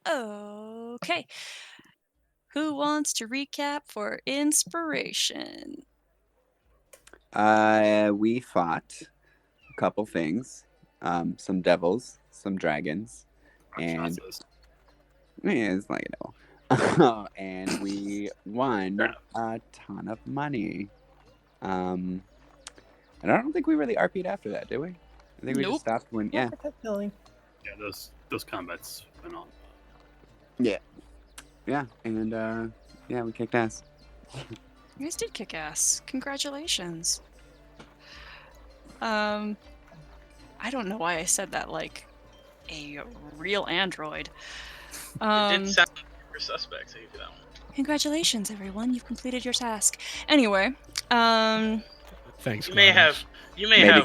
Okay. Who wants to recap for inspiration? We fought a couple things, some devils, some dragons, and it's like and we won a ton of money. And I don't think we really RP'd after that, did we? I think we just stopped when Not particularly. Yeah, those combats went on. Yeah, and we kicked ass. You guys did kick ass. Congratulations. I don't know why I said that like a real android. It did sound like suspects. I give you that one. Congratulations, everyone! You've completed your task. Anyway, thanks. You may have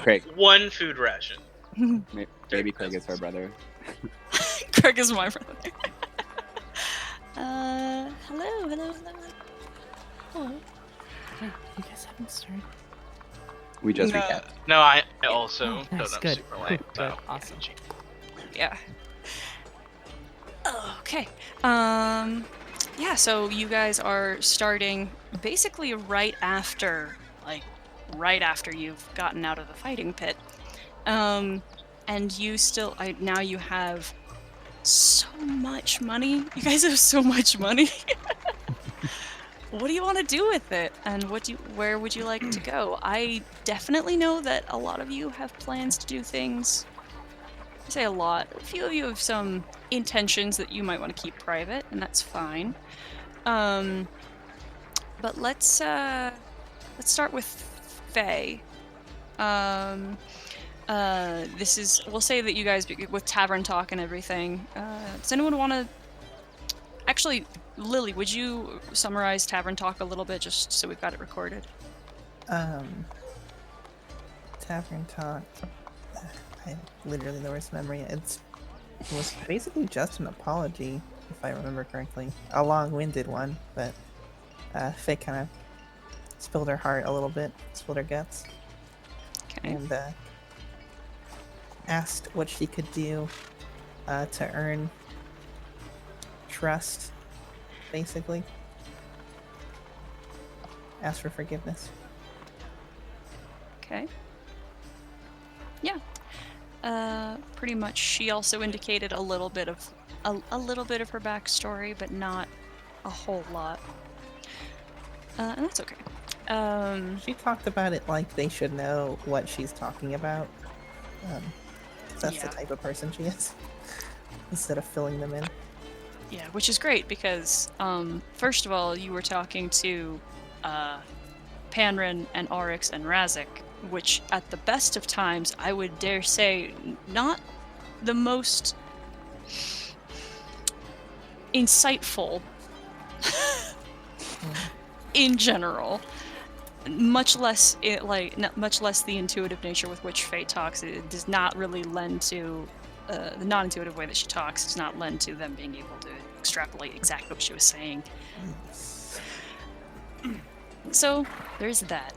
Craig. one food ration. Baby Craig is her brother. Craig is my brother. Hello. You guys haven't started. We just recapped. No, I also nice, showed up good. super late. Good, So awesome. Yeah. Okay. Yeah, so you guys are starting basically right after you've gotten out of the fighting pit. And you still, now you have so much money. You guys have so much money. What do you want to do with it? And where would you like to go? I definitely know that a lot of you have plans to do things. I say a lot. A few of you have some intentions that you might want to keep private, and that's fine. But let's start with Faye. We'll say that you guys, with tavern talk and everything, does anyone want to... Actually, Lily, would you summarize tavern talk a little bit, just so we've got it recorded? Tavern talk. I have literally the worst memory. It was basically just an apology, if I remember correctly. A long-winded one, but Faye kind of spilled her heart a little bit, spilled her guts. Okay. And asked what she could do to earn trust, basically. Asked for forgiveness. Okay. Yeah. Pretty much. She also indicated a little bit of her backstory, but not a whole lot. And that's okay. She talked about it like they should know what she's talking about. That's the type of person she is. Instead of filling them in. Yeah, which is great because, first of all, you were talking to Panrin and Oryx and Razik, which at the best of times, I would dare say, not the most insightful in general. Much less the intuitive nature with which Faye talks. It does not really lend to the non-intuitive way that she talks. Does not lend to them being able to extrapolate exactly what she was saying. So there's that.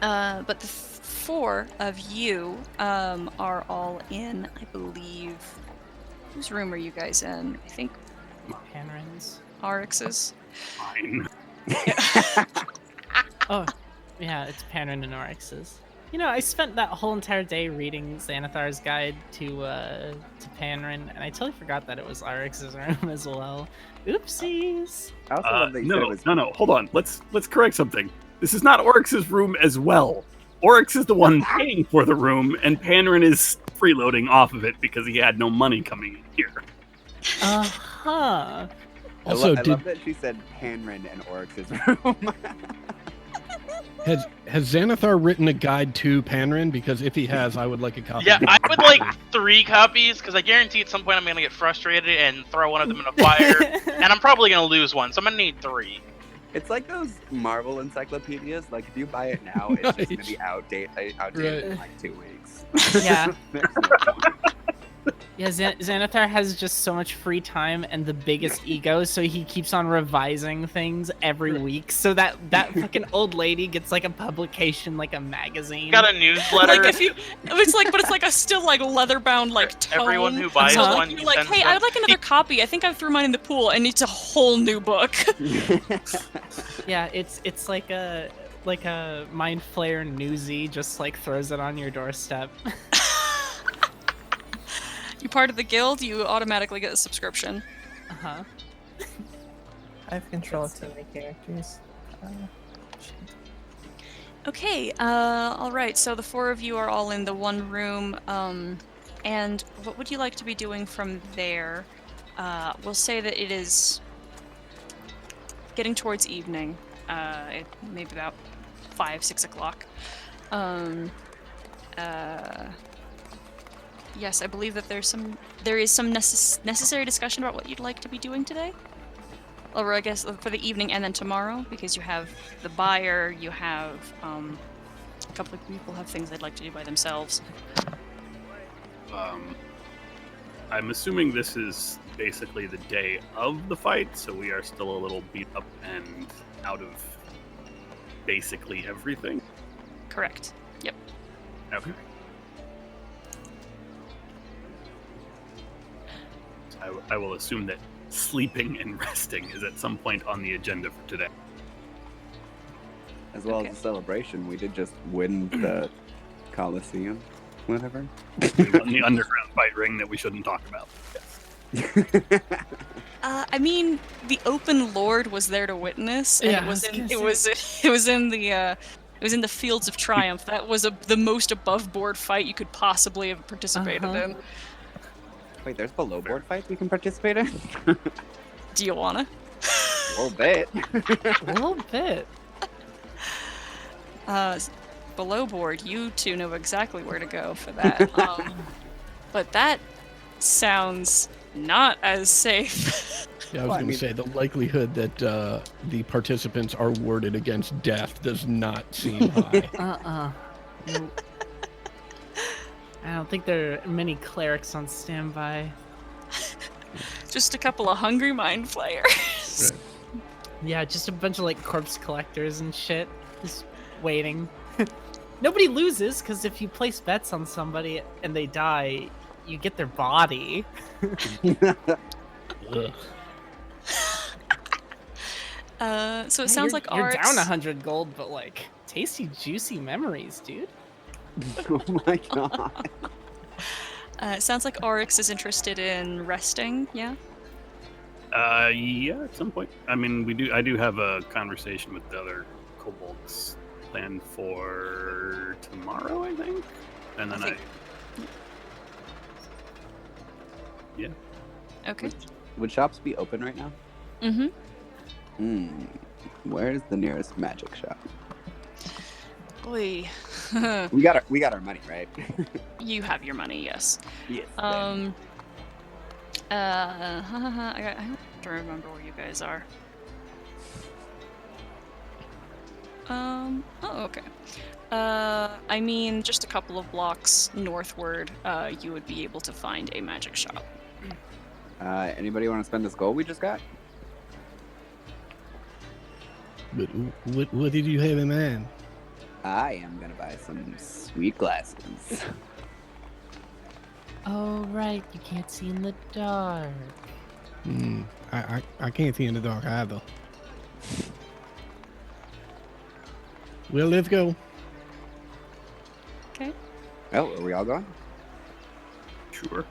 But the four of you are all in, I believe. Whose room are you guys in? I think Panrin's. Oryx's. Fine. Oh, yeah, it's Panrin and Oryx's. You know, I spent that whole entire day reading Xanathar's guide to Panrin, and I totally forgot that it was Oryx's room as well. Oopsies. I also love that you said it was... No, hold on. Let's correct something. This is not Oryx's room as well. Oryx is the one paying for the room, and Panrin is freeloading off of it because he had no money coming in here. Uh-huh. Also, I love that she said Panrin and Oryx's room. Has Xanathar written a guide to Panrin? Because if he has, I would like a copy. Yeah, I would like 3 copies, because I guarantee at some point I'm going to get frustrated and throw one of them in a fire, and I'm probably going to lose one, so I'm going to need 3. It's like those Marvel encyclopedias. Like, if you buy it now, it's just going to be outdated in like 2 weeks. Yeah. There's no point. Yeah, Xanathar has just so much free time and the biggest ego, so he keeps on revising things every week. So that fucking old lady gets like a publication, like a magazine. Got a newsletter. Like if you, it's like a still like leather bound like tome. Everyone who buys So, like, one, you're he like, sends hey, them. I would like another copy. I think I threw mine in the pool, and it's a whole new book. Yeah, it's like a Mind Flayer newsie, just like throws it on your doorstep. You part of the guild, you automatically get a subscription. Uh-huh. I have control of too many characters. Shit. Okay, all right. So the four of you are all in the one room. And what would you like to be doing from there? We'll say that it is getting towards evening. Maybe about 5-6 o'clock. Yes, I believe that there is some necessary discussion about what you'd like to be doing today. Or I guess for the evening and then tomorrow, because you have the buyer, you have a couple of people have things they'd like to do by themselves. I'm assuming this is basically the day of the fight, so we are still a little beat up and out of basically everything. Correct. Yep. Okay. I will assume that sleeping and resting is at some point on the agenda for today. As well Okay. as the celebration, we did just win the Coliseum, whatever. We won the underground fight ring that we shouldn't talk about. Yes. I mean, the open lord was there to witness, and Yeah, it was I was in gonna it was in the Fields of Triumph. That was the most above board fight you could possibly have participated Uh-huh. in. Wait, there's below board fights we can participate in? Do you wanna? A little bit. A little bit. Below board, you two know exactly where to go for that. But that sounds not as safe. Yeah, I was Well, I going mean- to say the likelihood that the participants are warded against death does not seem high. Nope. I don't think there are many clerics on standby. Just a couple of hungry mind flayers. Right. Yeah, just a bunch of like corpse collectors and shit, just waiting. Nobody loses, because if you place bets on somebody and they die, you get their body. Ugh. So it Hey, sounds you're- like you're Arx. down 100 gold, but like tasty, juicy memories, dude. Oh my god. It sounds like Oryx is interested in resting. Yeah. Yeah, at some point. I mean, I do have a conversation with the other kobolds planned for tomorrow, I think. And then I think- yeah. Okay. Would shops be open right now? Mm-hmm. Where's the nearest magic shop? Boy, We got our money, right? you have your money. Yes. Yes. I have to remember where you guys are. Oh, okay. I mean, just a couple of blocks northward, you would be able to find a magic shop. Anybody want to spend this gold we just got? But what did you have in mind? I am gonna buy some sweet glasses. Oh, right, you can't see in the dark. I can't see in the dark either. Well, let's go. Okay. Oh, are we all going? Sure.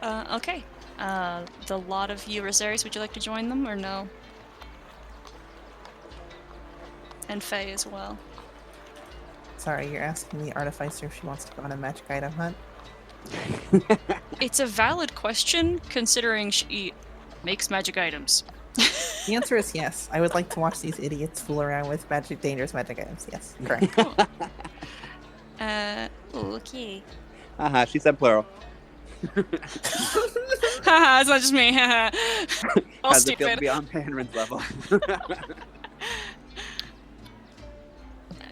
Okay. The lot of you Rosaries, would you like to join them or no? And Faye as well. Sorry, you're asking the artificer if she wants to go on a magic item hunt? It's a valid question, considering she makes magic items. The answer is yes. I would like to watch these idiots fool around with dangerous magic items. Yes, correct. Okay. Haha, she said plural. Haha, it's not just me. Haha. All How's it feel to stupid. be on Panrin's level?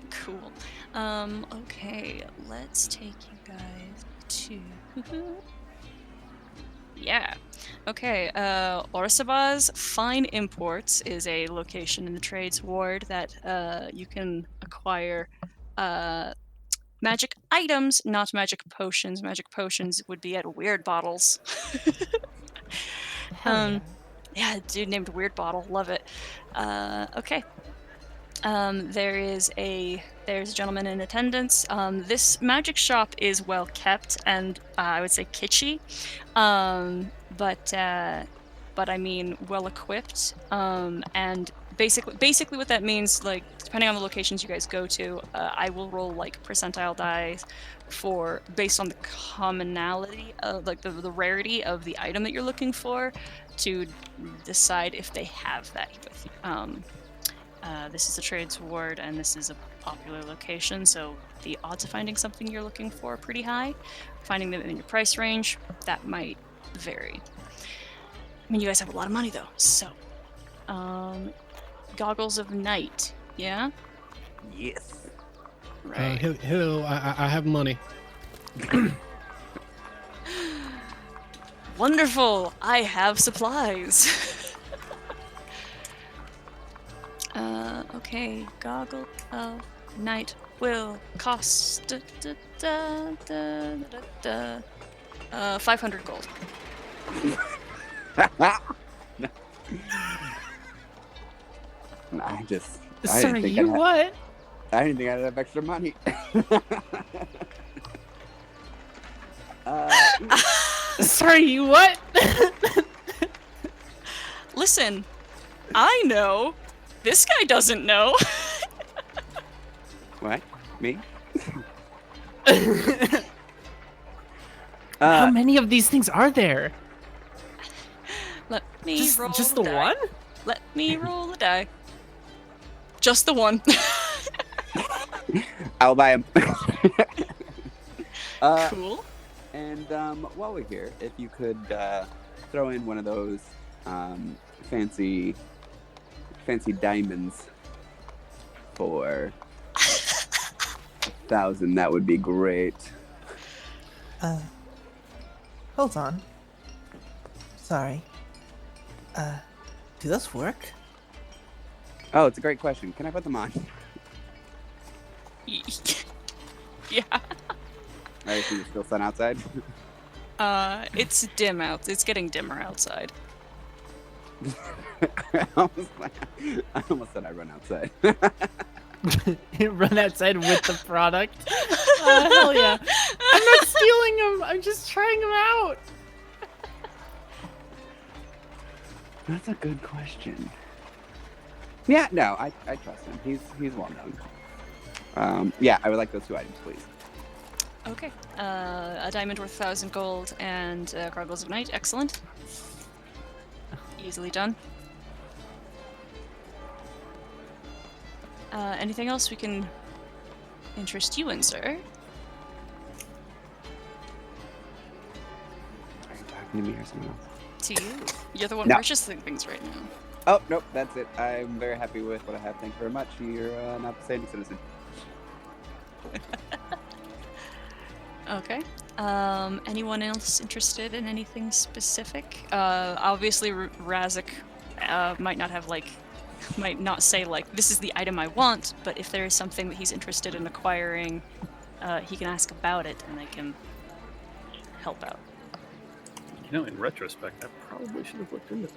Cool. Okay, let's take you guys to. Yeah. Okay, Orsabaz Fine Imports is a location in the Trades Ward that you can acquire magic items, not magic potions. Magic potions would be at Weird Bottles. Hell yeah. Yeah, dude named Weird Bottle. Love it. Okay. There's a gentleman in attendance. This magic shop is well kept and I would say kitschy, but I mean well equipped. And basically what that means, like depending on the locations you guys go to, I will roll like percentile dice based on the commonality of like the rarity of the item that you're looking for to decide if they have that with you. This is a trades ward, and this is a popular location, so the odds of finding something you're looking for are pretty high. Finding them in your price range, that might vary. I mean, you guys have a lot of money, though, so... Goggles of Night, yeah? Yes. Right. Hello, I have money. Wonderful! I have supplies! Okay, Goggle of Night will cost 500 gold. I Sorry, didn't think you what? I didn't think I'd have extra money. Sorry, you what? Listen, I know. This guy doesn't know. What? Me? How many of these things are there? Let me roll Just the the die. one? Let me roll the die. Just the one. I'll buy him. Cool. And while we're here, if you could throw in one of those fancy diamonds for 1,000, that would be great. Hold on. Sorry. Do those work? Oh, it's a great question. Can I put them on? Yeah. I assume it's still sun outside. It's dim out. It's getting dimmer outside. I almost said I'd run outside. Run outside with the product. Hell yeah. I'm not stealing them. I'm just trying them out. That's a good question. Yeah, no, I trust him. He's well known. Yeah, I would like those 2 items, please. Okay. A diamond worth 1,000 gold and Goggles of Night. Excellent. Easily done. Anything else we can interest you in, sir? Are you talking to me or someone else? To you. You're the one No. purchasing things right now. Oh, nope, that's it. I'm very happy with what I have. Thank you very much. You're an outstanding citizen. Okay. Anyone else interested in anything specific? Obviously, Razik might not say like, this is the item I want, but if there is something that he's interested in acquiring, he can ask about it and they can help out. You know, in retrospect, I probably should have looked into that.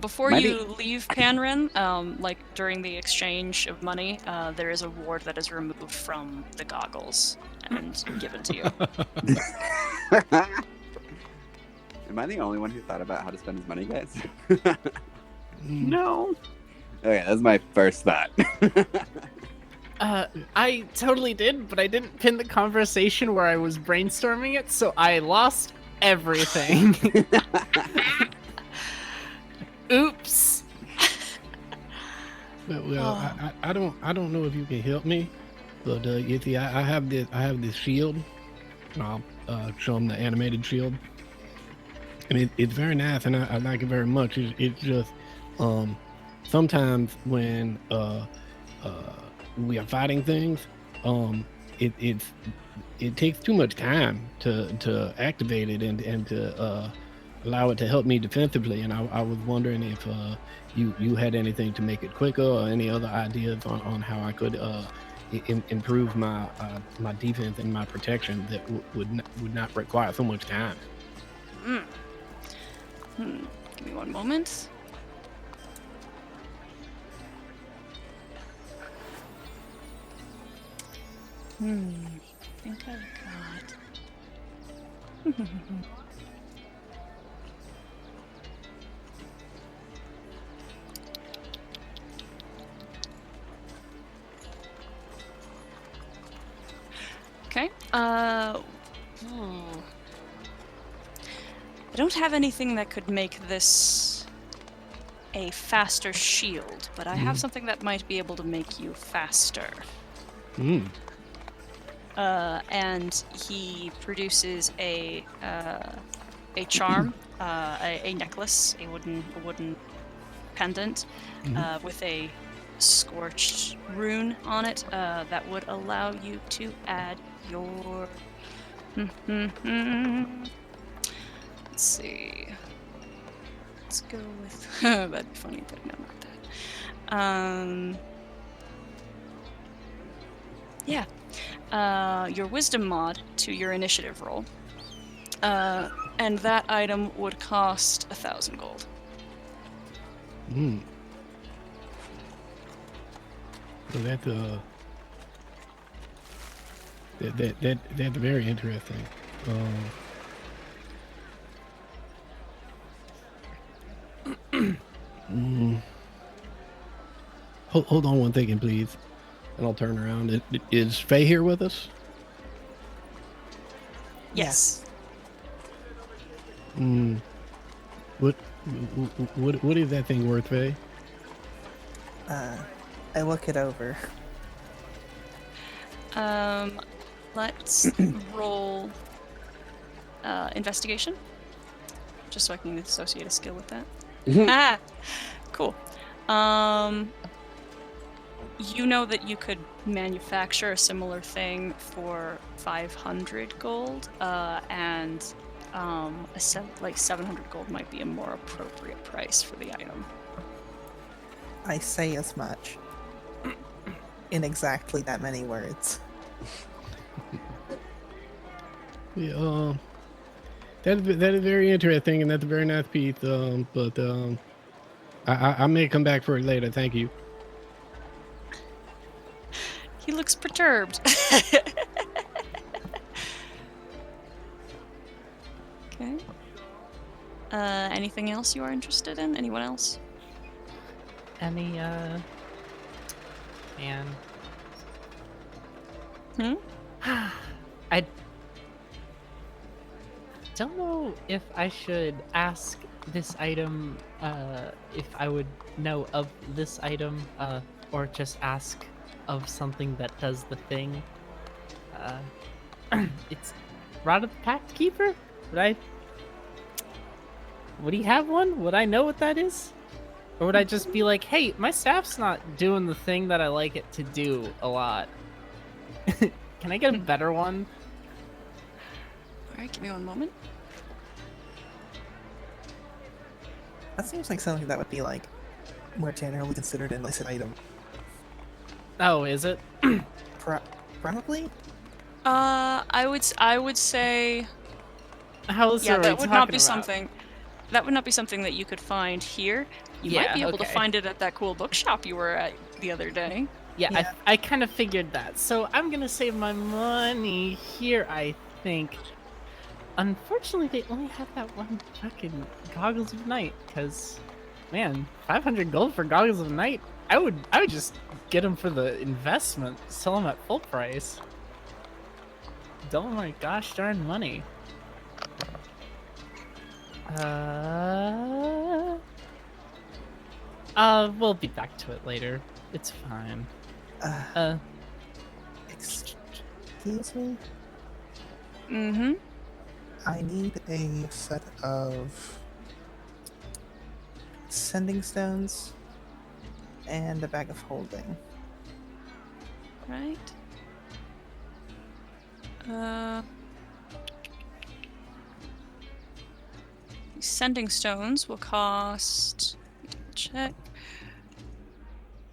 Before Maybe- you leave Panrin, like during the exchange of money, there is a ward that is removed from the goggles and given to you. Am I the only one who thought about how to spend his money, guys? No. Okay, that's my first thought. I totally did, but I didn't pin the conversation where I was brainstorming it, so I lost everything. Oops. Well, I don't know if you can help me, but you see, I have this shield, and I'll show him the animated shield, and it's very nice, and I like it very much. It's just sometimes when we are fighting things, it takes too much time to activate it and to allow it to help me defensively. And I was wondering if you had anything to make it quicker, or any other ideas on how I could improve my defense and my protection that would not require so much time. Mm. Give me one moment. I think I've got. Okay. Ooh. I don't have anything that could make this a faster shield, but I have something that might be able to make you faster. And he produces a charm, a necklace, a wooden pendant with a scorched rune on it that would allow you to add your. Let's see. Let's go with. That'd be funny, but no, not that. Yeah. Your wisdom mod to your initiative roll. And that item would cost 1,000 gold. So that's very interesting. Hold on one second, please, and I'll turn around. Is Faye here with us? Yes. What is that thing worth, Faye? I look it over. Let's roll investigation, just so I can associate a skill with that. Cool. You know that you could manufacture a similar thing for 500 gold, and 700 gold might be a more appropriate price for the item. I say as much. In exactly that many words. Yeah, that is very interesting, and that's a very nice piece. But I may come back for it later. Thank you. He looks perturbed. Okay. Anything else you are interested in? Anyone else? Any, man. I don't know if I should ask this item, if I would know of this item, or just ask of something that does the thing. It's Rod of the Pact Keeper? Would he have one? Would I know what that is? Or would I just be like, hey, my staff's not doing the thing that I like it to do a lot. Can I get a better one? Alright, give me one moment. That seems like something that would be like more generally considered an illicit item. Oh, is it? Probably? I would say How else yeah, are we that would not talking be about? something. That would not be something that you could find here. You might Yeah, be able to okay. find it at that cool bookshop you were at the other day. Yeah, Yeah. I kind of figured that. So I'm gonna save my money here, I think. Unfortunately, they only have that one fucking Goggles of Night, because, man, 500 gold for Goggles of Night, I would just get them for the investment, sell them at full price. Double my gosh darn money. We'll be back to it later. It's fine. Excuse me? Mm-hmm. I need a set of sending stones and a bag of holding. right? These sending stones will cost. Let me double check.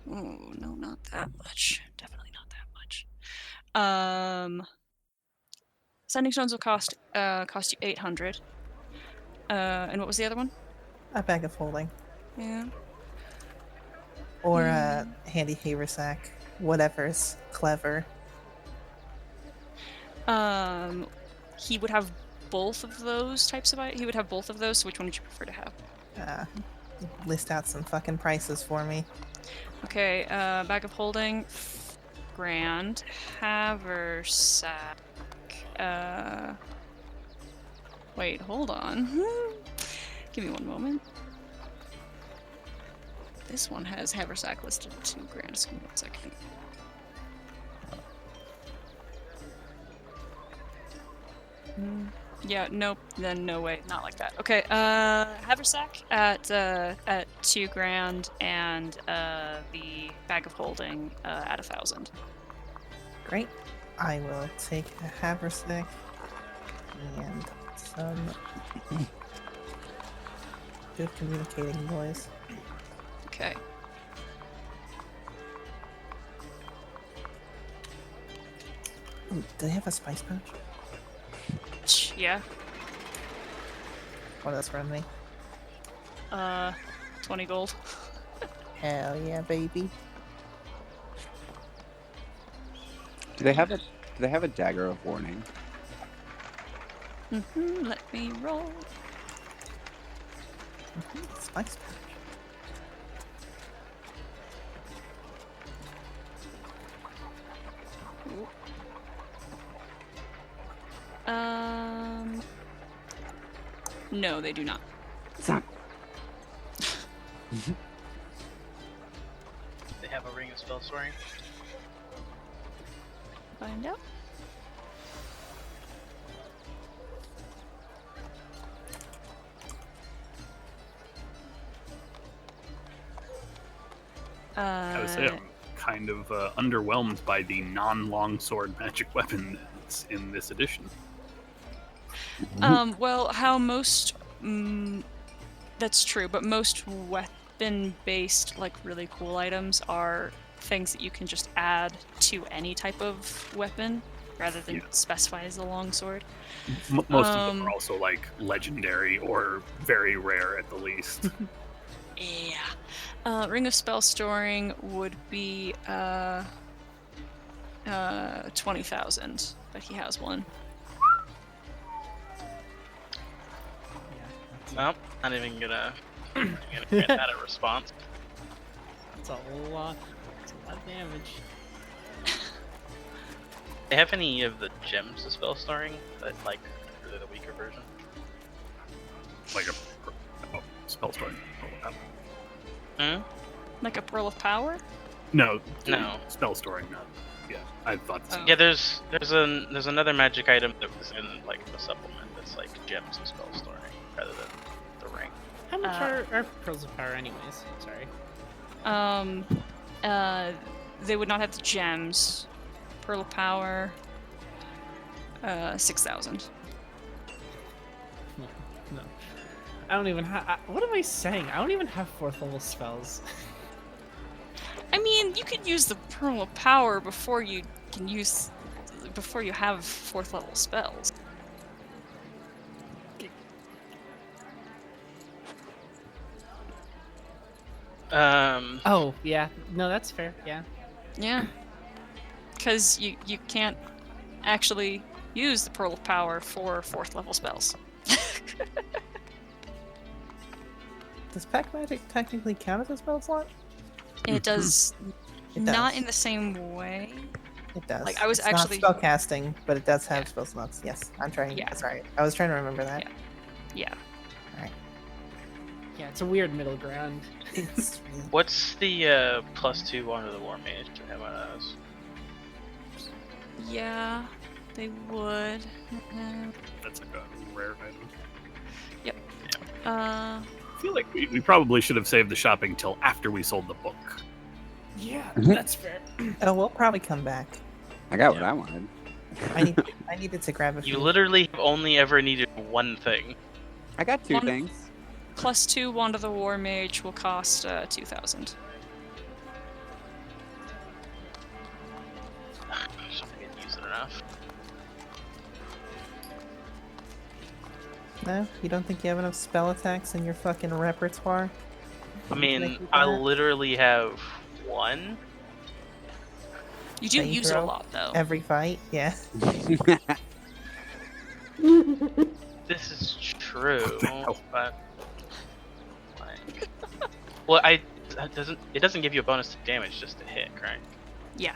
Oh no, not that much. Definitely not that much. Sending stones will cost you 800. And what was the other one? A bag of holding. Yeah. Or a handy haversack. Whatever's clever. He would have both of those types of He would have both of those. So which one would you prefer to have? List out some fucking prices for me. Okay. Bag of holding, grand. Haversack. Wait, hold on. Give me one moment. This one has haversack listed at 2 grand. Just give me 1 second. Yeah, nope. Then no way, not like that. Okay, haversack at 2 grand, and the bag of holding at 1,000. Great. I will take a haversack and some good communicating noise. Okay. Ooh, do they have a spice pouch? Yeah. What else from me? 20 gold. Hell yeah, baby. Do they have a dagger of warning? Let me roll. Spice pouch. No, they do not. Son. They have a ring of spell storing. Find out. I would say I'm kind of underwhelmed by the non-longsword magic weapon that's in this edition. Well, how most that's true, but most weapon-based, like really cool items are things that you can just add to any type of weapon rather than specify as a longsword. Most of them are also like legendary or very rare at the least. Yeah. Ring of Spell Storing would be 20,000, but he has one. Nope, not even gonna grant that a response. That's a lot. That's a lot of damage. They have any of the gems of spell storing that like really the weaker version? Like a spell story. Like a Pearl of Power? No. Spell storing. No. Yeah, I thought. Oh. Yeah, there's another magic item that was in like the supplement that's like gems of spell storing rather than the ring. How much are pearls of power, anyways? Sorry. They would not have the gems. Pearl of Power, 6,000. No. I don't even have. What am I saying? I don't even have 4th level spells. I mean, you could use the Pearl of Power before you have 4th level spells. Oh yeah. No, that's fair. Yeah. Yeah. Because you can't actually use the Pearl of Power for 4th level spells. Does pack magic technically count as a spell slot? It does It not does. in the same way. It does. Like, I was it's actually- not spell casting, but it does have Yeah. spell slots. Yes, I'm trying. Yeah. Sorry, I was trying to remember that. Yeah. Yeah, it's a weird middle ground. It's What's the +2 Wand of the War Mage? Do I have one of those? Yeah, they would. That's like a rare item. Uh, I feel like we probably should have saved the shopping till after we sold the book. Yeah, that's fair. Oh, we'll probably come back. I got what I wanted. I needed to grab a few. You literally have only ever needed one thing. I got two One- things. +2 Wand of the War Mage will cost 2,000. Just not gonna use it enough. No, you don't think you have enough spell attacks in your fucking repertoire? I mean, Make it I that. literally have one. You do That you use it a throw lot, though. Every fight, yeah. This is true, What the hell? but like, well, it doesn't give you a bonus to damage just to hit, right? Yeah.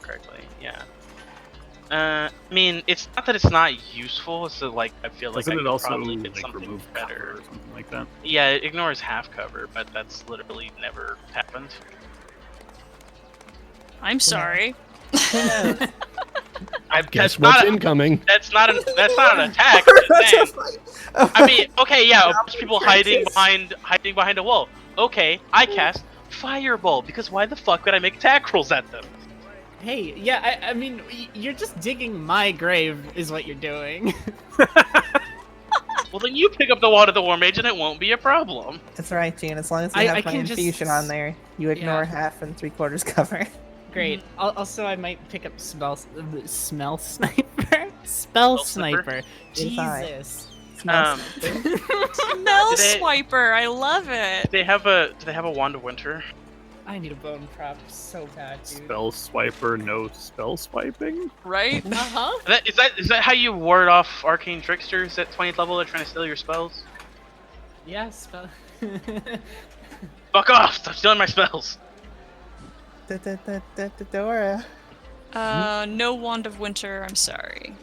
Correctly, yeah. I mean, it's not that it's not useful. So like, I feel like Doesn't I it could also probably get like something remove better. cover or something like that? Yeah, it ignores half cover, but that's literally never happened. I'm sorry. Who knows? Guess what's incoming? That's not an attack. I'm just saying. I mean, okay, yeah, a bunch of people hiding behind a wall. Okay, I cast Fireball because why the fuck would I make attack rolls at them? Hey, yeah, I mean, you're just digging my grave, is what you're doing. Well, then you pick up the Wand of the War Mage and it won't be a problem. It's alright, Gene. As long as you I have my can just infusion on there, you ignore yeah. half and 3/4 cover. Great. Also, I might pick up smell sniper. Spell Sniper? sniper. Yes, I. Jesus. Um, Smell Do they- Swiper, I love it. do they have a Wand of Winter? I need a bone prop so bad, dude. Spell swiper, no spell swiping? Right? Uh-huh. Is that how you ward off arcane tricksters at 20th level that are trying to steal your spells? Yeah, spell. Fuck off! Stop stealing my spells. Dora. No Wand of Winter, I'm sorry.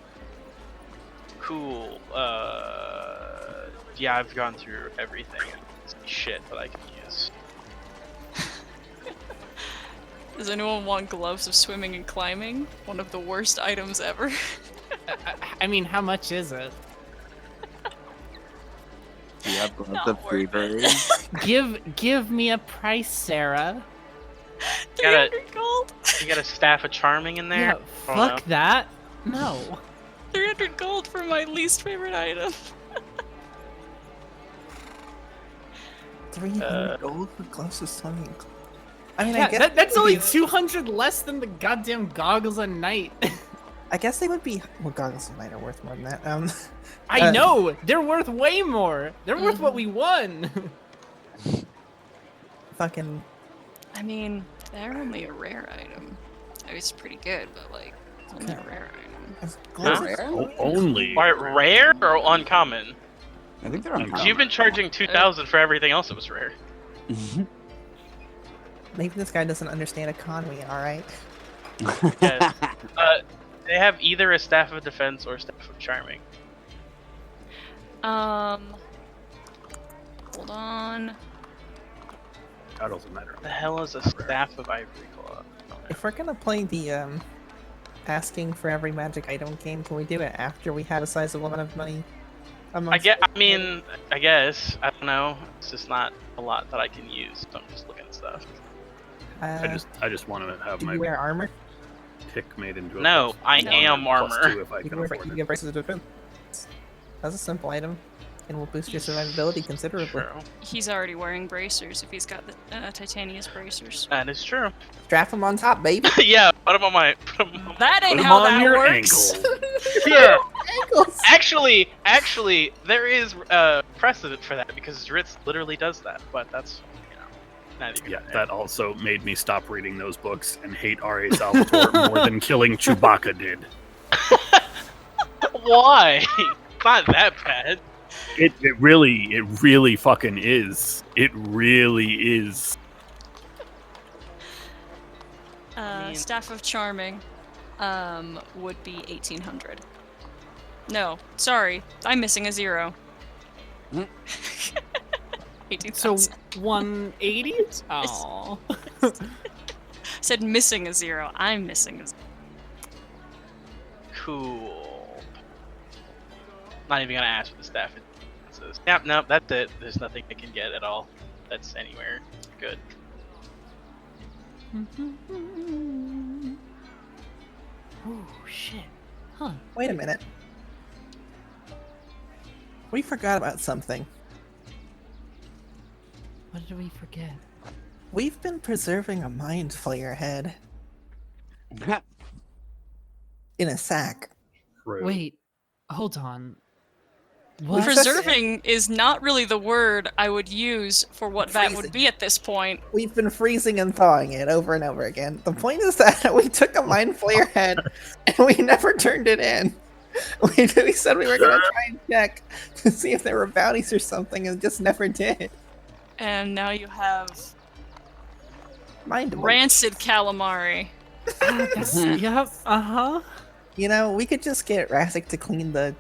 Cool. Yeah, I've gone through everything. It's shit that I can use. Does anyone want gloves of swimming and climbing? One of the worst items ever. I mean, how much is it? Do you have gloves Not of worth thievery? Give me a price, Sarah. 300 gold? You got a Staff of Charming in there? Yeah, Oh, fuck no. that. No. 300 gold for my least favorite item. 300 gold for gloves of swimming. I mean, Yeah, I guess that's they would only be- 200 less than the goddamn goggles a night. I guess they would be. Well, goggles of night are worth more than that. I know! They're worth way more! They're worth what we won! Fucking. I mean, they're only a rare item. I mean, it's pretty good, but like, it's only a rare item. Gloves of Rare? swimming? Only. Are it rare or uncommon? I think they're You've uncommon. You've been charging 2,000 for everything else that was rare. Maybe this guy doesn't understand economy. All right. Yes. They have either a Staff of Defense or Staff of Charming. Hold on. That doesn't matter. The hell is a Staff of Ivory Claw? If we're gonna play the asking for every magic item game, can we do it after we have a sizable amount of money? I guess. I don't know. It's just not a lot that I can use. So I'm just looking at stuff. I just want to have Do my you wear armor? pick made into a No, I No. am +2 armor. if I You can can wear, afford you it. get braces of defense. That's a simple item, and will boost your survivability considerably. True. He's already wearing bracers if he's got the Titania's bracers. That is true. Strap them on top, baby. Yeah, put them on my. Put 'em on That Put ain't 'em how on that your works. ankle. Yeah. Ankles. Actually, there is precedent for that because Dritz literally does that. But that's not even. Yeah, that also made me stop reading those books and hate R.A. Salvatore more than killing Chewbacca did. Why? Not that bad. It really fucking is. It really is. mean- Staff of Charming would be 1,800. No, sorry. I'm missing a 0. Hmm. 18,000. So, 180? Oh. Said missing a 0. I'm missing a 0. Cool. Not even gonna ask what the staff is. Yep, nope, that's it. There's nothing I can get at all. That's anywhere good. Oh shit. Huh. Wait a minute. We forgot about something. What did we forget? We've been preserving a mind flayer head in a sack. True. Wait, hold on. We What? Preserving is not really the word I would use for what that would Freezing. be at this point. We've been freezing and thawing it over and over again. The point is that we took a mind flayer head and we never turned it in. We said we were going to try and check to see if there were bounties or something and just never did. And now you have Mind rancid calamari. Yep. Uh-huh. You know, we could just get Razzik to clean the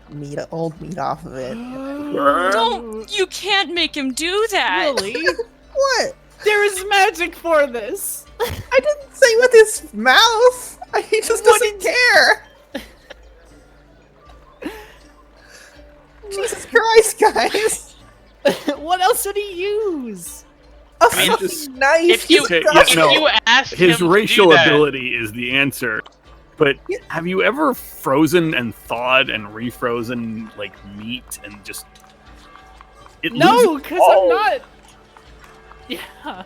old meat off of it. Don't! You can't make him do that! Really? What? There is magic for this. I didn't say with his mouth. He just doesn't care. Jesus Christ, guys! What else would he use? A I mean, fucking just- knife. If you Okay, disgusting. if no. you ask His him racial to do that, ability is the answer. But have you ever frozen and thawed and refrozen like meat and just it No, loses because all- I'm not. Yeah.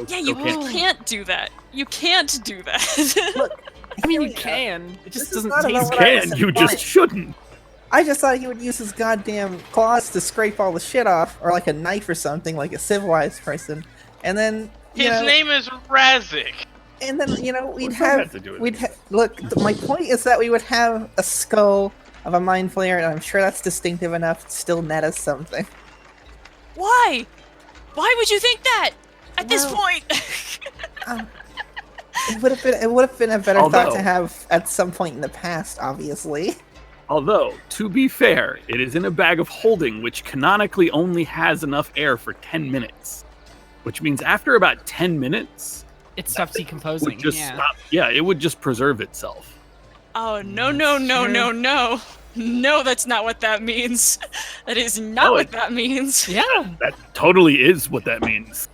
Yeah, you Okay. can't do that. You can't do that. Look, I mean, here you we go. can. It just This is doesn't not about taste what You I good. was can, you just implying. shouldn't. I just thought he would use his goddamn claws to scrape all the shit off, or like a knife or something, like a civilized person. And then, you his know, name is Razzik. and then we'd What's that have, have to do with it? look. My point is that we would have a skull of a mind flayer, and I'm sure that's distinctive enough to still net us something. Why? Why would you think that? At this Well- point? It would have been a better thought Although- to have at some point in the past, obviously. Although, to be fair, it is in a bag of holding which canonically only has enough air for 10 minutes. Which means after about 10 minutes, It stops it decomposing. would just Yeah. stop. Yeah, it would just preserve itself. Oh, no, no, no, Sure. no, no. No, that's not what that means. That is not Oh, what that means. Yeah. That totally is what that means.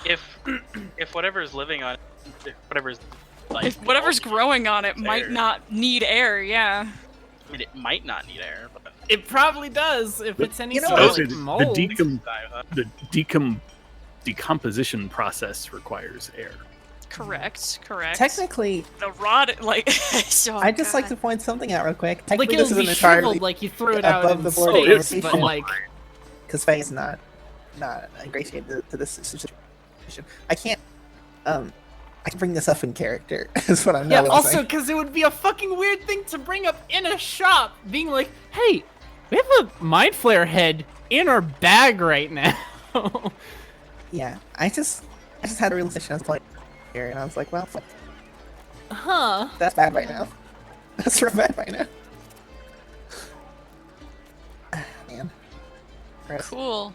If whatever is living on, if whatever's like, If whatever's growing on it might Air. not need air, yeah. I mean, it might not need air, but It probably does if it's any You know sort what? of like mold. The decomposition process requires air. Correct, correct. Technically, the rod, like, so, I'd just like God. to point something out real quick. Like Technically, it'll this be is an entirely shriveled, like you threw it out above in the board space, but conversation. like because Faye is not ingratiated to this situation. I can't bring this up in character. Is what I'm yeah. noticing. Also, because it would be a fucking weird thing to bring up in a shop, being like, "Hey, we have a mind flare head in our bag right now." yeah, I just had a realization I was playing here, and I was like, well, fuck, Huh? that's bad right now. That's real bad right now. Man. Gross. Cool.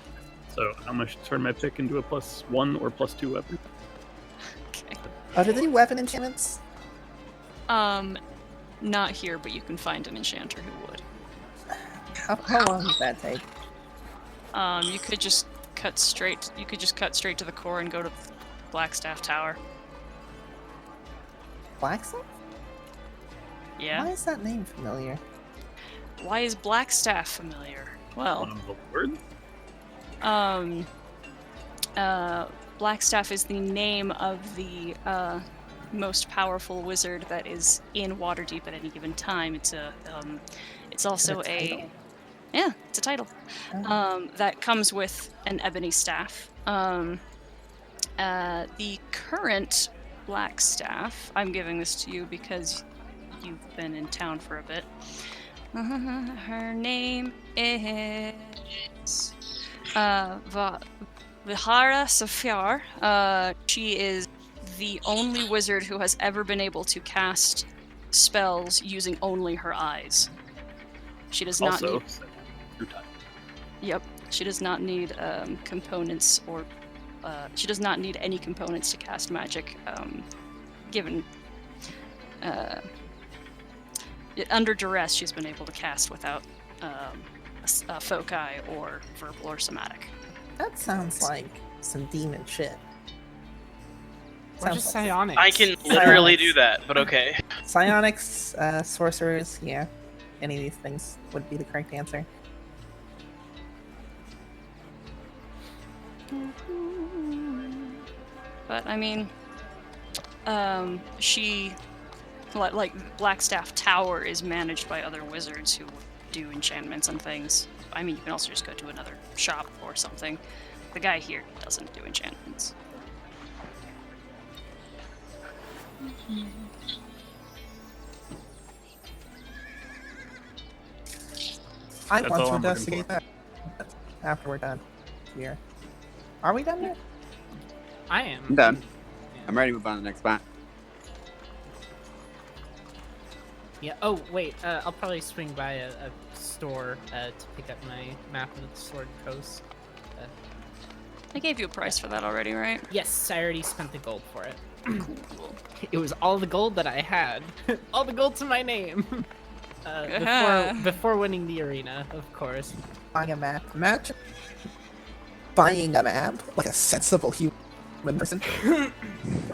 So how much to turn my pick into a +1 or +2 weapon? Okay. Oh, did they do weapon enchantments? Not here, but you can find an enchanter who would. How long does that take? You could just cut straight. You could just cut straight to the core and go to Blackstaff Tower. Blacksmith? Yeah. Why is that name familiar? Why is Blackstaff familiar? Well, One of the words? Blackstaff is the name of the most powerful wizard that is in Waterdeep at any given time. It's also Is it a title? yeah, it's a title. Oh. That comes with an ebony staff. The current Blackstaff, I'm giving this to you because you've been in town for a bit. Her name is Vihara Safar. She is the only wizard who has ever been able to cast spells using only her eyes. She does not Also, need. through time. Yep. She does not need components or. She does not need any components to cast magic. Given. Under duress, she's been able to cast without a foci or verbal or somatic. That sounds like some demon shit. Or just psionics. I can literally do that, but okay. Psionics, sorcerers, yeah. Any of these things would be the correct answer. But I mean, like Blackstaff Tower is managed by other wizards who do enchantments and things. I mean, you can also just go to another shop or something. The guy here doesn't do enchantments. I That's want all to I'm looking investigate that after we're done here. Are we done yet? I am. I'm done. Yeah. I'm ready to move on to the next spot. Yeah. Oh wait. I'll probably swing by a store to pick up my map of the Sword Coast. I gave you a price for that already, right? Yes, I already spent the gold for it. Cool. It was all the gold that I had. All the gold to my name. Before winning the arena, of course. Buying a map. Imagine buying a map like a sensible human person.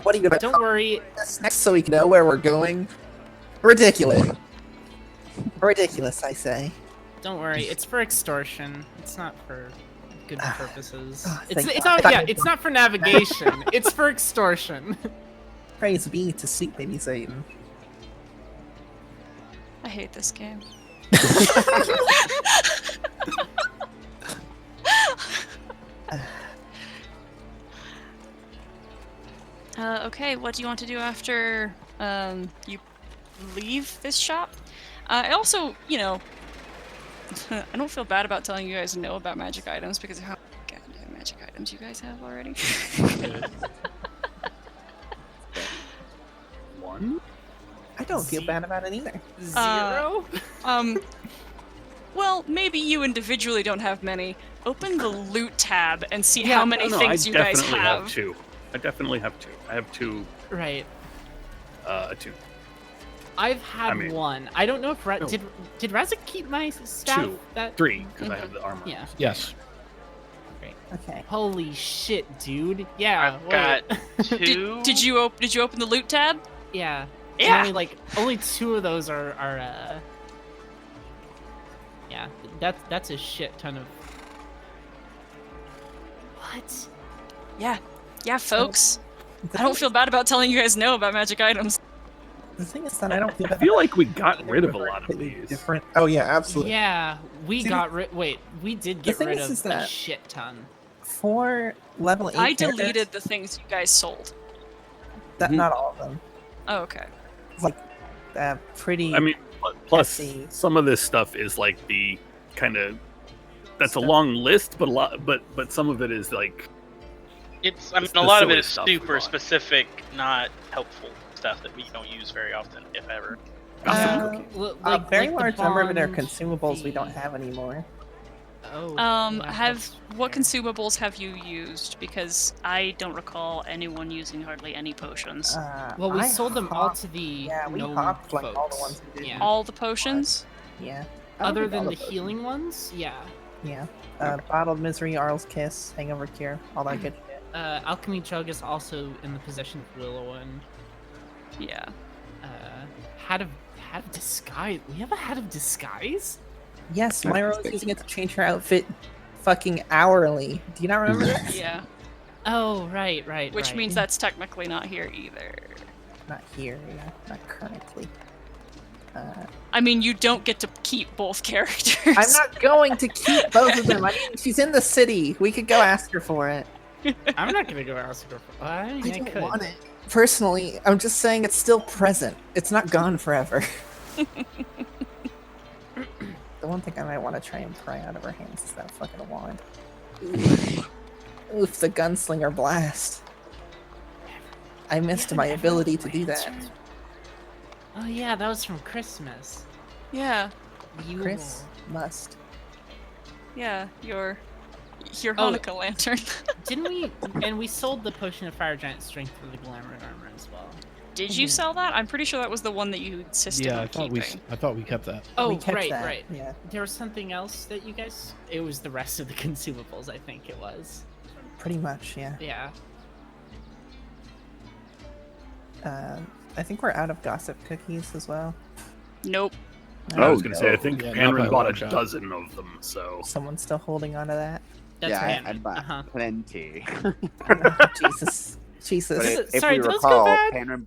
What are you gonna Don't worry. next so we can know where we're going? Ridiculous. Ridiculous, I say. Don't worry. It's for extortion. It's not for good purposes. It's thank not. God. Yeah. It's not for navigation. It's for extortion. Praise be to sweet baby Satan. I hate this game. Okay, what do you want to do after you leave this shop? I also, you know, I don't feel bad about telling you guys no about magic items because of how goddamn magic items you guys have already. One? I don't feel bad about it either. 0. Well, maybe you individually don't have many. Open the loot tab and see Yeah, how many things I you guys definitely have. two. I definitely have two. I have two. Right. Two. I've had I mean- one. I don't know if No. did Razak keep my staff? Two. That 3, because I have the armor. Yeah. Yes. Okay. Holy shit, dude. Yeah. I've got wait. two. Did you open the loot tab? Yeah. Yeah. Only 2 of those are yeah, that's a shit ton of. What? Yeah, folks. I don't feel bad about telling you guys no about magic items. The thing is that I don't feel I bad. feel like we got rid of a lot of Completely these. different. Oh yeah, absolutely. Yeah, we See, got rid. Wait, we did get thing rid is of a that- shit ton. For level 8 I characters, deleted the things you guys sold. that, Mhm. not all of them. Oh, okay. It's like pretty. I mean, plus Messy. some of this stuff is like the kind of that's a long list, but a lot, but some of it is like It's. I mean, It's a the lot of it silly is stuff we super bought. specific, not helpful stuff that we don't use very often, if ever. a very the large number of it are bond, consumables we the- don't have anymore. Oh. What consumables have you used? Because I don't recall anyone using hardly any potions. Well, we I sold them all hopped- to the Yeah, we gnome hopped like all the folks. ones we did. Yeah. All the potions? Yeah. I don't Other think than all the of those. healing ones, yeah. Yeah. Bottled Misery, Arl's Kiss, Hangover Cure, all that good shit. Alchemy Chug is also in the possession of Willowan. Yeah. Hat of disguise. We have a hat of disguise. Yes, Myra was using it to change her outfit fucking hourly. Do you not remember that? Yeah. Oh, right. Which right. means that's technically not here either. Not here, yeah. Not currently. I mean, you don't get to keep both characters. I'm not going to keep both of them. I mean, she's in the city. We could go ask her for it. I'm not gonna go ask her. I mean, I I don't could. want it. Personally, I'm just saying it's still present. It's not gone forever. The one thing I might want to try and pry out of her hands is that fucking wand. Oof, the gunslinger blast. I missed my ability to do that. Oh yeah, that was from Christmas. Yeah. You. Chris must. Yeah. Your Oh. Hanukkah lantern. Didn't we? And we sold the potion of fire giant strength for the glamour armor as well. Did you sell that? I'm pretty sure that was the one that you insisted Yeah, on I thought keeping. I thought we kept that. Oh, We kept right, that, right. Yeah. There was something else that you guys. It was the rest of the consumables. I think it was. Pretty much, yeah. Yeah. I think we're out of gossip cookies as well. Nope. I was going to say, I think Yeah, not Panrin by bought a workshop. dozen of them, so. Someone's still holding on to that. That's yeah, Panrin. I'd buy Uh-huh. plenty. Jesus. Jesus. But if Sorry, we do those go recall, bad? Panrin.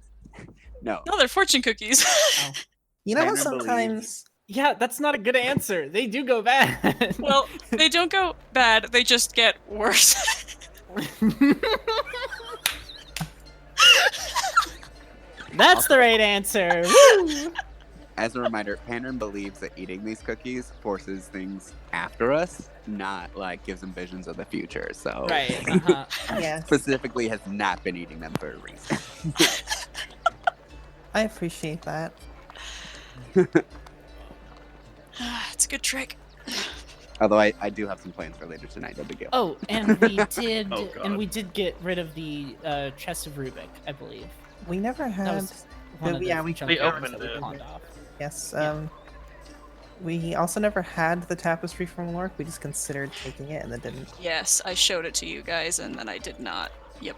No. No, they're fortune cookies. You know how Tanner believes- sometimes Yeah, that's not a good answer. They do go bad. Well, they don't go bad, they just get worse. That's the right answer. Woo! As a reminder, Panrin believes that eating these cookies forces things after us, not like gives them visions of the future. So, Right. Uh-huh. yeah, specifically, has not been eating them for a reason. I appreciate that. It's a good trick. Although I do have some plans for later tonight. No big deal. Oh, and we did, Oh, God. and we did get rid of the chest of Rubik, I believe. We never That had. was one of the yeah, we junk cards opened that we it. pawned off. Yes. Yeah. We also never had the tapestry from Lork. We just considered taking it and then didn't. Yes, I showed it to you guys and then I did not. Yep.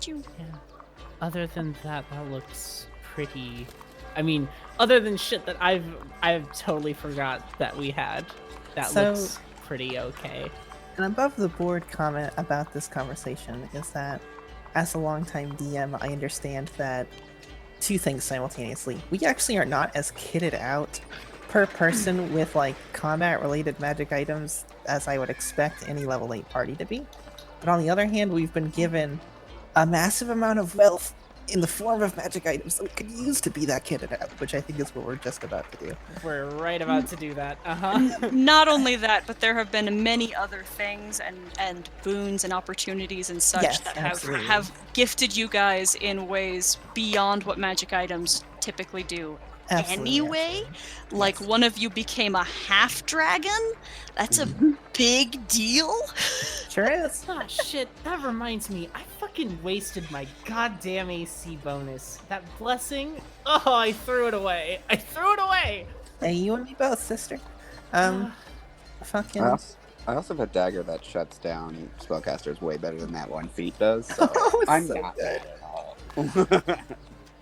Choo. Yeah. Other than that, that looks pretty. I mean, other than shit that I've totally forgot that we had, that So- looks pretty okay. An above the board comment about this conversation is that, as a longtime DM, I understand that two things simultaneously. We actually are not as kitted out per person with like combat related magic items as I would expect any level 8 party to be. But on the other hand, we've been given a massive amount of wealth in the form of magic items that we could use to be that kitted out, which I think is what we're just about to do. We're right about to do that. Uh-huh. Not only that, but there have been many other things and boons and opportunities and such Yes, that absolutely. have gifted you guys in ways beyond what magic items typically do. Absolutely, Anyway, like Yes. one of you became a half dragon. That's a big deal. Sure is. Ah, shit, that reminds me. I fucking wasted my goddamn AC bonus. That blessing? Oh, I threw it away. I threw it away! Hey, you and me both, sister. Fucking. I also have a dagger that shuts down spellcasters way better than that one feat does. So Oh, it's I'm so not good. mad at all.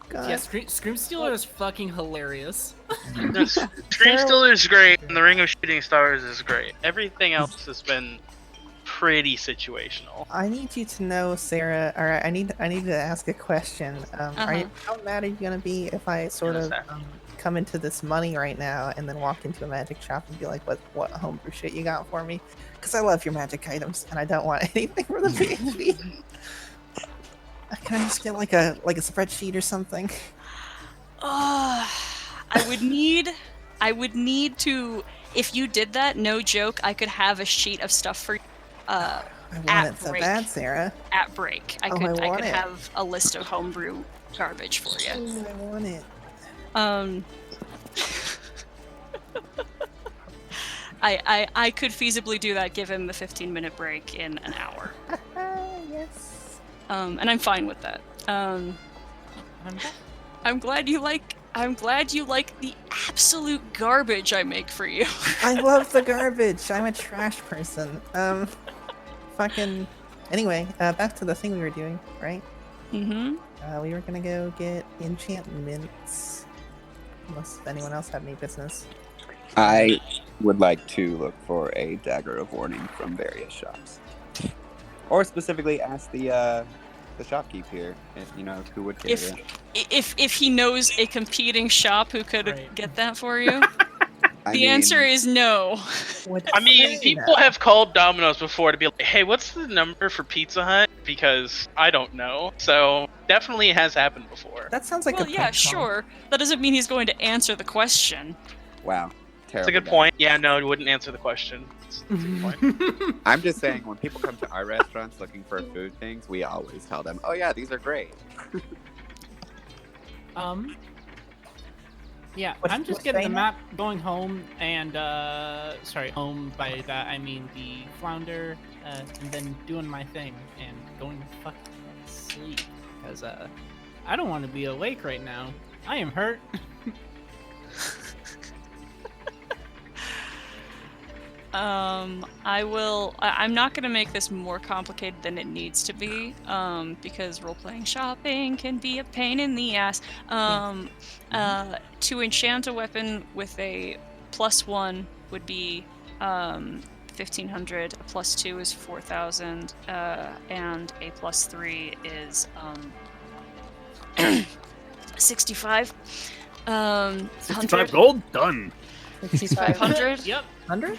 God. Yeah, Scream Stealer is fucking hilarious. Scream Stealer is great, and the Ring of Shooting Stars is great. Everything else has been pretty situational. I need you to know, Sarah. All right, I need to ask a question. How mad are you gonna be if I sort Yes, of sir. come into this money right now and then walk into a magic shop and be like, "What homebrew shit you got for me?" Because I love your magic items and I don't want anything for the PHP. Can I just get like a spreadsheet or something? I would need to. If you did that, no joke, I could have a sheet of stuff for you. I want At it so break. bad, Sarah. At break. I Oh, could I want could it. have a list of homebrew garbage for you. Ooh, I want it. I could feasibly do that, give him the 15-minute break in an hour. Yes. And I'm fine with that. I'm glad you like the absolute garbage I make for you. I love the garbage. I'm a trash person. Fucking. Anyway, back to the thing we were doing, right? Mm-hmm. We were gonna go get enchantments. Unless anyone else had any business. I would like to look for a dagger of warning from various shops, or specifically ask the shopkeep here if you know who would carry it. If he knows a competing shop who could Right. get that for you, I the mean, answer is no. I mean, people have called Domino's before to be like, hey, what's the number for Pizza Hut? Because I don't know. So definitely has happened before. That sounds like Well, a yeah, prank call. sure. That doesn't mean he's going to answer the question. Wow, That's terrible. a good guy. point. Yeah, no, it wouldn't answer the question. That's a good point. I'm just saying, when people come to our restaurants looking for food things, we always tell them, "Oh yeah, these are great." Yeah, What's- I'm just what's getting the saying map, going home, and sorry, home by that I mean the flounder, and then doing my thing and going to fucking sleep because I don't want to be awake right now. I am hurt. I'm not gonna make this more complicated than it needs to be, because role-playing shopping can be a pain in the ass. To enchant a weapon with a +1 would be 1,500. A +2 is 4,000, and a +3 is 65. 65 gold? Done. 500. Yep. 100?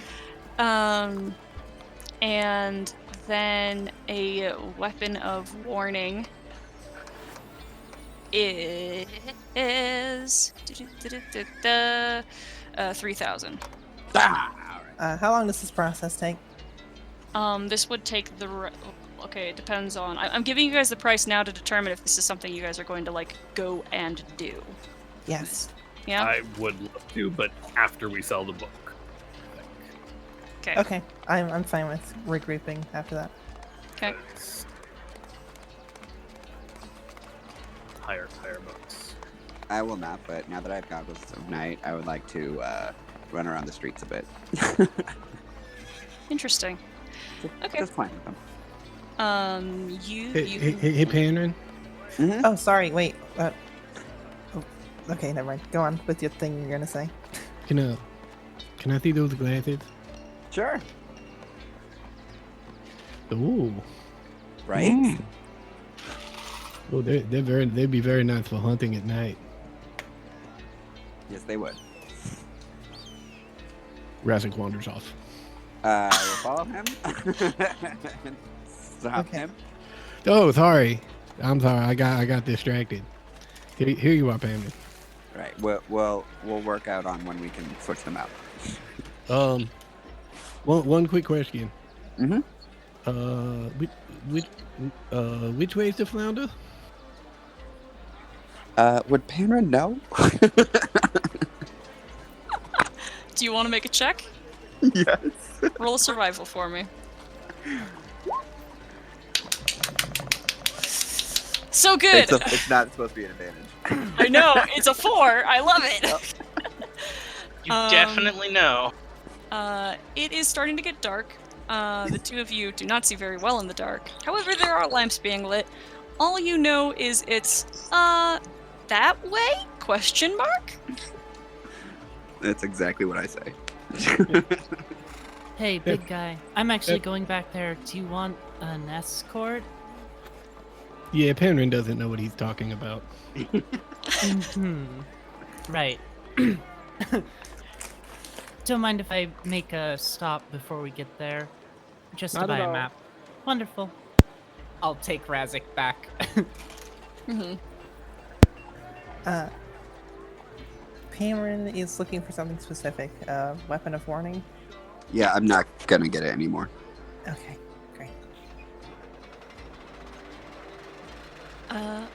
And then a weapon of warning is 3,000. Ah, all right. How long does this process take? This would take okay, it depends on. I'm giving you guys the price now to determine if this is something you guys are going to like go and do. Yes. Yeah. I would love to, but after we sell the book. Okay. Okay. I'm fine with regrouping after that. Okay. Higher books. I will not, but now that I have goggles of night, I would like to run around the streets a bit. Interesting. Okay. Just playing with them. Hey, Pandering. Mhm. Oh, sorry. Wait. Oh, okay, never mind. Go on with your thing you're gonna say. Can I see those glasses? Sure. Ooh. Right? Oh, they'd be very nice for hunting at night. Yes, they would. Razak wanders off. We'll follow him. Stop Okay. him. Oh, sorry. I'm sorry. I got distracted. Here you are, Pammy. Right. We'll work out on when we can switch them out. One quick question. Mhm. Which way is the flounder? Would Panra know? Do you want to make a check? Yes. Roll a survival for me. So good. It's not supposed to be an advantage. I know, it's a 4. I love it. You definitely know. It is starting to get dark. The two of you do not see very well in the dark. However, there are lamps being lit. All you know is it's that way? Question mark? That's exactly what I say. Hey, big guy. I'm actually going back there. Do you want an escort? Yeah, Pandering doesn't know what he's talking about. Right. Don't mind if I make a stop before we get there? Just to Not buy at a all. map. Wonderful. I'll take Razak back. Mm-hmm. Cameron is looking for something specific. Weapon of warning. Yeah, I'm not gonna get it anymore. Okay, great.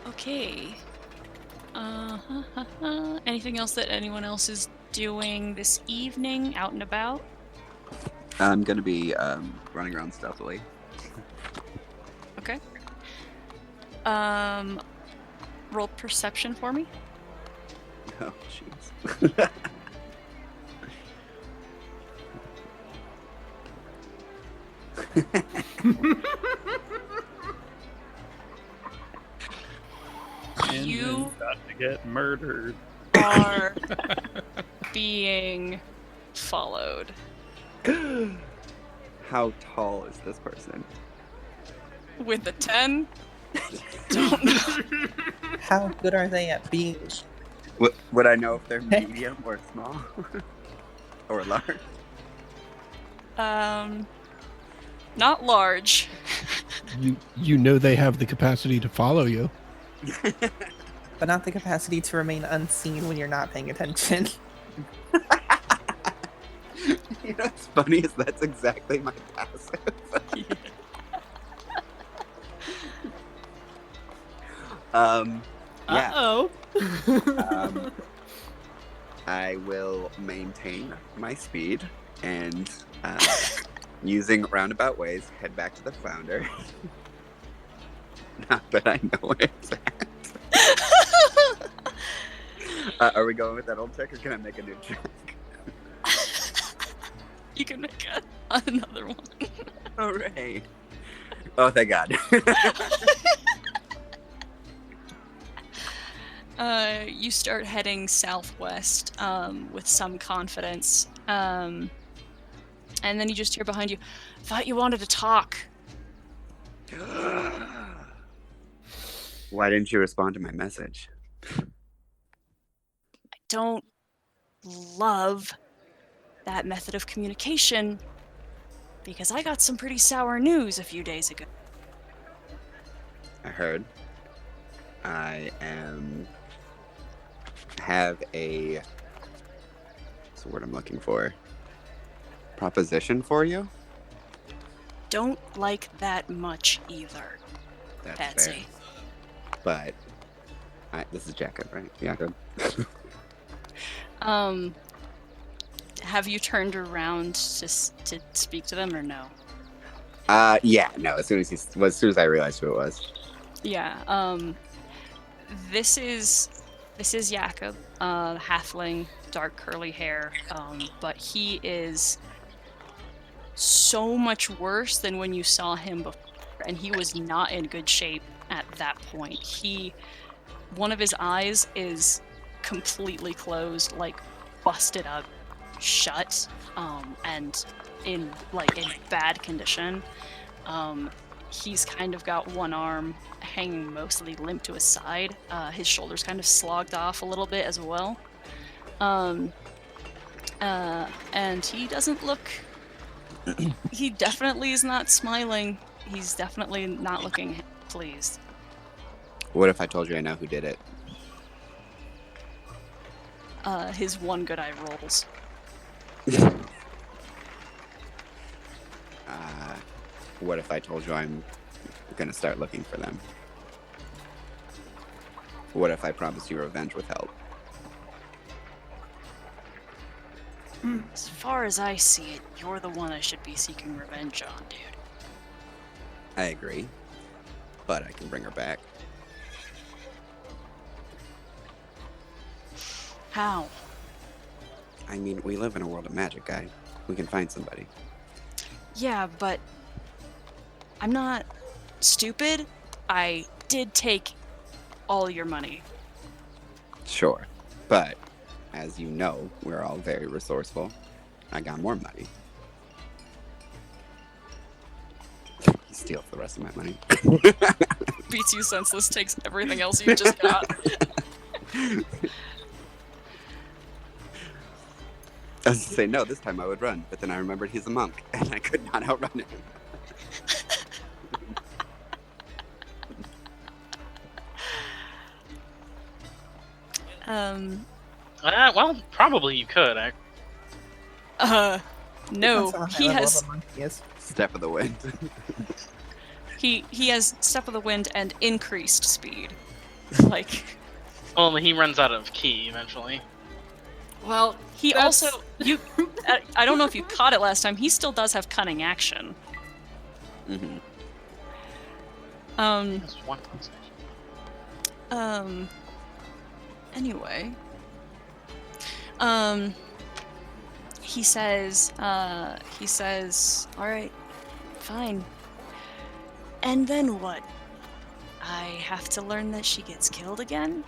Okay. Anything else that anyone else is doing this evening, out and about? I'm gonna be running around stealthily. Okay. Roll perception for me. Oh, jeez. And You got to get murdered. are being followed. How tall is this person? With a 10? Don't know. How good are they at being? Would I know if they're medium or small? Or large? Not large. You know they have the capacity to follow you. But not the capacity to remain unseen when you're not paying attention. You know what's funny is that's exactly my passive. Yeah. Uh-oh. I will maintain my speed and using roundabout ways, head back to the flounder. Not that I know where it's at. Are we going with that old check or can I make a new check? You can make another one. Hooray. Oh, thank God. You start heading southwest with some confidence. And then you just hear behind you, thought you wanted to talk. Why didn't you respond to my message? Don't love that method of communication because I got some pretty sour news a few days ago. I heard. Have a... What's the word I'm looking for? Proposition for you? Don't like that much either, That's Patsy. fair. But... this is Jacob, right? Jacob. Have you turned around to speak to them or no? Yeah, no, as soon as I realized who it was. Yeah, this is Jakob, halfling, dark curly hair, but he is so much worse than when you saw him before, and he was not in good shape at that point. One of his eyes is completely closed, like busted up shut, and in bad condition. He's kind of got one arm hanging mostly limp to his side. His shoulder's kind of slogged off a little bit as well. And he doesn't look... he definitely is not smiling. He's definitely not looking pleased. What if I told you I know who did it? His one good eye rolls. What if I told you I'm gonna start looking for them? What if I promised you revenge with help? As far as I see it, you're the one I should be seeking revenge on, dude. I agree, but I can bring her back. How? I mean, we live in a world of magic, guy. We can find somebody. Yeah, but I'm not stupid. I did take all your money. Sure, but as you know, we're all very resourceful. I got more money. He steals the rest of my money. Beats you senseless, takes everything else you just got. I was to say, no, this time I would run, but then I remembered he's a monk, and I could not outrun him. Well, probably you could. No, Depends on how he high level has... the monkey is. Step of the wind. He has Step of the Wind and increased speed. Like... Only he runs out of ki eventually. Well, he That's- also... I don't know if you caught it last time, he still does have cunning action. Mm-hmm. That's one. Anyway. He says, alright, fine. And then what? I have to learn that she gets killed again?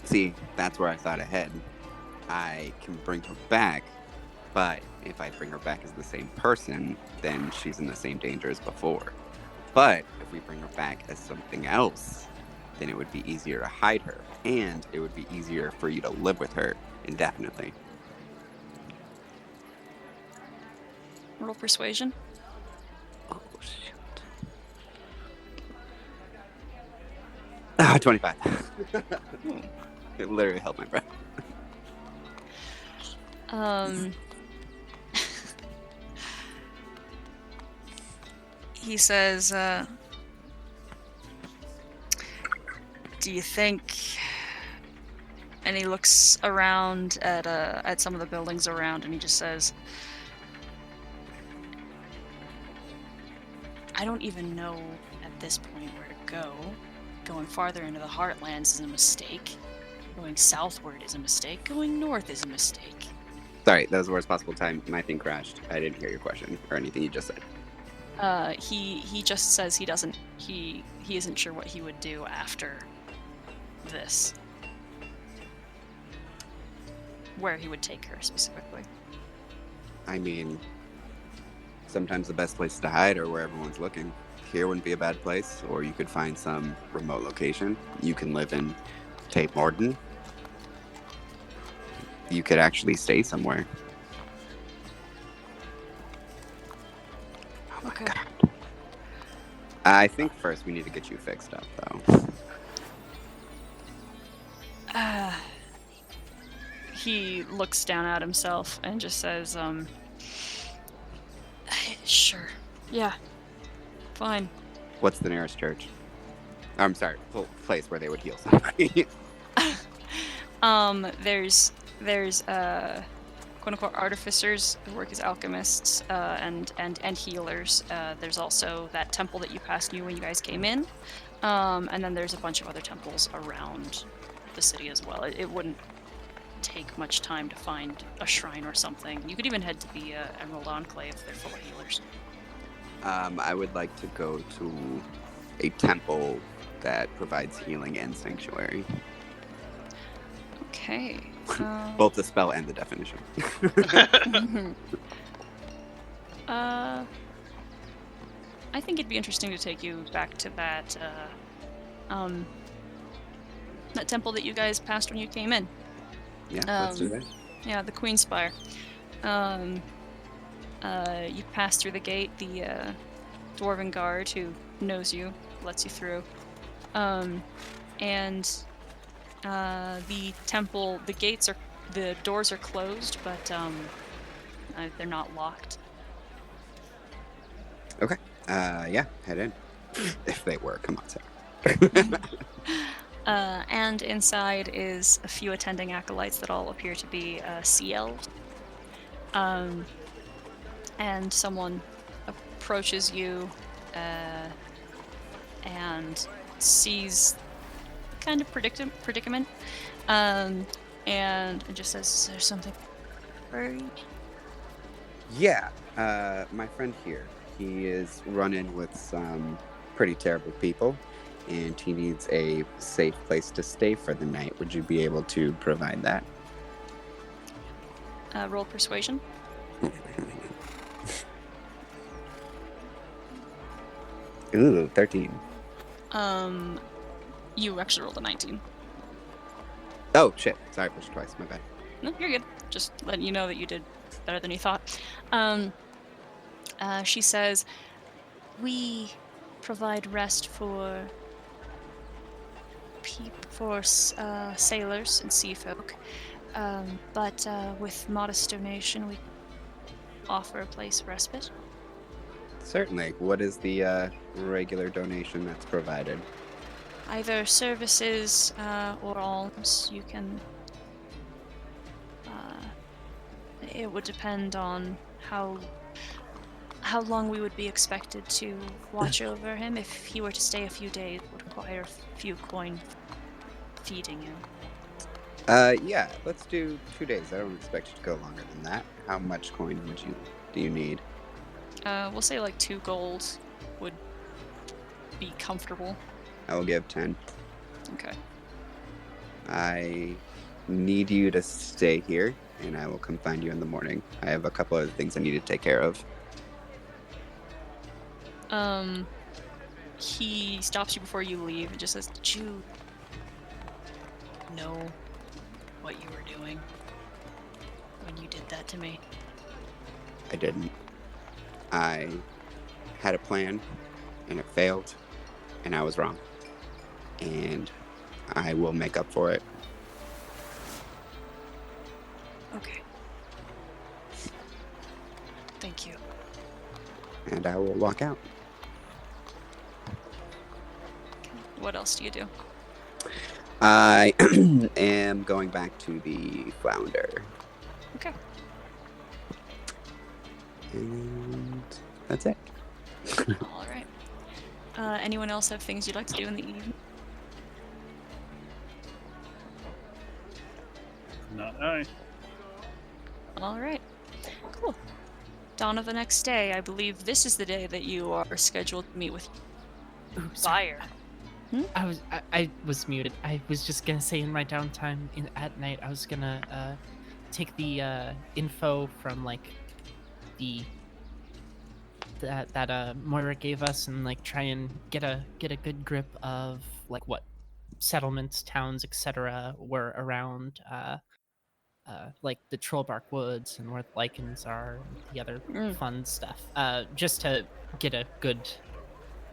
See, that's where I thought ahead. I can bring her back, but if I bring her back as the same person, then she's in the same danger as before. But if we bring her back as something else, then it would be easier to hide her, and it would be easier for you to live with her indefinitely. Roll persuasion. Oh, shit. 25. It literally held my breath. He says, do you think... And he looks around at some of the buildings around, and he just says, I don't even know at this point where to go. Going farther into the Heartlands is a mistake. Going southward is a mistake. Going north is a mistake. Sorry, that was the worst possible time. My thing crashed. I didn't hear your question or anything you just said. He just says he doesn't. He isn't sure what he would do after this. Where he would take her specifically. I mean, sometimes the best place to hide are where everyone's looking. Here wouldn't be a bad place, or you could find some remote location. You can live in Tate Morton. You could actually stay somewhere. Oh my god. I think first we need to get you fixed up, though. He looks down at himself and just says, sure. Yeah. Fine. What's the nearest church? I'm sorry, place where they would heal somebody. There's quote unquote artificers who work as alchemists and healers. There's also that temple that you passed when you guys came in, and then there's a bunch of other temples around the city as well. It wouldn't take much time to find a shrine or something. You could even head to the Emerald Enclave. They're full of healers. I would like to go to a temple that provides healing and sanctuary. Okay. Both the spell and the definition. I think it'd be interesting to take you back to that temple that you guys passed when you came in. Yeah, let's do that. Yeah, the Queen Spire. You pass through the gate. The dwarven guard who knows you lets you through. And the temple, the doors are closed, but they're not locked. Okay. Yeah, head in. If they were, come on, Sarah. And inside is a few attending acolytes that all appear to be sea elves. And someone approaches you and sees the kind of predicament and just says, "Is there something worried?" Yeah, my friend here, he is running with some pretty terrible people, and he needs a safe place to stay for the night. Would you be able to provide that? Roll persuasion. Ooh, 13. You actually rolled a 19. Oh, shit. Sorry, pushed twice. My bad. No, you're good. Just letting you know that you did better than you thought. She says, "We provide rest for sailors and sea folk, but with modest donation, we offer a place of respite." Certainly. What is the regular donation that's provided? Either services or alms. You can. It would depend on how long we would be expected to watch over him. If he were to stay a few days, it would require a few coin feeding him. Yeah, let's do 2 days. I don't expect you to go longer than that. How much coin do you need? We'll say like 2 gold would be comfortable. I will give 10. Okay. I need you to stay here, and I will come find you in the morning. I have a couple other things I need to take care of. He stops you before you leave and just says, "Did you know what you were doing when you did that to me?" I didn't. I had a plan, and it failed, and I was wrong. And I will make up for it. Okay. Thank you. And I will walk out. What else do you do? I am going back to the flounder. Okay. And that's it. All right. Anyone else have things you'd like to do in the evening? Not I. All right. Cool. Dawn of the next day, I believe this is the day that you are scheduled to meet with Ooh, sorry. buyer. I was muted. I was just gonna say in my downtime at night, I was gonna take the info from like the that Moira gave us and like try and get a good grip of like what settlements, towns, etc. were around like the Trollbark Woods and where the lichens are and the other Mm. fun stuff. Just to get a good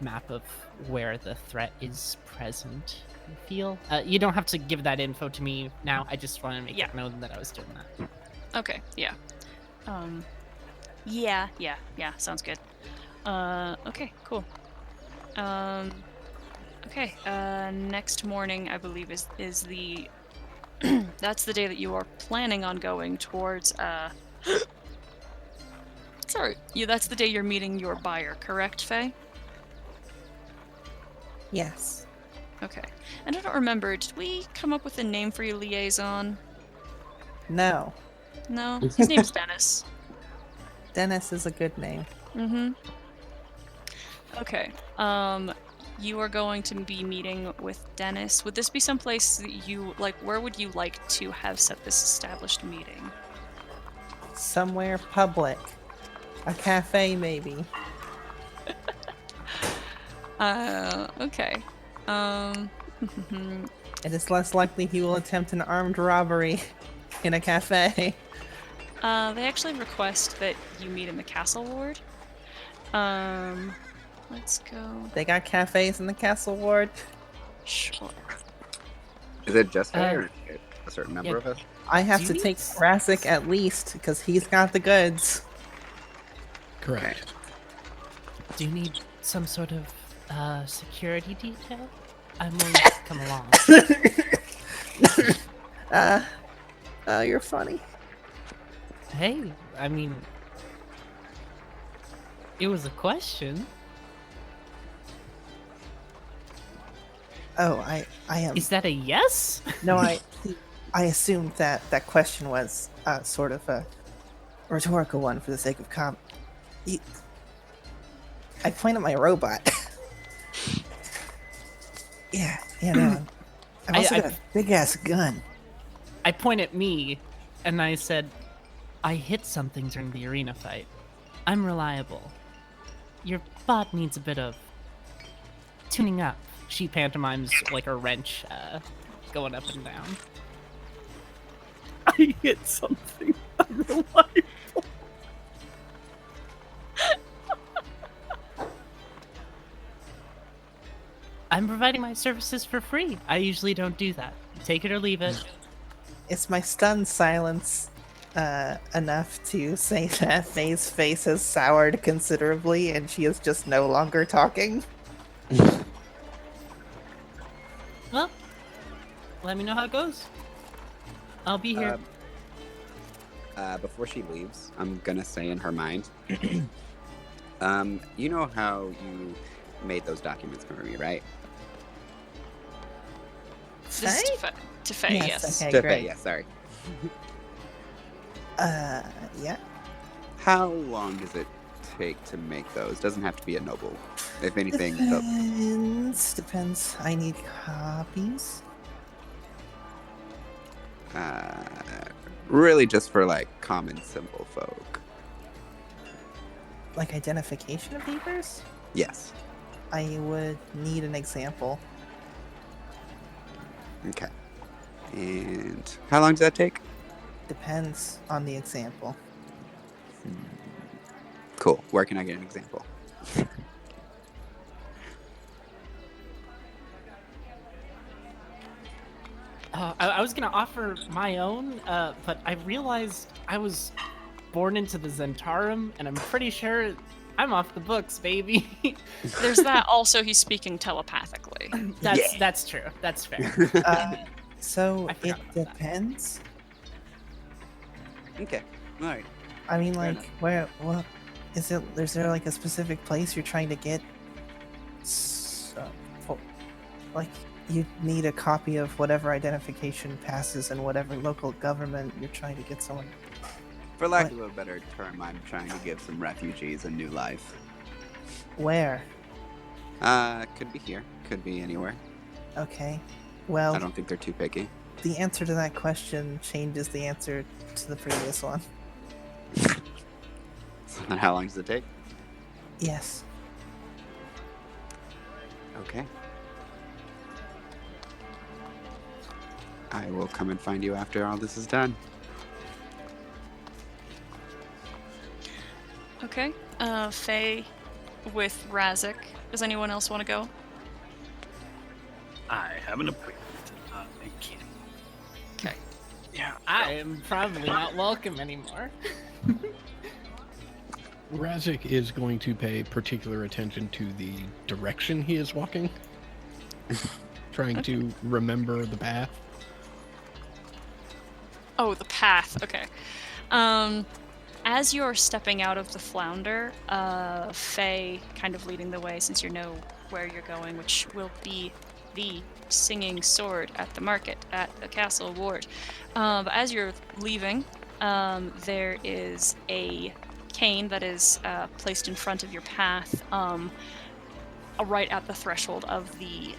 map of where the threat is present. I feel you don't have to give that info to me now. I just want to make it known that I was doing that. Okay. Yeah. Yeah. Sounds good. Okay. Cool. Okay. Next morning, I believe is the that's the day that you are planning on going towards. Sorry. Yeah, that's the day you're meeting your buyer, correct, Faye? Yes. Okay. And I don't remember, did we come up with a name for your liaison? No. No? His name's Dennis. Dennis is a good name. Mm-hmm. Okay. You are going to be meeting with Dennis. Would this be someplace that you, like, where would you like to have set this established meeting? Somewhere public. A cafe, maybe. Okay. It is less likely he will attempt an armed robbery in a cafe. They actually request that you meet in the castle ward. Let's go. They got cafes in the castle ward. Sure. Is it just Faye or a certain number yeah. of us? I have Do to you take need- Rassic at least, because he's got the goods. Correct. Do you need some sort of security detail? I'm willing to come along. You're funny. Hey, I mean, it was a question. Oh, I am. Is that a yes? No, I assumed that that question was sort of a rhetorical one for the sake of I point at my robot. yeah, no. I've also got a big ass gun. I point at me, and I said, I hit something during the arena fight. I'm reliable. Your bot needs a bit of tuning up. She pantomimes like a wrench going up and down. I hit something unreliable. I'm providing my services for free. I usually don't do that. Take it or leave it. Is my stunned silence enough to say that Faye's face has soured considerably and she is just no longer talking? Well, let me know how it goes. I'll be here. Before she leaves, I'm gonna say in her mind, you know how you made those documents for me, right? This is to Faye, yes. Okay, To great. Faye, yeah, sorry. Yeah. How long does it take to make those? Doesn't have to be a noble. If anything, the, Depends. I need copies. really just for like common simple folk. Like identification papers? Yes. I would need an example. Okay. And how long does that take? Depends on the example. Cool. Where can I get an example? I was gonna offer my own, but I realized I was born into the Zentarum, and I'm pretty sure I'm off the books, baby. There's that. Also, he's speaking telepathically. That's true. That's fair. So I it forgot about that. depends. Okay. All right. I mean, Fair like, enough. where? What is it? Is there like a specific place you're trying to get? Like, you need a copy of whatever identification passes in whatever local government you're trying to get someone. For lack What? of a better term, I'm trying to give some refugees a new life. Where? Could be here. Could be anywhere. Okay. I Well, don't think they're too picky. the answer to that question changes the answer to the previous one. So then how long does it take? Yes. Okay. I will come and find you after all this is done. Okay. Faye with Razik. Does anyone else want to go? I have an appointment. I can't. Okay. Yeah. I am probably not welcome anymore. Razik is going to pay particular attention to the direction he is walking, trying to remember the path. Oh, the path. Okay. As you're stepping out of the flounder, Faye kind of leading the way since you know where you're going, which will be the singing sword at the market at the castle ward. But as you're leaving, there is a cane that is placed in front of your path, right at the threshold of the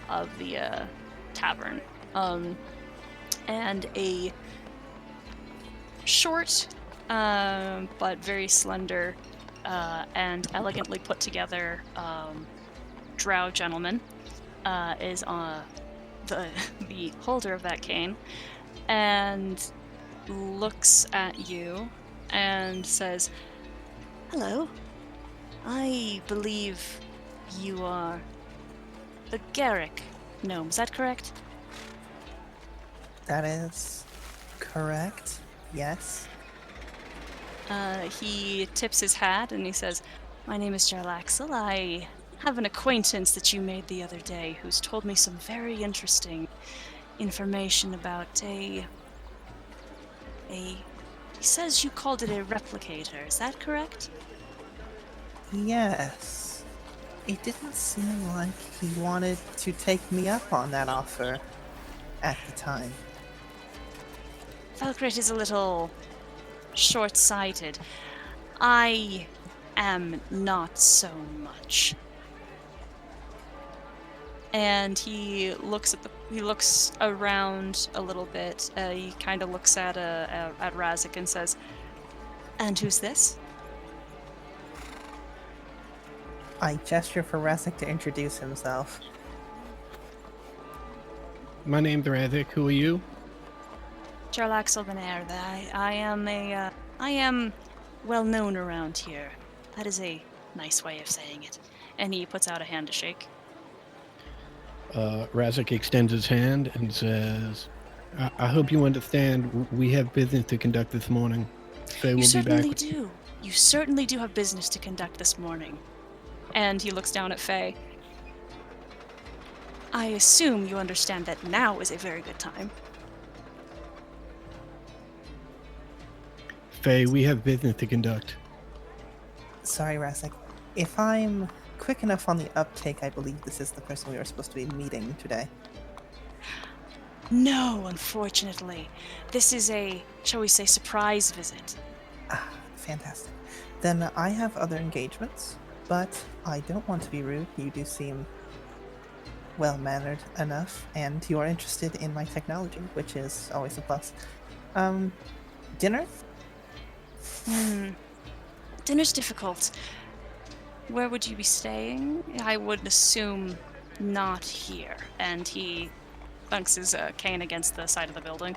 tavern, and a short but very slender and elegantly put together drow gentleman is the holder of that cane and looks at you and says, "Hello, I believe you are the Garrick gnome, is that correct?" That is correct. Yes. He tips his hat and he says, "My name is Jarlaxle. I have an acquaintance that you made the other day who's told me some very interesting information about he says you called it a replicator, is that correct?" Yes. It didn't seem like he wanted to take me up on that offer at the time. Valgrit is a little short-sighted. I am not so much. And he looks around a little bit. He kind of looks at Razik and says, "And who's this?" I gesture for Razik to introduce himself. My name's Razik. Who are you? Jarlaxle Benair. I am well known around here. That is a nice way of saying it. And he puts out a hand to shake. Razik extends his hand and says, I hope you understand we have business to conduct this morning. Faye You will be certainly back. do. You certainly do have business to conduct this morning. And he looks down at Faye. I assume you understand that now is a very good time. Faye, we have business to conduct. Sorry, Razik. If I'm quick enough on the uptake, I believe this is the person we were supposed to be meeting today. No, unfortunately. This is a, shall we say, surprise visit. Ah, fantastic. Then I have other engagements, but I don't want to be rude. You do seem well-mannered enough, and you are interested in my technology, which is always a plus. Dinner? Dinner's difficult. Where would you be staying? I would assume not here. And he thunks his cane against the side of the building.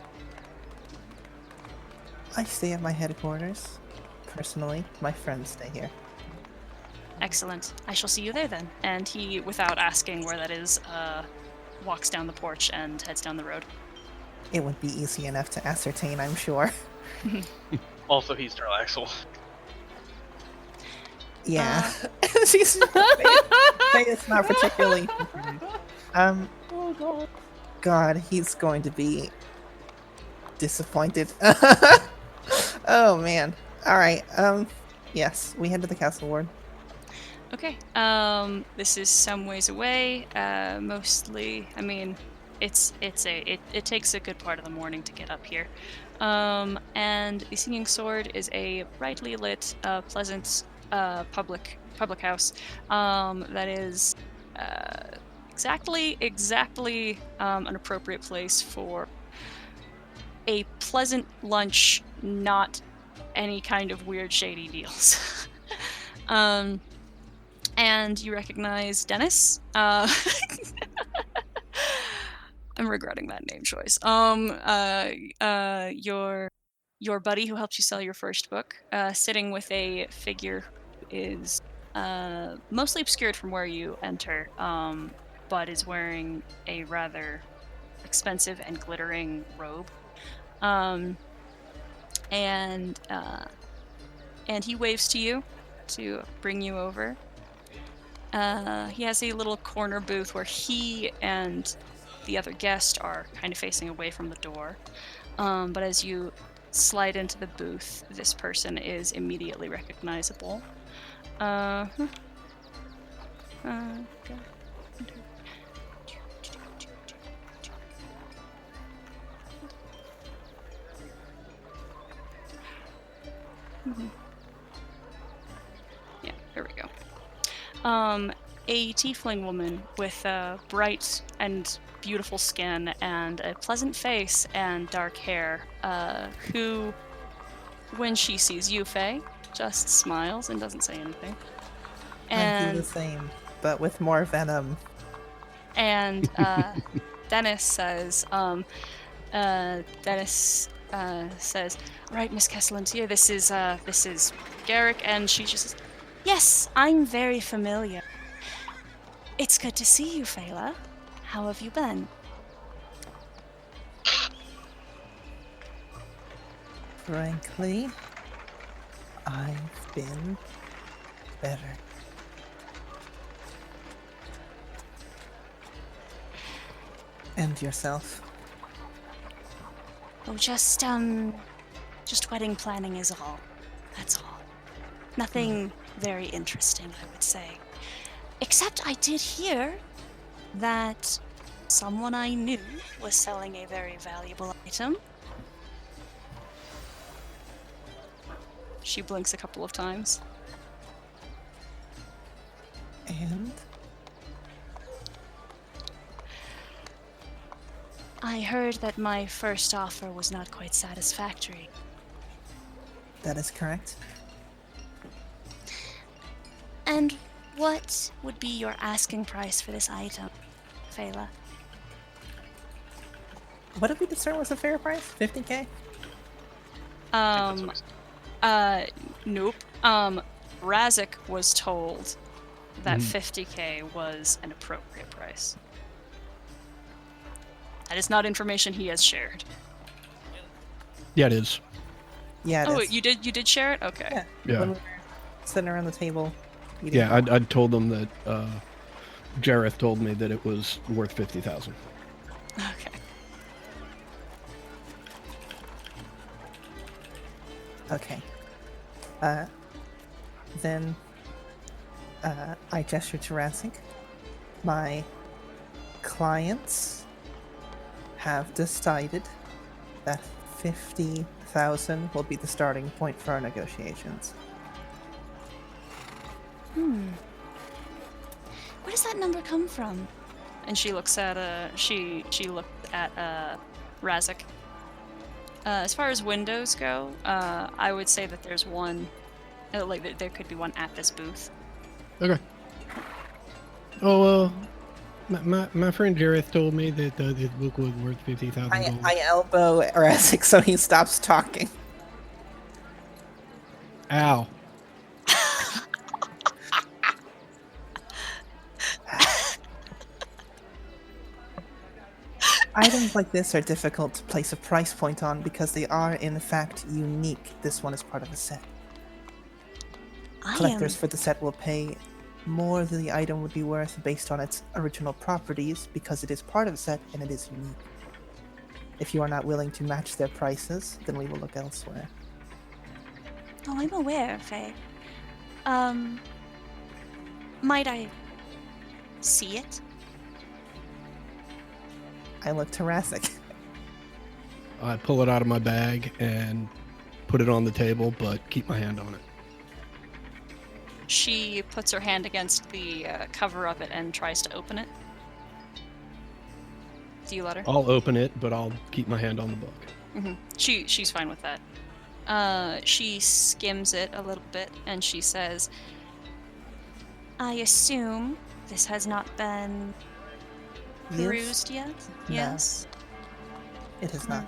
I stay at my headquarters. Personally, my friends stay here. Excellent. I shall see you there then. And he, without asking where that is, walks down the porch and heads down the road. It would be easy enough to ascertain, I'm sure. Also, he's Jarlaxle. Yeah. She's Faye is not particularly. Oh god. God, he's going to be disappointed. Oh man. Alright, yes, we head to the castle ward. Okay. This is some ways away. Mostly, I mean, it takes a good part of the morning to get up here. And the Singing Sword is a brightly lit, pleasant public house that is exactly an appropriate place for a pleasant lunch, not any kind of weird shady deals. And you recognize Dennis. I'm regretting that name choice. Your buddy who helped you sell your first book, sitting with a figure who is mostly obscured from where you enter, but is wearing a rather expensive and glittering robe. And he waves to you to bring you over. He has a little corner booth where he and the other guest are kind of facing away from the door. But as you slide into the booth, this person is immediately recognizable. Okay. Yeah, here we go. A tiefling woman with bright and beautiful skin and a pleasant face and dark hair, who, when she sees you, Faye, just smiles and doesn't say anything. I do the And same, but with more venom. and Dennis says, "Right, Miss Kesselantia, this is Garrick," and she just says, "Yes, I'm very familiar. It's good to see you, Fela. How have you been?" Frankly, I've been better. And yourself? Oh, just wedding planning is all. That's all. Nothing very interesting, I would say. Except I did hear that someone I knew was selling a very valuable item. She blinks a couple of times. And? I heard that my first offer was not quite satisfactory. That is correct. And what would be your asking price for this item, Fela? What did we discern was a fair price? 50k? Nope. Razik was told that 50k was an appropriate price. That is not information he has shared. Yeah, it is. Yeah, it Oh, is. you did share it? Okay. Yeah. Yeah. When we were sitting around the table. eating. Yeah, I'd told them that Jareth told me that it was worth 50,000. Okay. Okay. Then I gesture to Ransink. My clients have decided that 50,000 will be the starting point for our negotiations. Where does that number come from? And she looks at she looked at Razik. As far as windows go, I would say that there's one, like there could be one at this booth. Okay. Oh, my friend Jareth told me that this book was worth 50,000 gold. I elbow Ransink so he stops talking. Ow. Items like this are difficult to place a price point on because they are, in fact, unique. This one is part of a set. Collectors for the set will pay more than the item would be worth based on its original properties because it is part of a set and it is unique. If you are not willing to match their prices, then we will look elsewhere. Oh, I'm aware, Faye. Might I see it? I look to Rasik. I pull it out of my bag and put it on the table, but keep my hand on it. She puts her hand against the cover of it and tries to open it. Do you let her? I'll open it, but I'll keep my hand on the book. Mm-hmm. She's fine with that. She skims it a little bit and she says, I assume this has not been perused yet? No. Yes? It is not.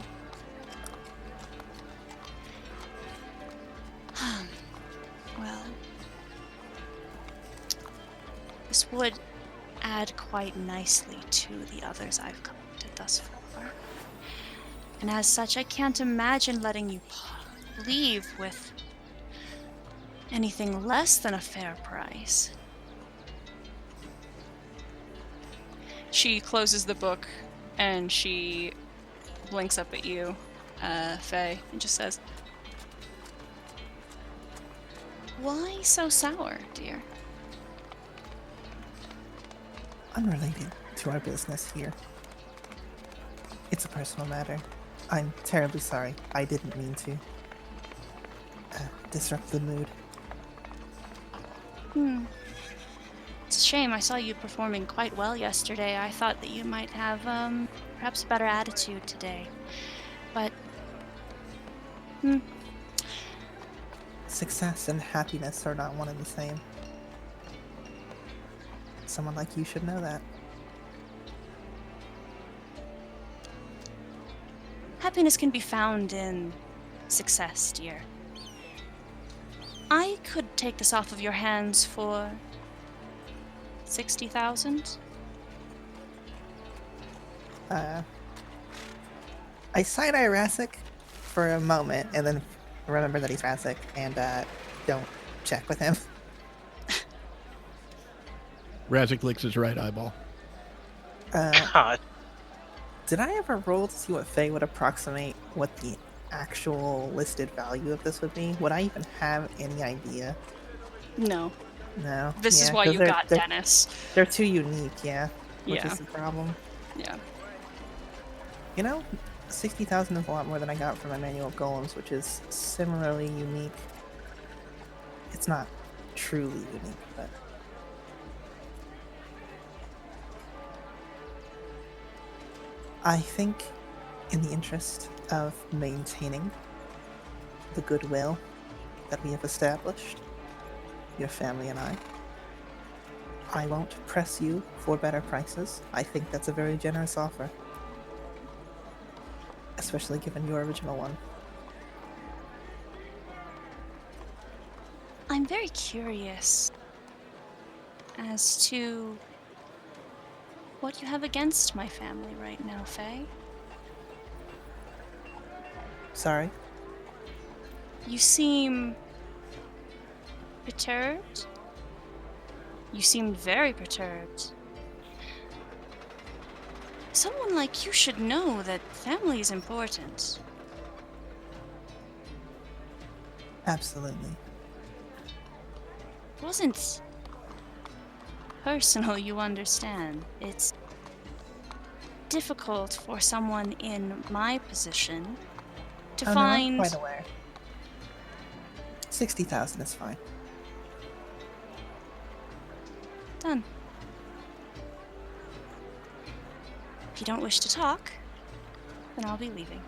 Well, this would add quite nicely to the others I've collected thus far. And as such, I can't imagine letting you leave with anything less than a fair price. She closes the book and she blinks up at you, Faye, and just says, why so sour, dear? Unrelated to our business here. It's a personal matter. I'm terribly sorry. I didn't mean to disrupt the mood. It's a shame. I saw you performing quite well yesterday. I thought that you might have, perhaps a better attitude today. But, Success and happiness are not one and the same. Someone like you should know that. happiness can be found in success, dear. I could take this off of your hands for 60,000. I side-eye Rasik for a moment, and then remember that he's Rasik, and don't check with him. Razik licks his right eyeball. God. Did I ever roll to see what Faye would approximate what the actual listed value of this would be? Would I even have any idea? No. No. This is Yeah, why 'cause you they're- got they're- Dennis. They're too unique, yeah. Which Yeah. is the problem. Yeah. You know, 60,000 is a lot more than I got for my manual golems, which is similarly unique. It's not truly unique, but I think in the interest of maintaining the goodwill that we have established, your family and I won't press you for better prices. I think that's a very generous offer. Especially given your original one. I'm very curious as to what you have against my family right now, Faye. Sorry? You seem perturbed. You seemed very perturbed. Someone like you should know that family is important. Absolutely. It wasn't personal, you understand. It's difficult for someone in my position to Oh, find. no, I'm quite aware. 60,000 is fine. Done. If you don't wish to talk, then I'll be leaving.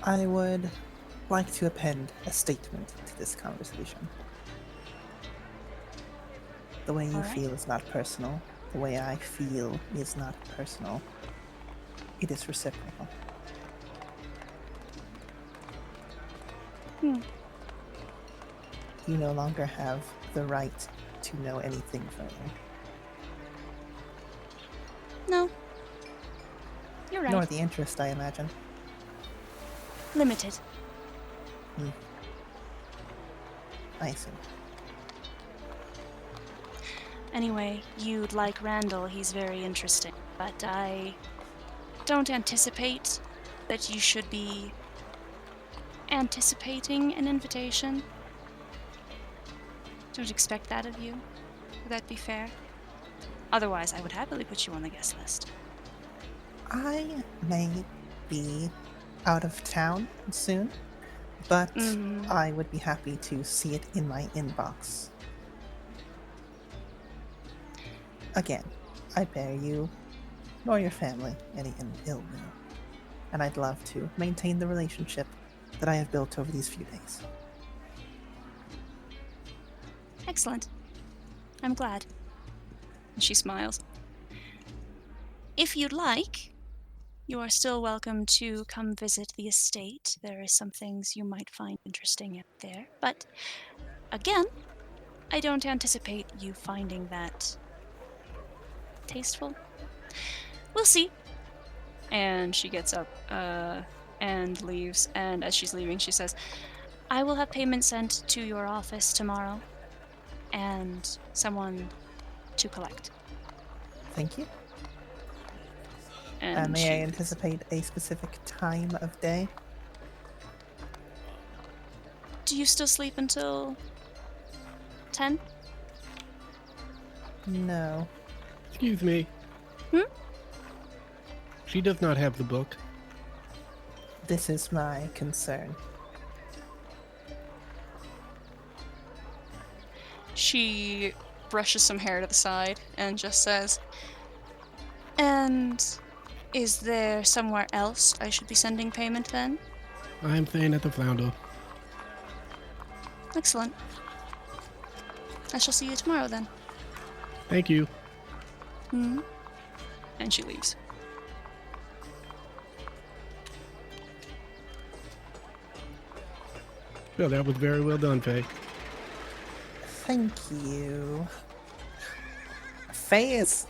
I would like to append a statement to this conversation. The way you All right. feel is not personal. The way I feel is not personal. It is reciprocal. Hmm. You no longer have the right to know anything further. No. You're right. Nor the interest, I imagine. Limited. I see. Anyway, you'd like Randall. He's very interesting. But I don't anticipate that you should be anticipating an invitation. Don't expect that of you. Would that be fair? Otherwise, I would happily put you on the guest list. I may be out of town soon, but Mhm. I would be happy to see it in my inbox. Again, I bear you nor your family any ill will, and I'd love to maintain the relationship that I have built over these few days. Excellent. I'm glad. And she smiles. If you'd like, you are still welcome to come visit the estate. There are some things you might find interesting out there, but again, I don't anticipate you finding that tasteful. We'll see. And she gets up and leaves. And as she's leaving, she says, I will have payment sent to your office tomorrow and someone to collect. Thank you. And May she I leaves. anticipate a specific time of day? Do you still sleep until 10? No. Excuse me. Hmm? She does not have the book. This is my concern. She brushes some hair to the side and just says, and is there somewhere else I should be sending payment then? I'm staying at the Flounder. Excellent. I shall see you tomorrow then. Thank you. Hmm. And she leaves. Well, that was very well done, Faye. Thank you. Faye is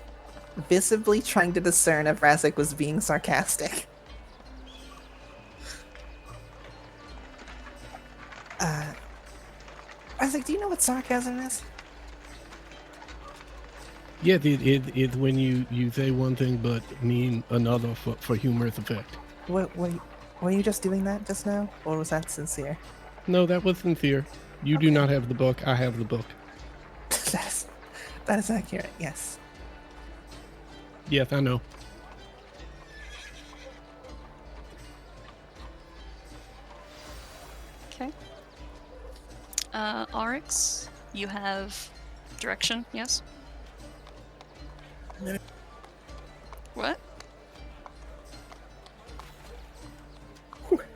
visibly trying to discern if Razik was being sarcastic. Razik, do you know what sarcasm is? Yes, it's when you say one thing but mean another for humorous effect. Were you just doing that just now? Or was that sincere? No, that was sincere. You do Okay. not have the book. I have the book. That is accurate, yes. Yes, I know. Okay. Oryx, you have direction, yes? No. What?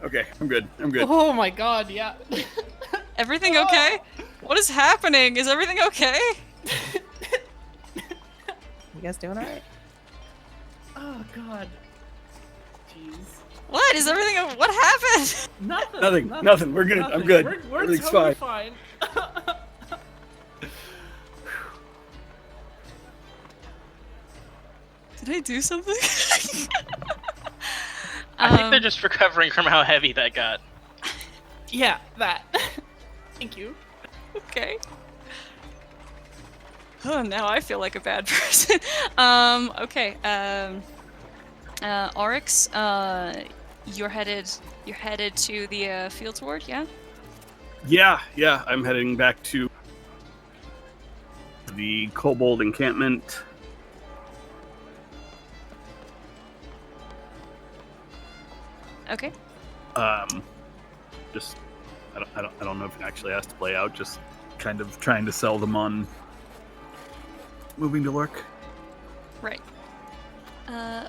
Okay, I'm good. I'm good. Oh my god, yeah. Everything okay? What is happening? Is everything okay? You guys doing alright? Oh god. Jeez. What? Is everything what happened? Nothing. We're good. I'm good. We're Everything's totally fine. fine. Did I do something? I think they're just recovering from how heavy that got. Yeah, that. Thank you. Okay. Oh, now I feel like a bad person. Okay. Oryx, you're headed to the Fields Ward, yeah? Yeah. I'm heading back to the Kobold encampment. Okay. Just I don't know if it actually has to play out. Just kind of trying to sell them on moving to Lurk. Right.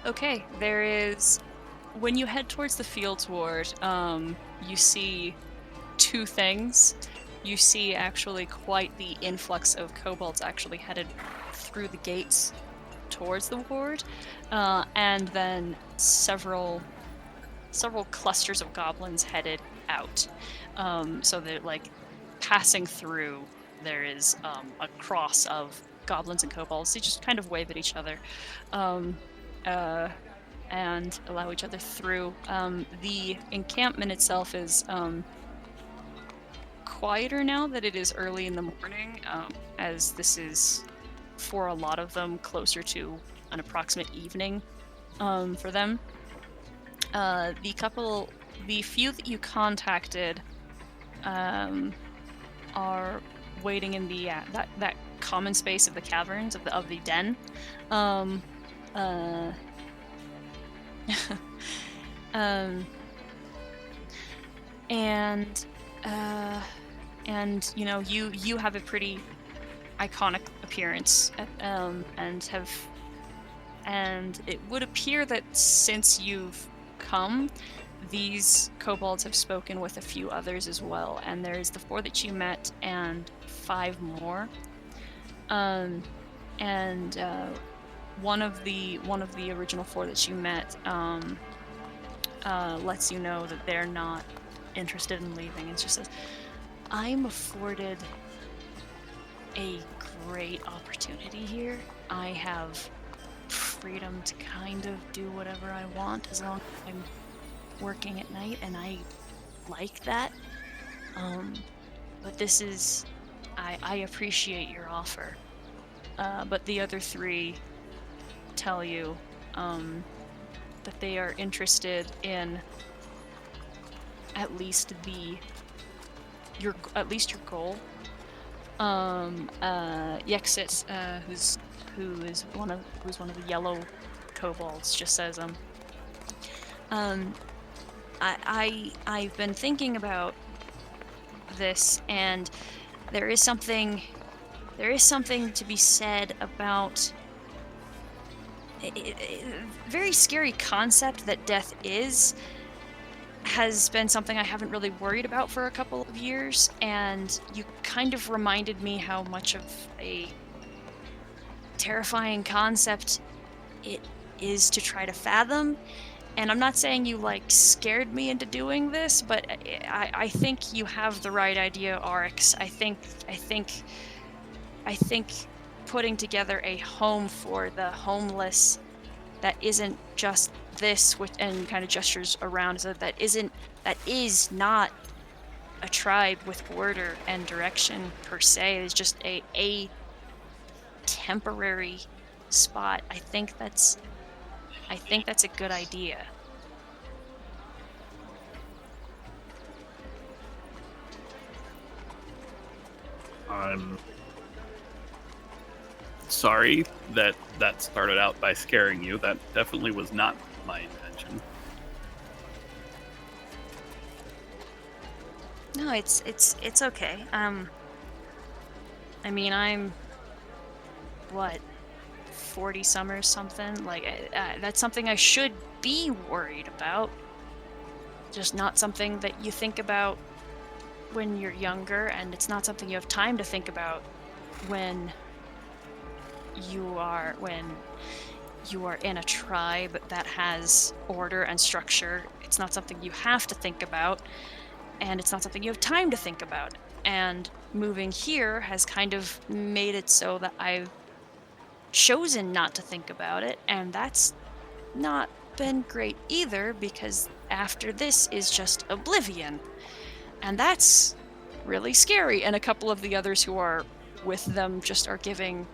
Okay. There is, when you head towards the Fields Ward, you see two things. You see actually quite the influx of kobolds actually headed through the gates towards the ward, and then several clusters of goblins headed out. So they're like passing through. There is a cross of goblins and kobolds. They just kind of wave at each other, and allow each other through. The encampment itself is quieter now that it is early in the morning, as this is, for a lot of them, closer to an approximate evening for them. The few that you contacted are waiting in the that common space of the caverns of the den. um, and you know, you have a pretty iconic appearance, and it would appear that since you've come, these kobolds have spoken with a few others as well, and there's the 4 that you met and 5 more. And one of the original 4 that you met lets you know that they're not interested in leaving. It just says, "I'm afforded a great opportunity here. I have freedom to kind of do whatever I want as long as I'm working at night, and I like that. But this is, I appreciate your offer." But the other 3 tell you that they are interested in at least your goal. Yexit, who's one of the yellow kobolds, just says, I've been thinking about this, and there is something to be said about a very scary concept that death has been something I haven't really worried about for a couple of years, and you kind of reminded me how much of a terrifying concept it is to try to fathom. And I'm not saying you, like, scared me into doing this, but I think you have the right idea, Oryx. I think putting together a home for the homeless that isn't just this, and kind of gestures around, so that is not a tribe with order and direction per se. It's just a temporary spot. I think that's a good idea. I'm sorry that started out by scaring you. That definitely was not my intention. No, it's okay. I mean, I'm what, 40 summers something? Like, that's something I should be worried about. Just not something that you think about when you're younger, and it's not something you have time to think about when you are in a tribe that has order and structure. It's not something you have to think about, and it's not something you have time to think about. And moving here has kind of made it so that I've chosen not to think about it, and that's not been great either, because after this is just oblivion, and that's really scary. And a couple of the others who are with them just are giving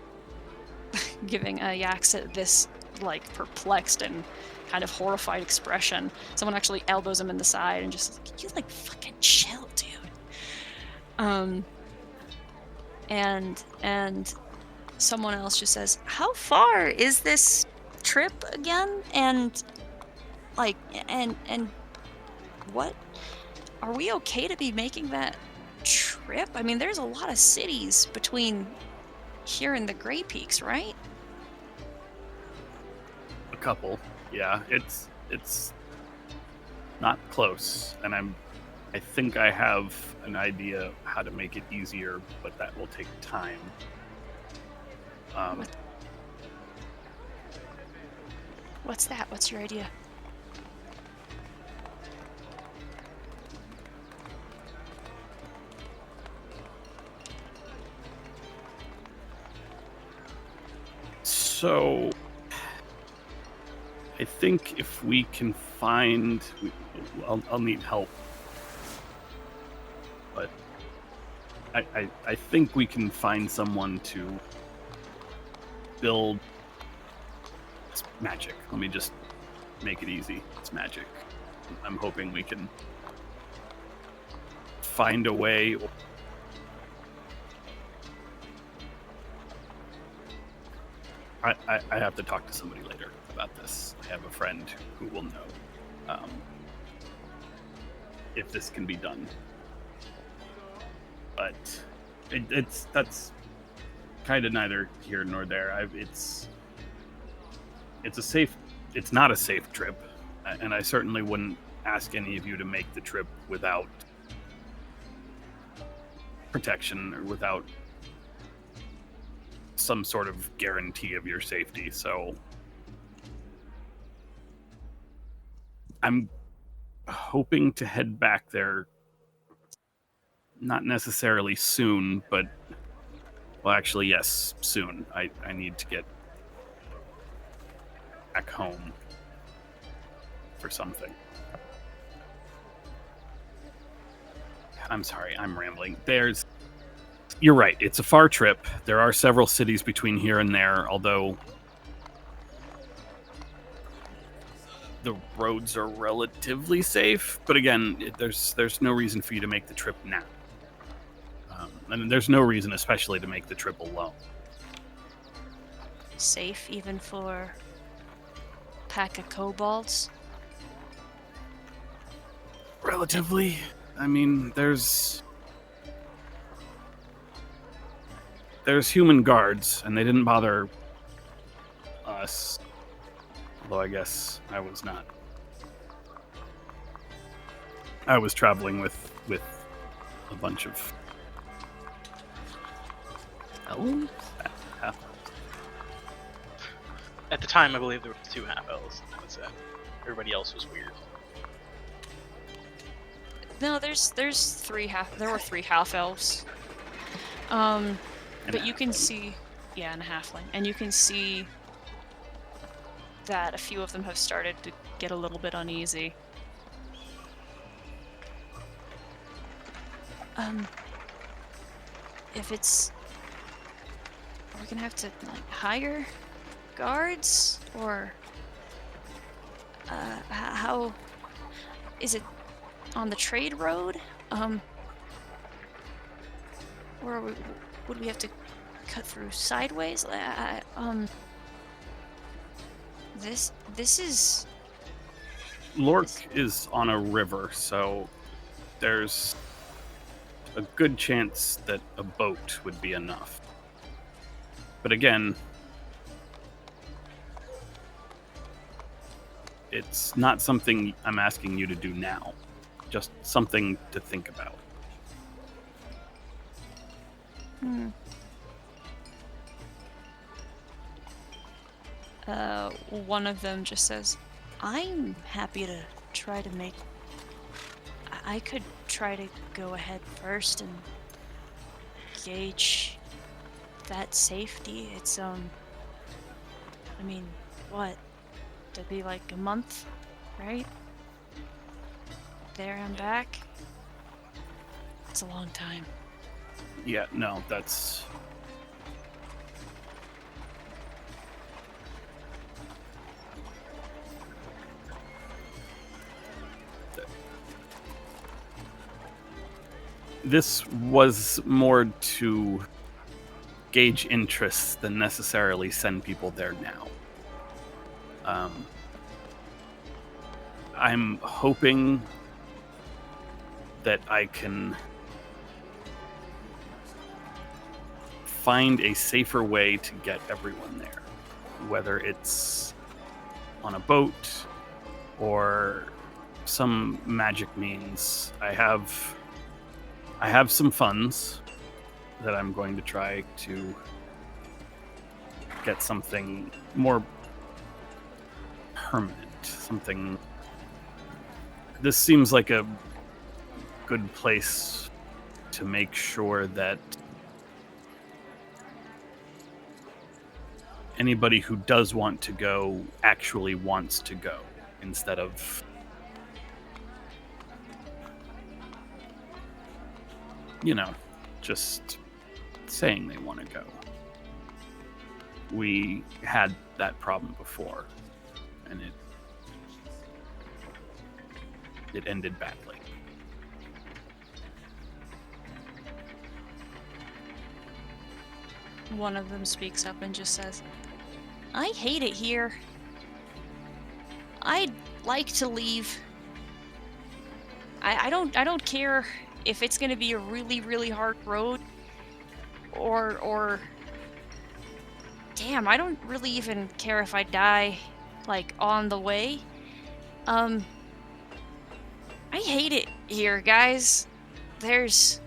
Yaxit this, like, perplexed and kind of horrified expression. Someone actually elbows him in the side and just, "Can you, like, fucking chill, dude?" And someone else just says, "How far is this trip again? And, like, and what? Are we okay to be making that trip? I mean, there's a lot of cities between here and the Grey Peaks, right?" A couple, yeah. It's not close, and I think I have an idea how to make it easier, but that will take time. What's that? What's your idea? So, I think if we can find, I'll need help, but I think we can find someone to build. It's magic. Let me just make it easy. It's magic. I'm hoping we can find a way. I have to talk to somebody later. about this. I have a friend who will know if this can be done. But that's kind of neither here nor there. It's not a safe trip, and I certainly wouldn't ask any of you to make the trip without protection or without some sort of guarantee of your safety. So I'm hoping to head back there, not necessarily soon, but well, actually, yes, soon. I need to get back home for something. I'm sorry, I'm rambling. You're right, it's a far trip. There are several cities between here and there, although the roads are relatively safe. But again, there's no reason for you to make the trip now. And there's no reason especially to make the trip alone. Safe even for a pack of kobolds? Relatively. I mean, there's human guards, and they didn't bother us. Although I guess I was not. I was traveling with a bunch of elves? Half-elves. At the time, I believe there were 2 half-elves. That was it. Everybody else was weird. No, there were 3 half elves. But you can see, yeah, and a halfling, and you can see that a few of them have started to get a little bit uneasy. If it's, are we gonna have to like hire guards, or how is it on the trade road? Or would we have to cut through sideways? This is... Lork is on a river, so there's a good chance that a boat would be enough. But again, it's not something I'm asking you to do now. Just something to think about. One of them just says, I'm happy to try to make... I could try to go ahead first and gauge that safety. It's, I mean, what? That'd be like a month, right? There and back. It's a long time. Yeah, no, that's... This was more to gauge interest than necessarily send people there now. I'm hoping that I can find a safer way to get everyone there, whether it's on a boat or some magic means. I have some funds that I'm going to try to get something more permanent, something... This seems like a good place to make sure that anybody who does want to go actually wants to go, instead of just saying they want to go. We had that problem before, and it ended badly. One of them speaks up and just says, I hate it here. I'd like to leave. I don't care if it's gonna be a really, really hard road, or damn, I don't really even care if I die, like, on the way. I hate it here, guys. There's...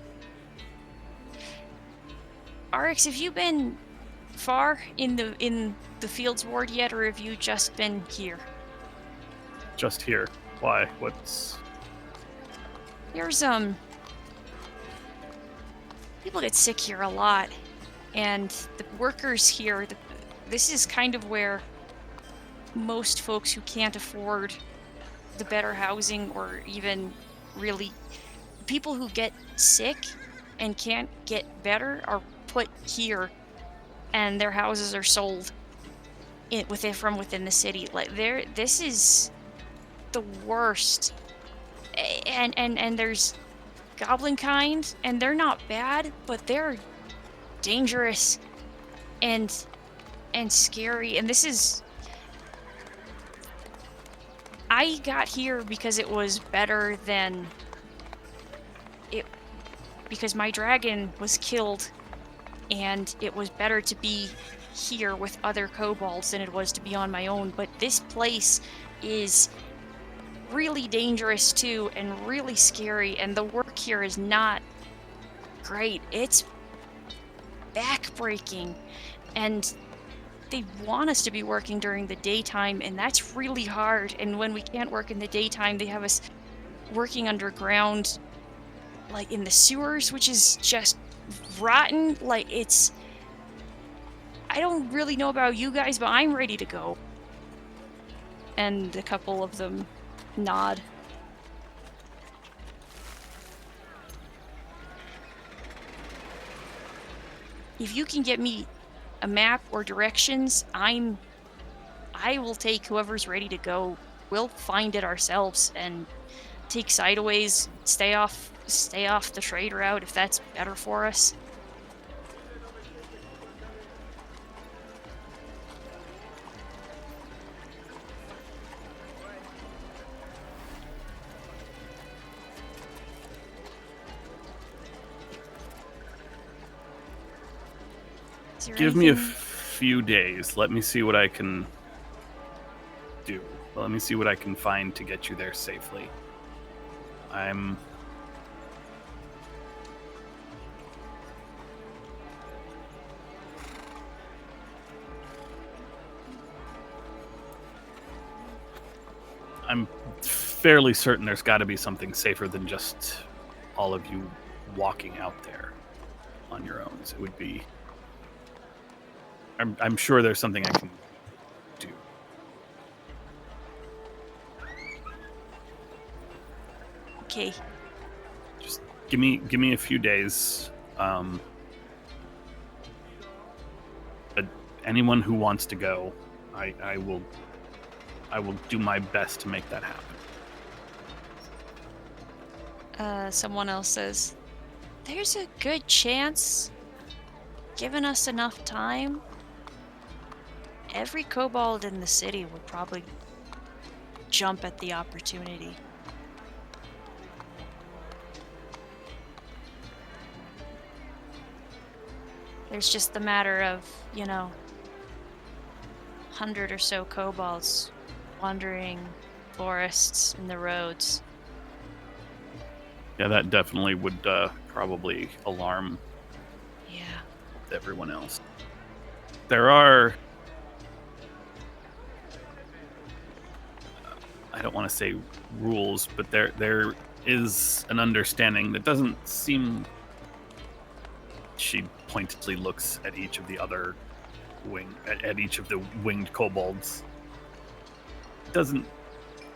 Arix, have you been far in the Fields Ward yet, or have you just been here? Just here. Why? What's... There's, people get sick here a lot, and the workers here, this is kind of where most folks who can't afford the better housing, or even really people who get sick and can't get better, are put here, and their houses are sold from within the city. Like, this is the worst. And there's goblin kind, and they're not bad, but they're dangerous and scary. And this is... I got here because it was better than it, because my dragon was killed, and it was better to be here with other kobolds than it was to be on my own. But this place is really dangerous too, and really scary, and the work here is not great. It's backbreaking, and they want us to be working during the daytime, and that's really hard. And when we can't work in the daytime, they have us working underground, like in the sewers, which is just rotten. Like, it's... I don't really know about you guys, but I'm ready to go. And a couple of them nod. If you can get me a map or directions, I will take whoever's ready to go. We'll find it ourselves and take sideways, stay off the trade route if that's better for us. Give me a few days. Let me see what I can do. Let me see what I can find to get you there safely. I'm fairly certain there's got to be something safer than just all of you walking out there on your own. So it would be... I'm sure there's something I can do. Okay. Just give me a few days. But anyone who wants to go, I will do my best to make that happen. Someone else says, there's a good chance, given us enough time, every kobold in the city would probably jump at the opportunity. There's just the matter of, 100 or so kobolds wandering forests and the roads. Yeah, that definitely would probably alarm everyone else. There are... I don't want to say rules, but there is an understanding that doesn't seem... She pointedly looks at each of the other at each of the winged kobolds. Doesn't,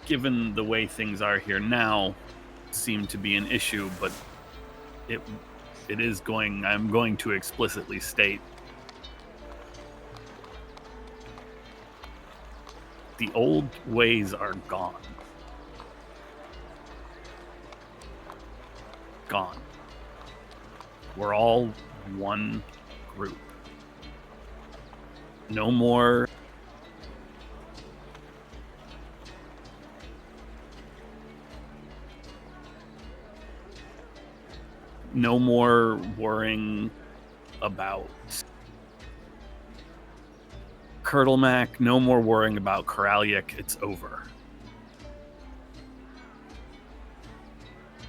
given the way things are here now, seem to be an issue, but it is going... I'm going to explicitly state the old ways are gone. Gone. We're all one group. No more no more worrying about Kurtlemak, no more worrying about Koraliak. It's over.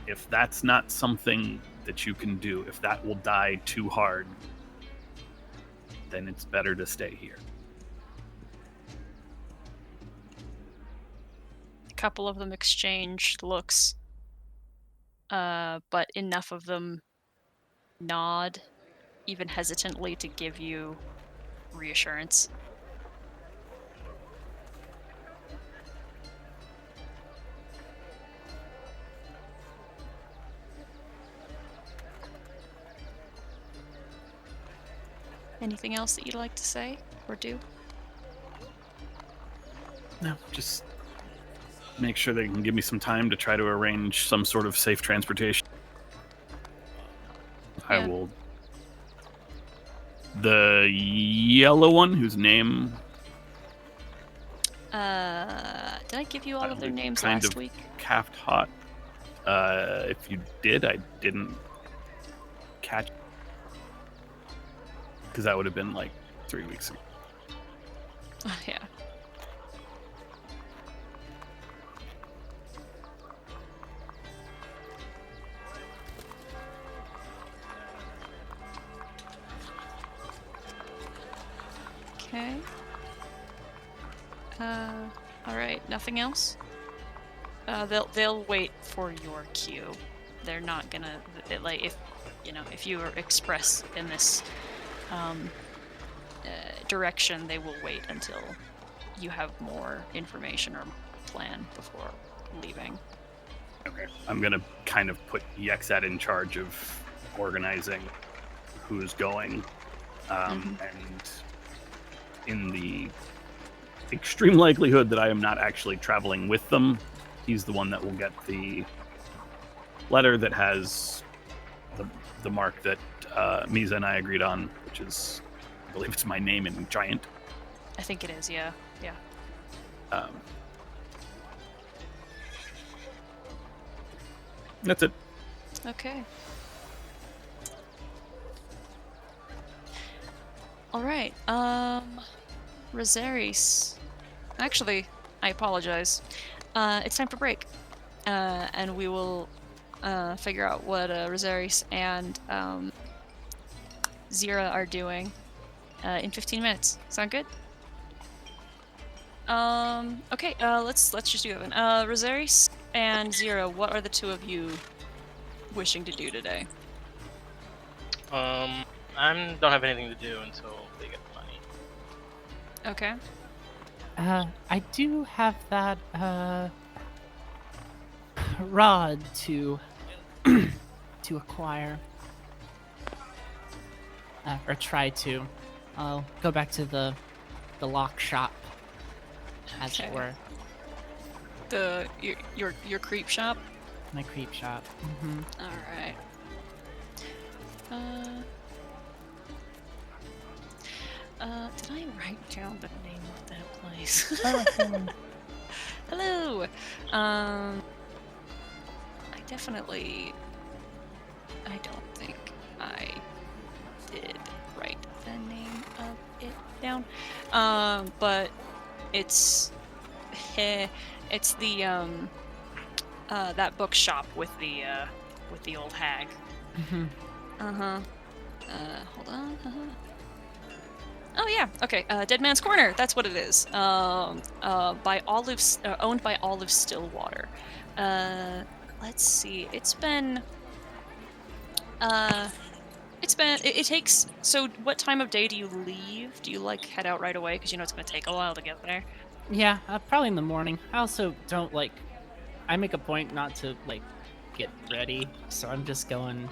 If that's not something that you can do, if that will die too hard, then it's better to stay here. A couple of them exchange looks, but enough of them nod, even hesitantly, to give you reassurance. Anything else that you'd like to say or do? No, just make sure they can give me some time to try to arrange some sort of safe transportation. Yeah. I will. The yellow one, whose name Did I give you all of their names kind last of week? Capped Hot. If you did, I didn't catch, because that would have been like 3 weeks ago. Oh, yeah. Okay. All right. Nothing else. They'll wait for your cue. They're not gonna like if you express in this direction, they will wait until you have more information or plan before leaving. Okay. I'm gonna kind of put Yexat in charge of organizing who's going, and in the extreme likelihood that I am not actually traveling with them, he's the one that will get the letter that has the mark that Misa and I agreed on, which is, I believe it's my name in giant. I think it is. Yeah. Yeah. That's it. Okay. All right. Rosaris. Actually, I apologize. It's time for break. And we will figure out what Rosaris and Zira are doing in 15 minutes. Sound good? Okay, let's just do it then. Rosaris and Zira, what are the two of you wishing to do today? I don't have anything to do until they get the money. Okay. I do have that rod to to acquire, or try to. I'll go back to the lock shop, as it Okay. were. Your creep shop. My creep shop. Mm-hmm. All right. Did I write down the name of that place? Hello. I don't think I did write the name of it down. But it's the that bookshop with the old hag. Mm-hmm. Hold on. Oh yeah. Okay. Dead Man's Corner. That's what it is. By Olive, owned by Olive Stillwater. Let's see. It takes. So, what time of day do you leave? Do you like head out right away? Because you know it's gonna take a while to get there. Yeah, probably in the morning. I also don't I make a point not to get ready, so I'm just going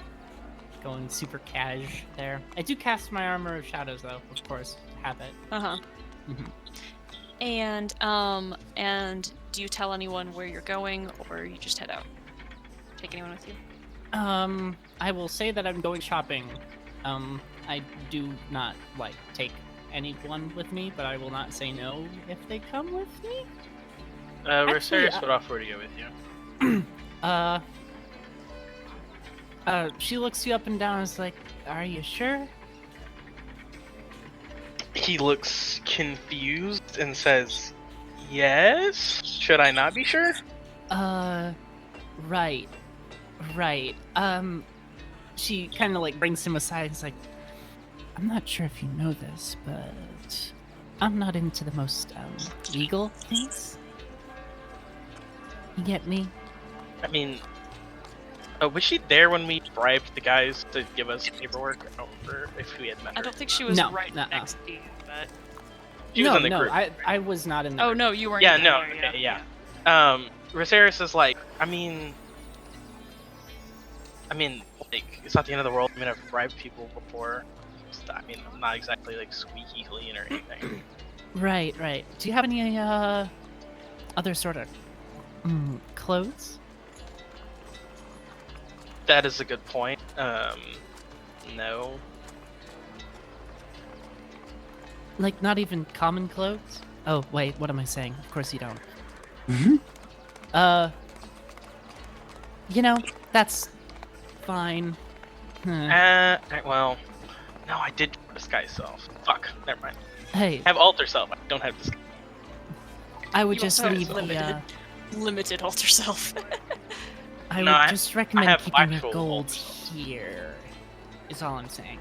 super cash there. I do cast my Armor of Shadows though, of course, have it. Mm-hmm. And do you tell anyone where you're going, or you just head out? Take anyone with you? I will say that I'm going shopping. I do not take anyone with me, but I will not say no if they come with me. Rosaris would offer to go with you. She looks you up and down and is like, "Are you sure?" He looks confused and says, "Yes? Should I not be sure?" Right. Right. She kind of like brings him aside and is like, "I'm not sure if you know this, but I'm not into the most legal things. You get me?" I mean, was she there when we bribed the guys to give us paperwork? I don't remember if we had met her. I don't think she was No, right nuh-uh. next to you, but She was no, in the no, group. I was not in the oh group. no, you weren't. Yeah, even no, there, okay, yeah. Rosaris is like, I mean, like, it's not the end of the world. I mean, I've bribed people before. I mean, I'm not exactly like squeaky clean or anything. Right, right. Do you have any other sort of clothes? That is a good point. No. Like not even common clothes? Oh wait, what am I saying? Of course you don't. You know, that's fine. Well, no, I did disguise self. Fuck, never mind. Hey, I have alter self. I don't have disguise. I would You just also have leave limited, limited alter self. I No, would just recommend have keeping your actual gold alter here. Is all I'm saying.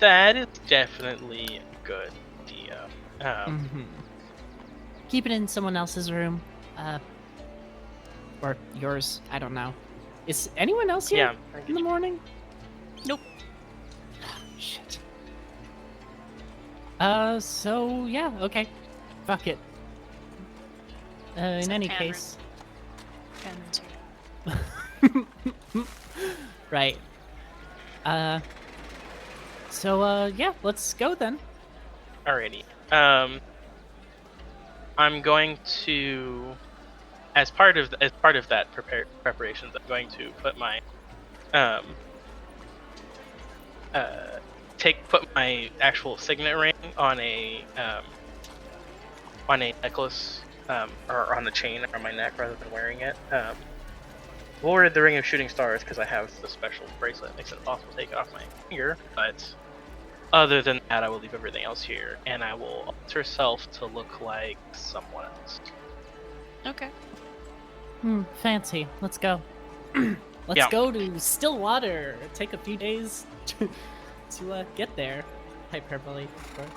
That is definitely a good idea. Keep it in someone else's room, or yours. I don't know. Is anyone else here Yeah. in the morning? Nope. Shit. So yeah, okay. Fuck it. In Except any Cameron. case. Cameron's here. Right. So yeah, let's go then. Alrighty. I'm going to, as part of that preparations, I'm going to put my put my actual signet ring on a necklace, or on the chain around my neck rather than wearing it. We'll wear the ring of shooting stars because I have the special bracelet that makes it possible to take it off my finger. But other than that, I will leave everything else here, and I will alter self to look like someone else. Okay. Fancy. Let's go. Let's go to Stillwater. Take a few days to get there. Hyperbole, of course.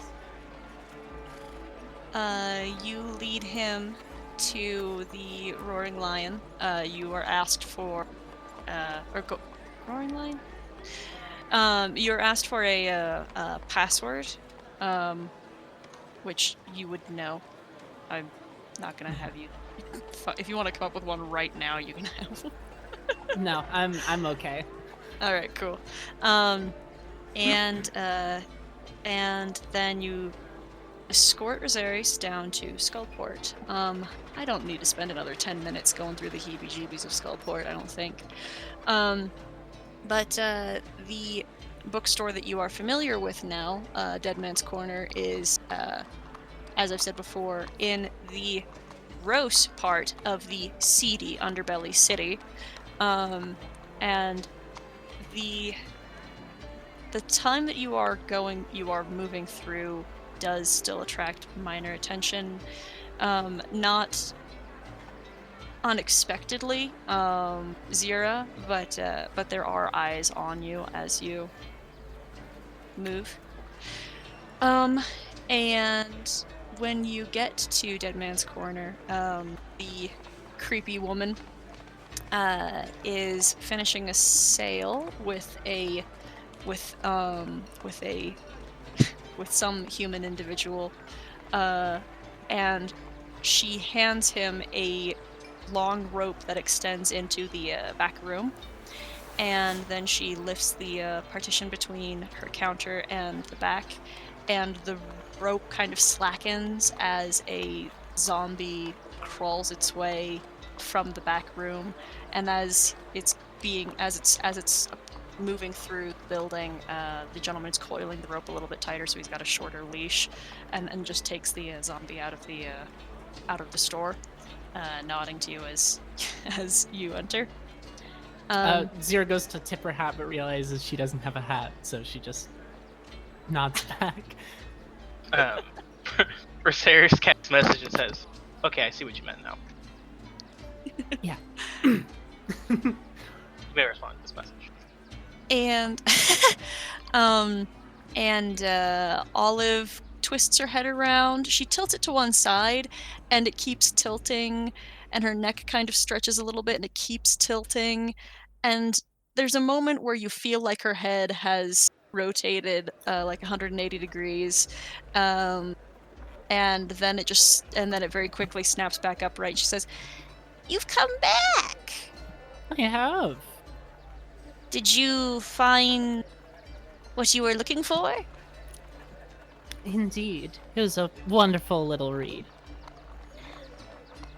You lead him to the Roaring Lion. You are asked for, Roaring Lion? You're asked for a password, which you would know. I'm not gonna have you. If you want to come up with one right now, you can have one. No, I'm okay. All right, cool. And then you escort Rosaris down to Skullport. I don't need to spend another 10 minutes going through the heebie-jeebies of Skullport, I don't think. But the bookstore that you are familiar with now, Dead Man's Corner, is, as I've said before, in the gross part of the seedy underbelly city. And the time that you are moving through does still attract minor attention, not unexpectedly, Zira, but there are eyes on you as you move. And when you get to Dead Man's Corner, the creepy woman is finishing a sale with some human individual, and she hands him a long rope that extends into the back room, and then she lifts the partition between her counter and the back, and the rope kind of slackens as a zombie crawls its way from the back room, and as it's moving through the building, the gentleman's coiling the rope a little bit tighter so he's got a shorter leash, and just takes the zombie out of the store, nodding to you as you enter. Zero goes to tip her hat, but realizes she doesn't have a hat, so she just nods back. Berserus casts message and says, "Okay, I see what you meant now." Yeah. You may respond to this message. And Olive twists her head around. She tilts it to one side, and it keeps tilting, and her neck kind of stretches a little bit, and it keeps tilting. And there's a moment where you feel like her head has rotated like 180 degrees, and then it very quickly snaps back upright. She says, "You've come back. I have. Did you find what you were looking for?" Indeed. It was a wonderful little read.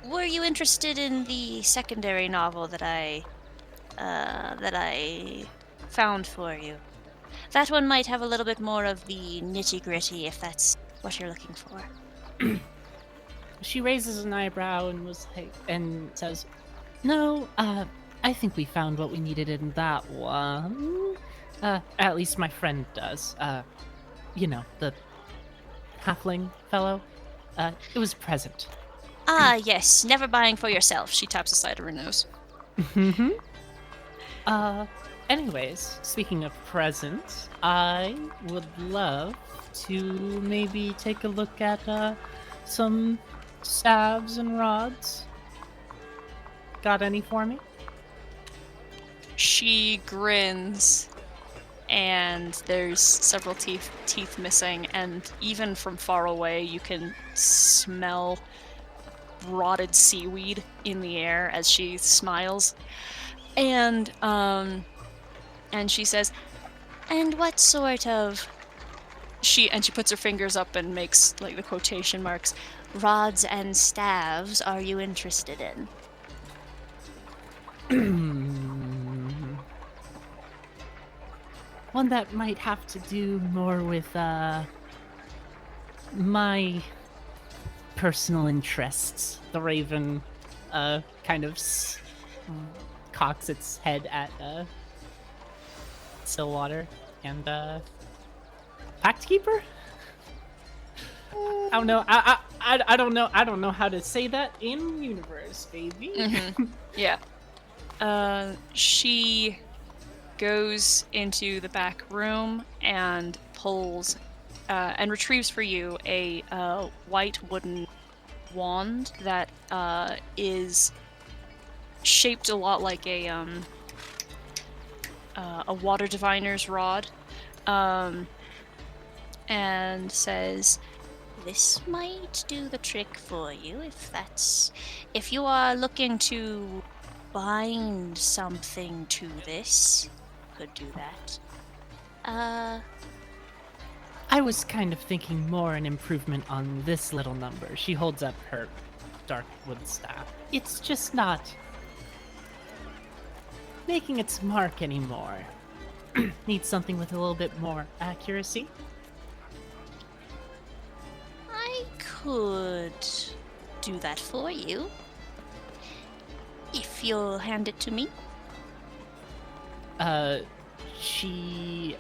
Were you interested in the secondary novel that I found for you? That one might have a little bit more of the nitty-gritty, if that's what you're looking for. She raises an eyebrow and says, "No, I think we found what we needed in that one. At least my friend does. You know, the halfling fellow. It was a present." Ah, yes, never buying for yourself. She taps the side of her nose. Mm-hmm. Anyways, speaking of presents, I would love to maybe take a look at, some staves and rods. Got any for me? She grins, and there's several teeth missing, and even from far away you can smell rotted seaweed in the air as she smiles. And she says, "And what sort of..." She puts her fingers up and makes like the quotation marks. "Rods and staves are you interested in?" One that might have to do more with my personal interests. The raven kind of cocks its head at Stillwater and Pact Keeper? I don't know. I don't know. I don't know how to say that in universe, baby. Mm-hmm. Yeah. She goes into the back room and pulls and retrieves for you a white wooden wand that is shaped a lot like a water diviner's rod, and says, "This might do the trick for you if you are looking to bind something to this. Could do that. I was kind of thinking more an improvement on this little number." She holds up her dark wood staff. "It's just not making its mark anymore. Needs something with a little bit more accuracy." I could do that for you. If you'll hand it to me. She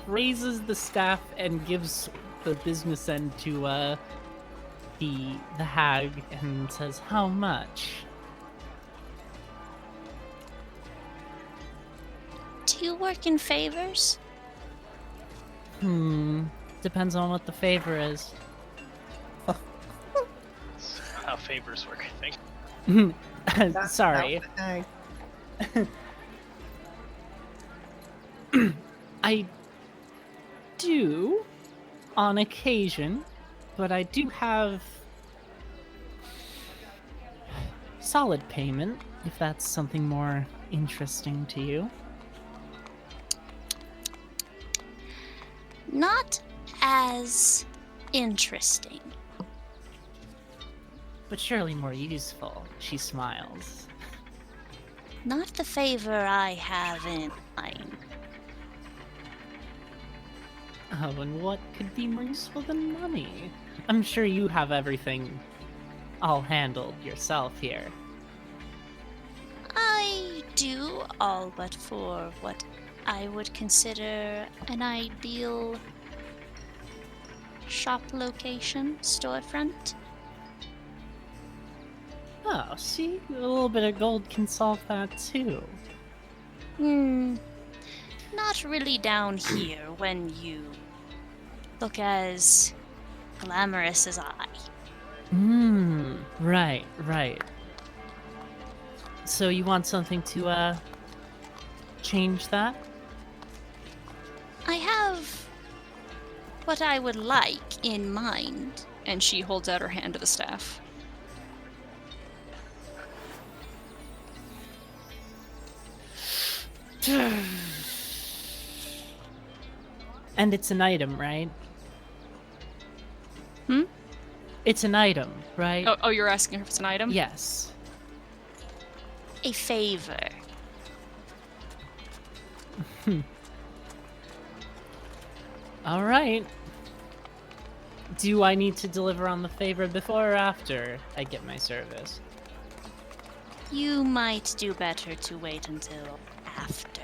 raises the staff and gives the business end to the hag and says, "How much?" Do you work in favors? Depends on what the favor is. How favors work, I think. Sorry. I do, on occasion, but I do have solid payment, if that's something more interesting to you. Not as interesting. But surely more useful, she smiles. Not the favor I have in mind. Oh, and what could be more useful than money? I'm sure you have everything all handled yourself here. all but for what I would consider an ideal shop location, storefront. Oh, see? A little bit of gold can solve that too. Not really down here when you look as glamorous as I. Right. So you want something to, change that? I have what I would like in mind. And she holds out her hand to the staff. And it's an item, right? Hmm? It's an item, right? Oh, you're asking her if it's an item? Yes. A favor. All right. Do I need to deliver on the favor before or after I get my service? You might do better to wait until after.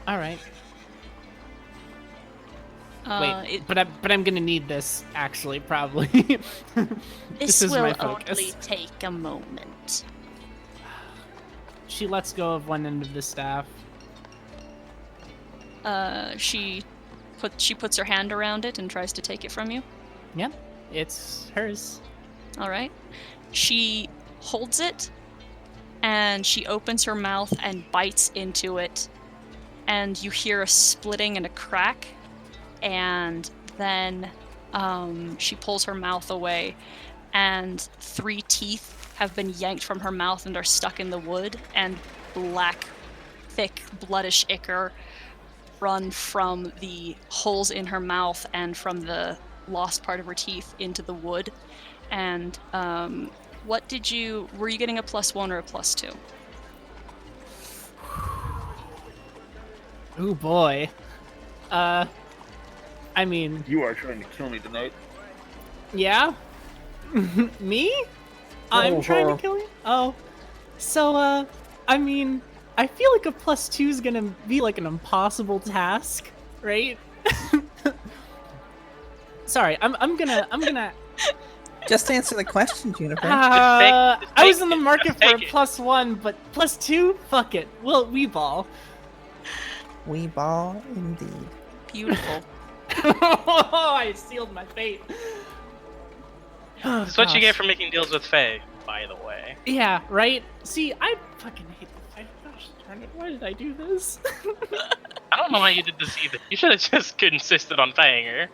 All right. Wait, It, but I'm gonna need this actually probably. This is will my focus. only take a moment. She lets go of one end of the staff. she puts her hand around it and tries to take it from you. Yep, it's hers. All right. She holds it, and she opens her mouth and bites into it, and you hear a splitting and a crack, and then she pulls her mouth away, and 3 teeth have been yanked from her mouth and are stuck in the wood, and black, thick, bloodish ichor run from the holes in her mouth and from the lost part of her teeth into the wood. And were you getting a +1 or a +2? Oh boy. I mean, You are trying to kill me tonight. yeah? Me? I'm trying to kill you? Oh. So, I mean, I feel like a +2 is gonna be like an impossible task, right? Sorry, I'm gonna Just answer the question, Juniper. I was in the it, market just for a take it. +1, but +2? Fuck it. Well, we ball. We ball indeed. Beautiful. I sealed my fate. That's what you get for making deals with Faye, by the way. Yeah, right? See, I fucking hate the fight. Gosh darn it, why did I do this? I don't know why you did this either. You should have just insisted on paying her.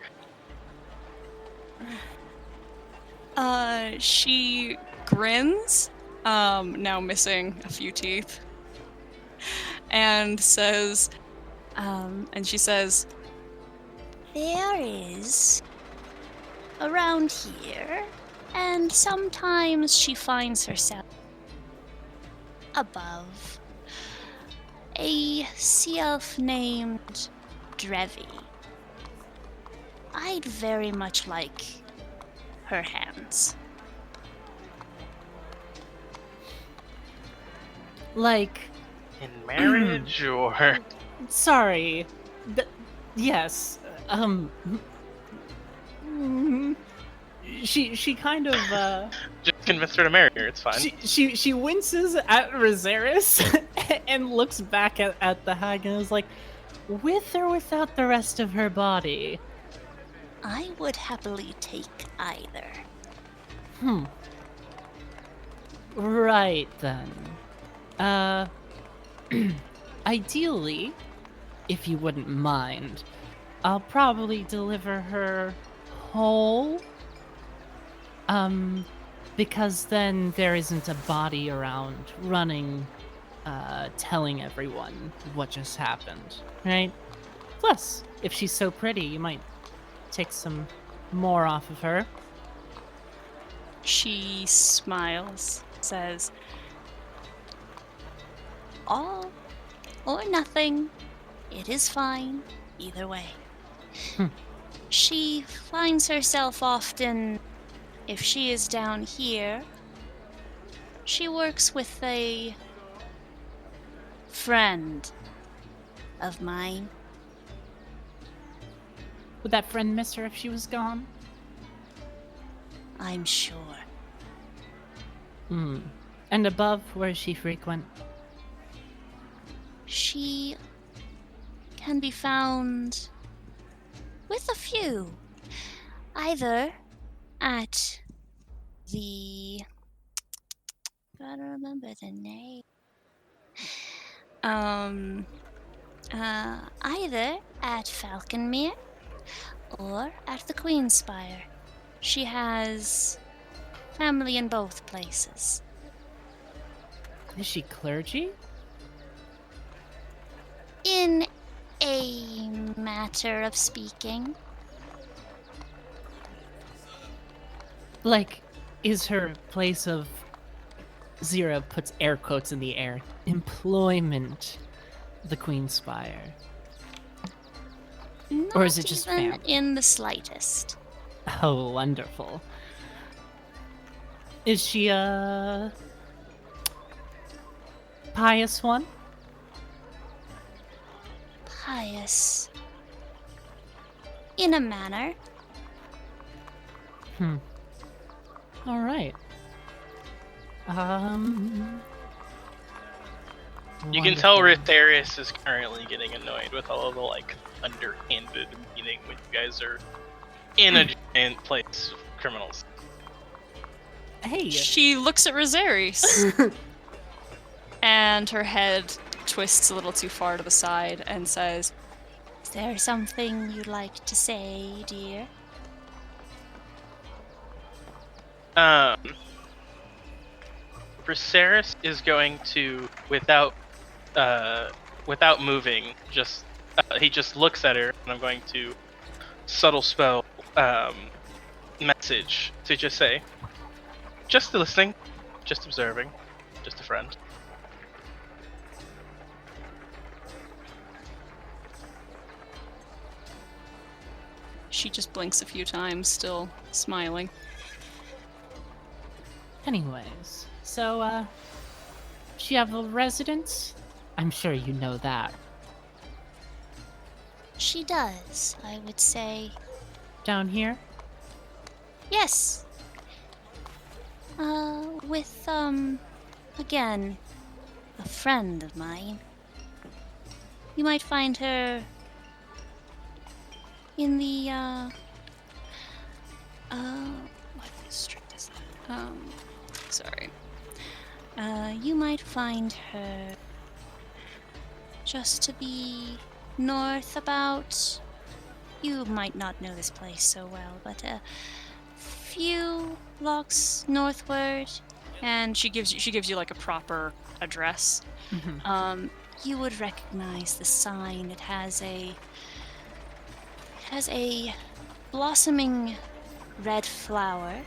She grins, now missing a few teeth, and says, she says, There is around here, and sometimes she finds herself above a self-named Drevi. I'd very much like her hands. Like, In marriage, or sorry. Yes. She kind of just convince her to marry her. It's fine. she winces at Rosaris and looks back at the hag and is like, with or without the rest of her body? I would happily take either. Right then. Ideally, if you wouldn't mind, I'll probably deliver her whole. Because then there isn't a body around running, telling everyone what just happened, right? Plus, if she's so pretty, you might take some more off of her. she smiles, says, All or nothing. It is fine, either way. She finds herself often, if she is down here, She works with a friend of mine. Would that friend miss her if she was gone? I'm sure. Hmm. And above, where is she frequent? She can be found with a few. Either at the... Gotta remember the name. Either at Falconmere or at the Queenspire. She has family in both places. Is she clergy? In a matter of speaking. Like, is her place of... Zira puts air quotes in the air. Employment. The Queenspire. Or is it just Not even family? in the slightest. Oh, wonderful. Is she a... pious one? Pious. In a manner. Alright. You can tell wonderful. Ritharius is currently getting annoyed with all of the like underhanded meeting when you guys are in a giant place of criminals. Hey! She looks at Rosaries, and her head twists a little too far to the side and says, Is there something you'd like to say, dear? Viserys is going to, without moving, just he just looks at her, and I'm going to subtle spell message to just say, just listening, just observing, just a friend. she just blinks a few times, still smiling. Anyways, so, she have a residence? I'm sure you know that. She does, I would say. Down here? Yes. With, again, a friend of mine. You might find her in the, What district is that? Sorry. you might find her just to be north about... You might not know this place so well, but a few blocks northward. And she gives you like a proper address. You would recognize the sign. It has a blossoming red flower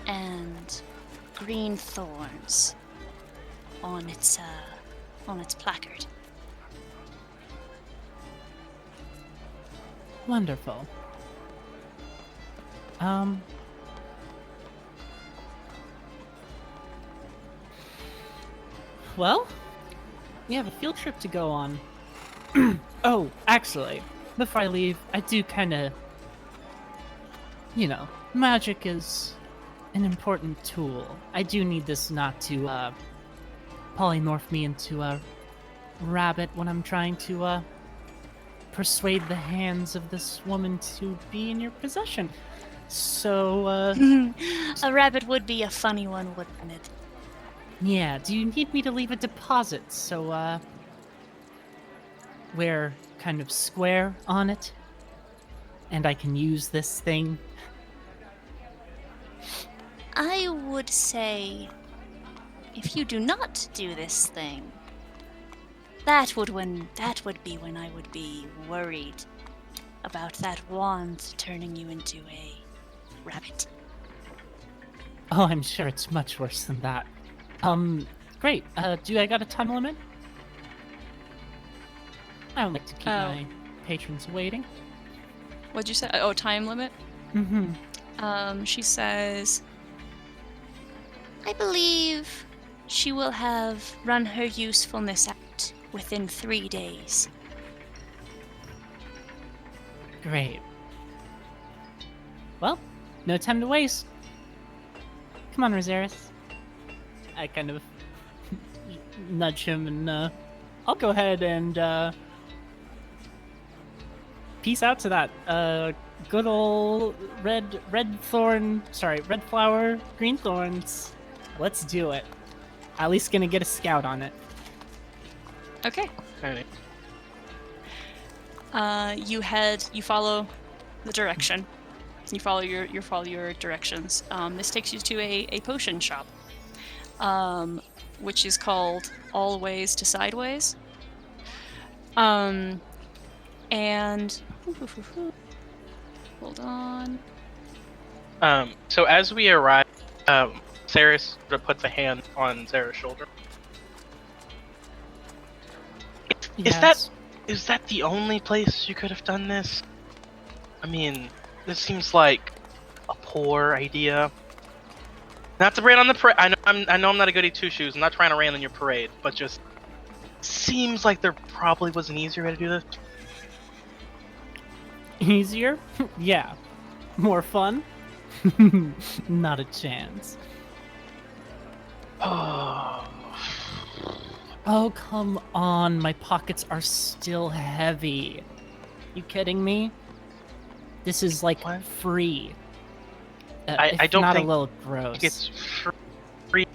and green thorns on its placard. Wonderful. Well, we have a field trip to go on. Oh, actually, before I leave, I do kinda... You know, magic is an important tool. I do need this not to, polymorph me into a rabbit when I'm trying to, persuade the hands of this woman to be in your possession. So, A rabbit would be a funny one, wouldn't it? yeah, do you need me to leave a deposit so, we're kind of square on it? And I can use this thing? I would say, if you do not do this thing, that would be when I would be worried about that wand turning you into a rabbit. Oh, I'm sure it's much worse than that. Great. Do I got a time limit? I don't like to keep my patrons waiting. What'd you say? Oh, time limit? Mm-hmm. She says, I believe she will have run her usefulness out within 3 days. Great. Well, no time to waste. Come on, Rosaris. I kind of nudge him and I'll go ahead and peace out to that good old red flower, green thorns. Let's do it. At least gonna get a scout on it. Okay. Alright. You follow the direction. You follow your directions. This takes you to a potion shop, which is called All Ways to Sideways. And hold on. So as we arrive, Saris sort of puts a hand on Zara's shoulder. Yes. Is that the only place you could have done this? I mean, this seems like a poor idea. Not to rain on the parade. I know I'm not a goody two shoes. I'm not trying to rain on your parade, but just seems like there probably was an easier way to do this. Easier? Yeah. More fun? Not a chance. Oh, come on. My pockets are still heavy. You kidding me? This is like What? free. I don't not think a little gross. it's free.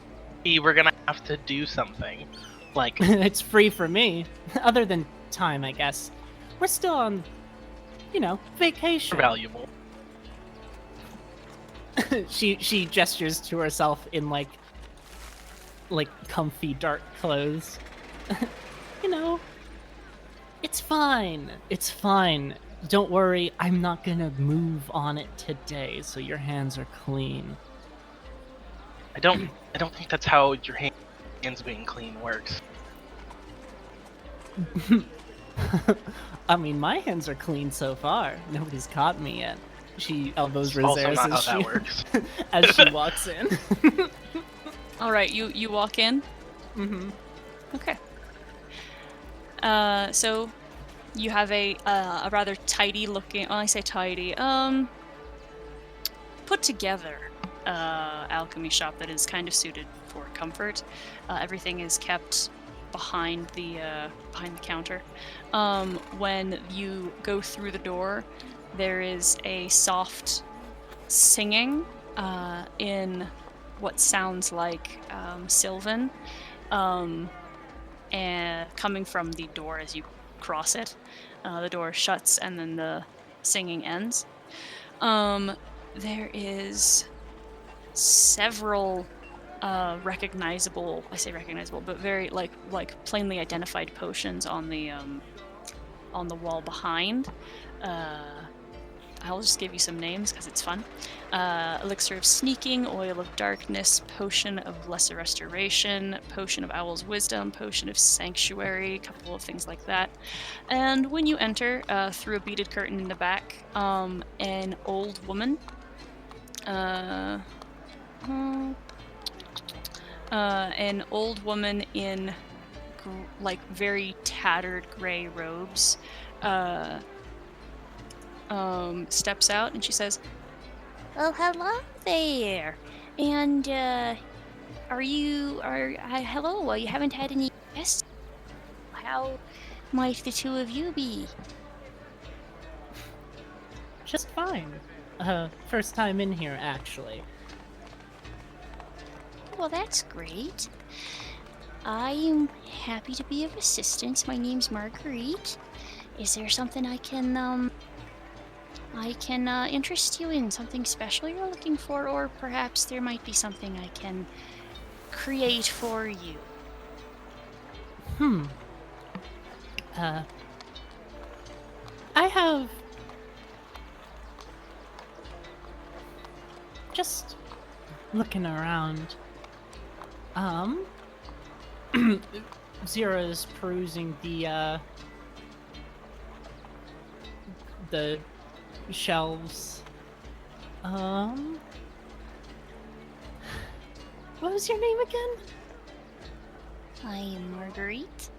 We're gonna have to do something. Like, It's free for me. Other than time, I guess. We're still on, vacation. valuable. She gestures to herself in like comfy dark clothes. It's fine. It's fine. Don't worry, I'm not gonna move on it today, so your hands are clean. I don't think that's how your hands being clean works. I mean, my hands are clean so far. Nobody's caught me yet. She elbows It's also Rosaris not as how that she works. as she walks in. All right, you walk in. Mm-hmm. Okay. So you have a rather tidy looking. When I say tidy, put together alchemy shop that is kind of suited for comfort. Everything is kept behind the counter. When you go through the door, there is a soft singing in what sounds like Sylvan, and coming from the door as you cross it. The door shuts and then the singing ends. There is several recognizable, I say recognizable, but very like plainly identified potions on the wall behind. I'll just give you some names because it's fun. Elixir of Sneaking, Oil of Darkness, Potion of Lesser Restoration, Potion of Owl's Wisdom, Potion of Sanctuary, a couple of things like that. And when you enter, through a beaded curtain in the back, an old woman, in very tattered gray robes, steps out and she says, Well, hello there. And, hello, you haven't had any guests? How might the two of you be? Just fine. First time in here, actually. Well, that's great. I'm happy to be of assistance. My name's Marguerite. Is there something I can interest you in? Something special you're looking for? Or perhaps there might be something I can create for you. I have... Just looking around. Zira's perusing the What was your name again? I am Marguerite.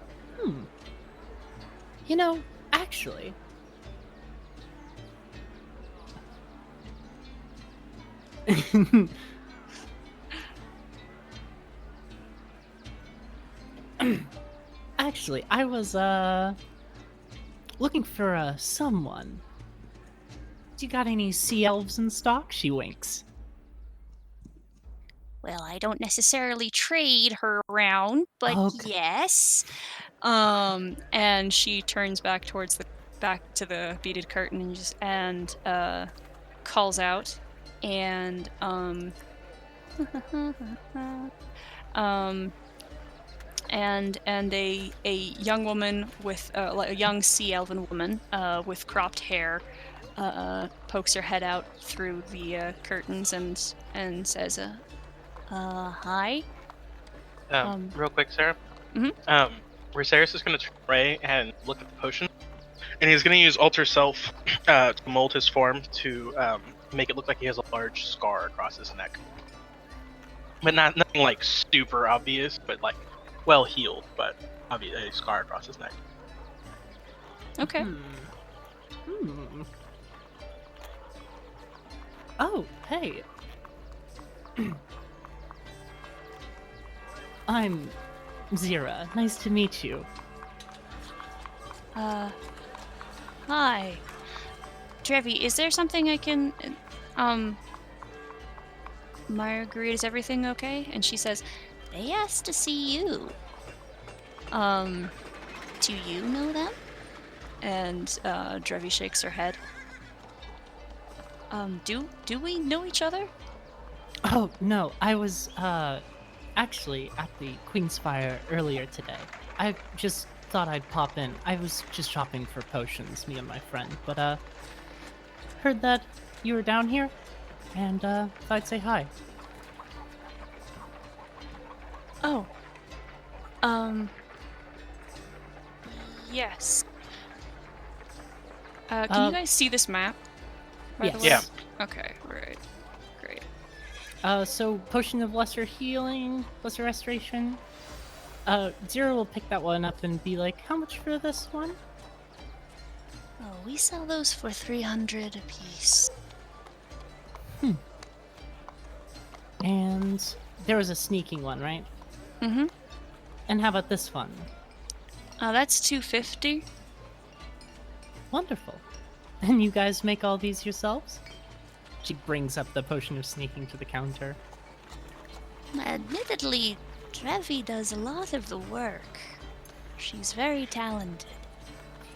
You know, actually, actually, I was looking for someone. Do you got any sea elves in stock? She winks. Well, I don't necessarily trade her around, but Okay. yes. And she turns back to the beaded curtain and calls out, and and a young woman with like a young sea elven woman with cropped hair pokes her head out through the curtains and says, "Hi." Real quick, Sarah. Mhm. Rosaris is going to try and look at the potion, and he's going to use Alter Self to mold his form to make it look like he has a large scar across his neck. But nothing like super obvious, but like well healed, but obvious a scar across his neck. Okay. Oh, hey. I'm Zira. Nice to meet you. Hi. Trevi, is there something I can... Marguerite, is everything okay? And she says, they asked to see you. Do you know them? And Trevi shakes her head. Do we know each other? Oh, no, I was, actually at the Queen's Fire earlier today. I just thought I'd pop in. I was just shopping for potions, me and my friend, but, heard that you were down here, and, thought I'd say hi. Oh. Yes. Can you guys see this map? By the Yes. way? Yeah. Okay, right. Great. So Potion of Lesser Healing, Lesser Restoration. Zero will pick that one up and be like, how much for this one? Oh, we sell those for 300 apiece. And there was a sneaking one, right? Mm-hmm. And how about this one? That's 250. Wonderful. And you guys make all these yourselves? She brings up the Potion of Sneaking to the counter. Admittedly, Trevi does a lot of the work. She's very talented.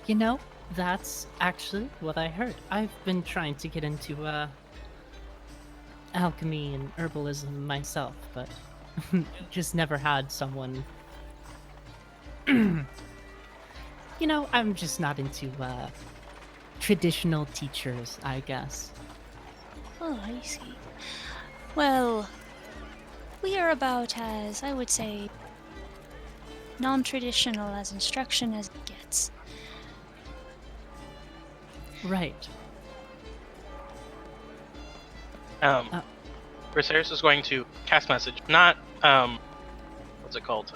You know, that's actually what I heard. I've been trying to get into, alchemy and herbalism myself, but just never had someone... You know, I'm just not into, traditional teachers, I guess. Oh, I see. Well, we are about as, I would say, non-traditional as instruction as it gets. Right. Rosaris is going to cast message, not what's it called?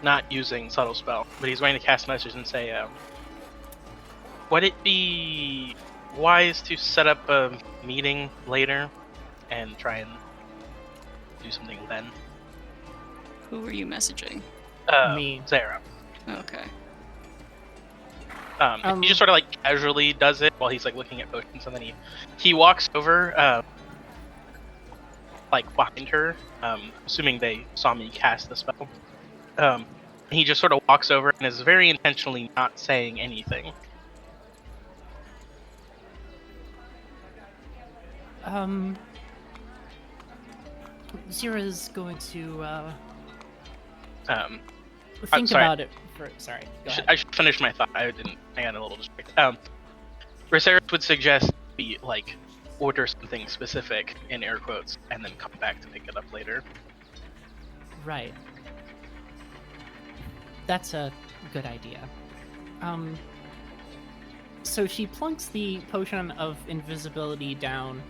Not using subtle spell, but he's going to cast message and say, would it be wise to set up a meeting later and try and do something then? Who are you messaging? Me. Zara. Okay. He just sort of like casually does it while he's like looking at potions, and then he walks over, like behind her, assuming they saw me cast the spell. He just sort of walks over and is very intentionally not saying anything. Zira's going to, I'm think sorry. about it for... Sorry, go ahead. I should finish my thought. I got a little distracted. Rosaris would suggest we like order something specific in air quotes and then come back to pick it up later. Right. That's a good idea. So she plunks the potion of invisibility down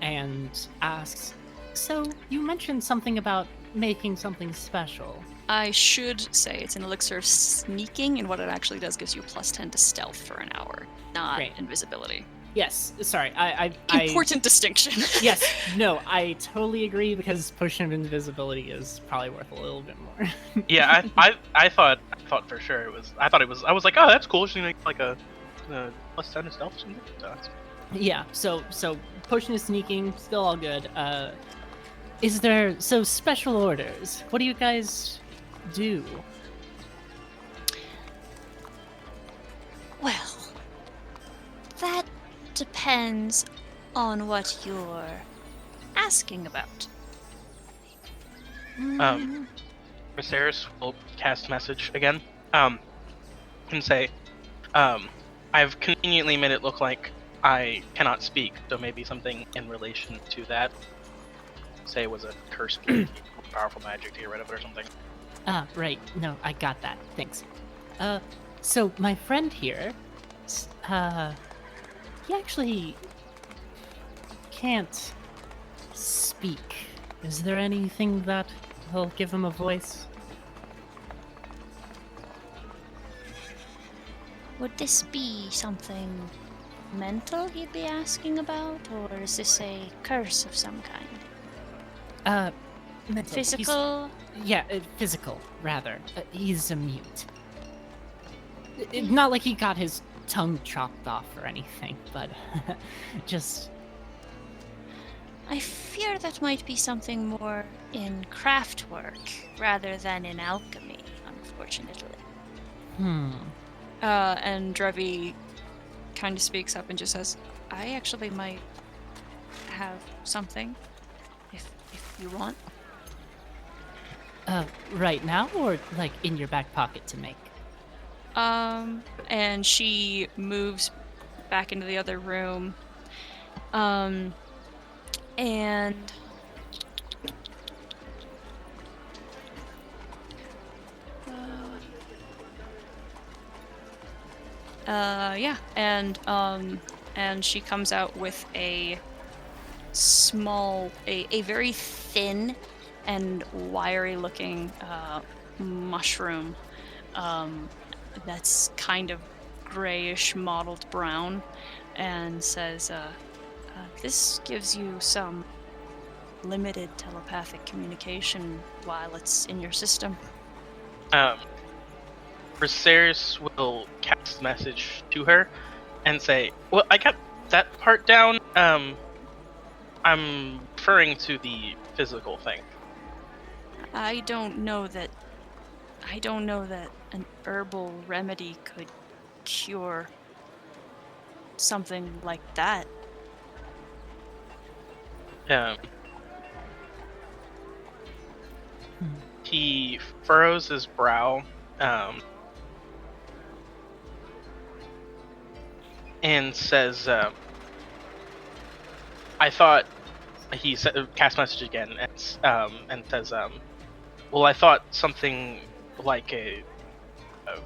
and asks, "So you mentioned something about making something special." I should say it's an elixir of sneaking, and what it actually does gives you a +10 to stealth for an hour, not Great. invisibility. Yes, sorry, I Important distinction. yes, no, I totally agree because potion of invisibility is probably worth a little bit more. Yeah, I thought for sure it was. I was like, oh, that's cool. She's gonna make like a +10 to stealth or something. So that's Yeah, so potion of sneaking, still all good. Is there special orders? What do you guys do? Well, that depends on what you're asking about. Viserys will cast message again. And say, I've conveniently made it look like I cannot speak, so maybe something in relation to that. Say it was a curse blade, powerful magic to get rid of it or something. Right. No, I got that. Thanks. So my friend here, he actually can't speak. Is there anything that will give him a voice? Would this be something mental he'd be asking about, or is this a curse of some kind? Mental. Physical? Physical, rather. He's a mute. Not like he got his tongue chopped off or anything, but just... I fear that might be something more in craft work rather than in alchemy, unfortunately. And Drevi kind of speaks up and just says, I actually might have something, if you want. Right now, or like in your back pocket to make? And she moves back into the other room. And she comes out with a very thin and wiry looking mushroom that's kind of grayish mottled brown, and says, this gives you some limited telepathic communication while it's in your system. Viserys will cast message to her and say, well, I got that part down. I'm referring to the physical thing. I don't know that an herbal remedy could cure something like that. He furrows his brow, and says, I thought, he cast message again, and says, well, I thought something like a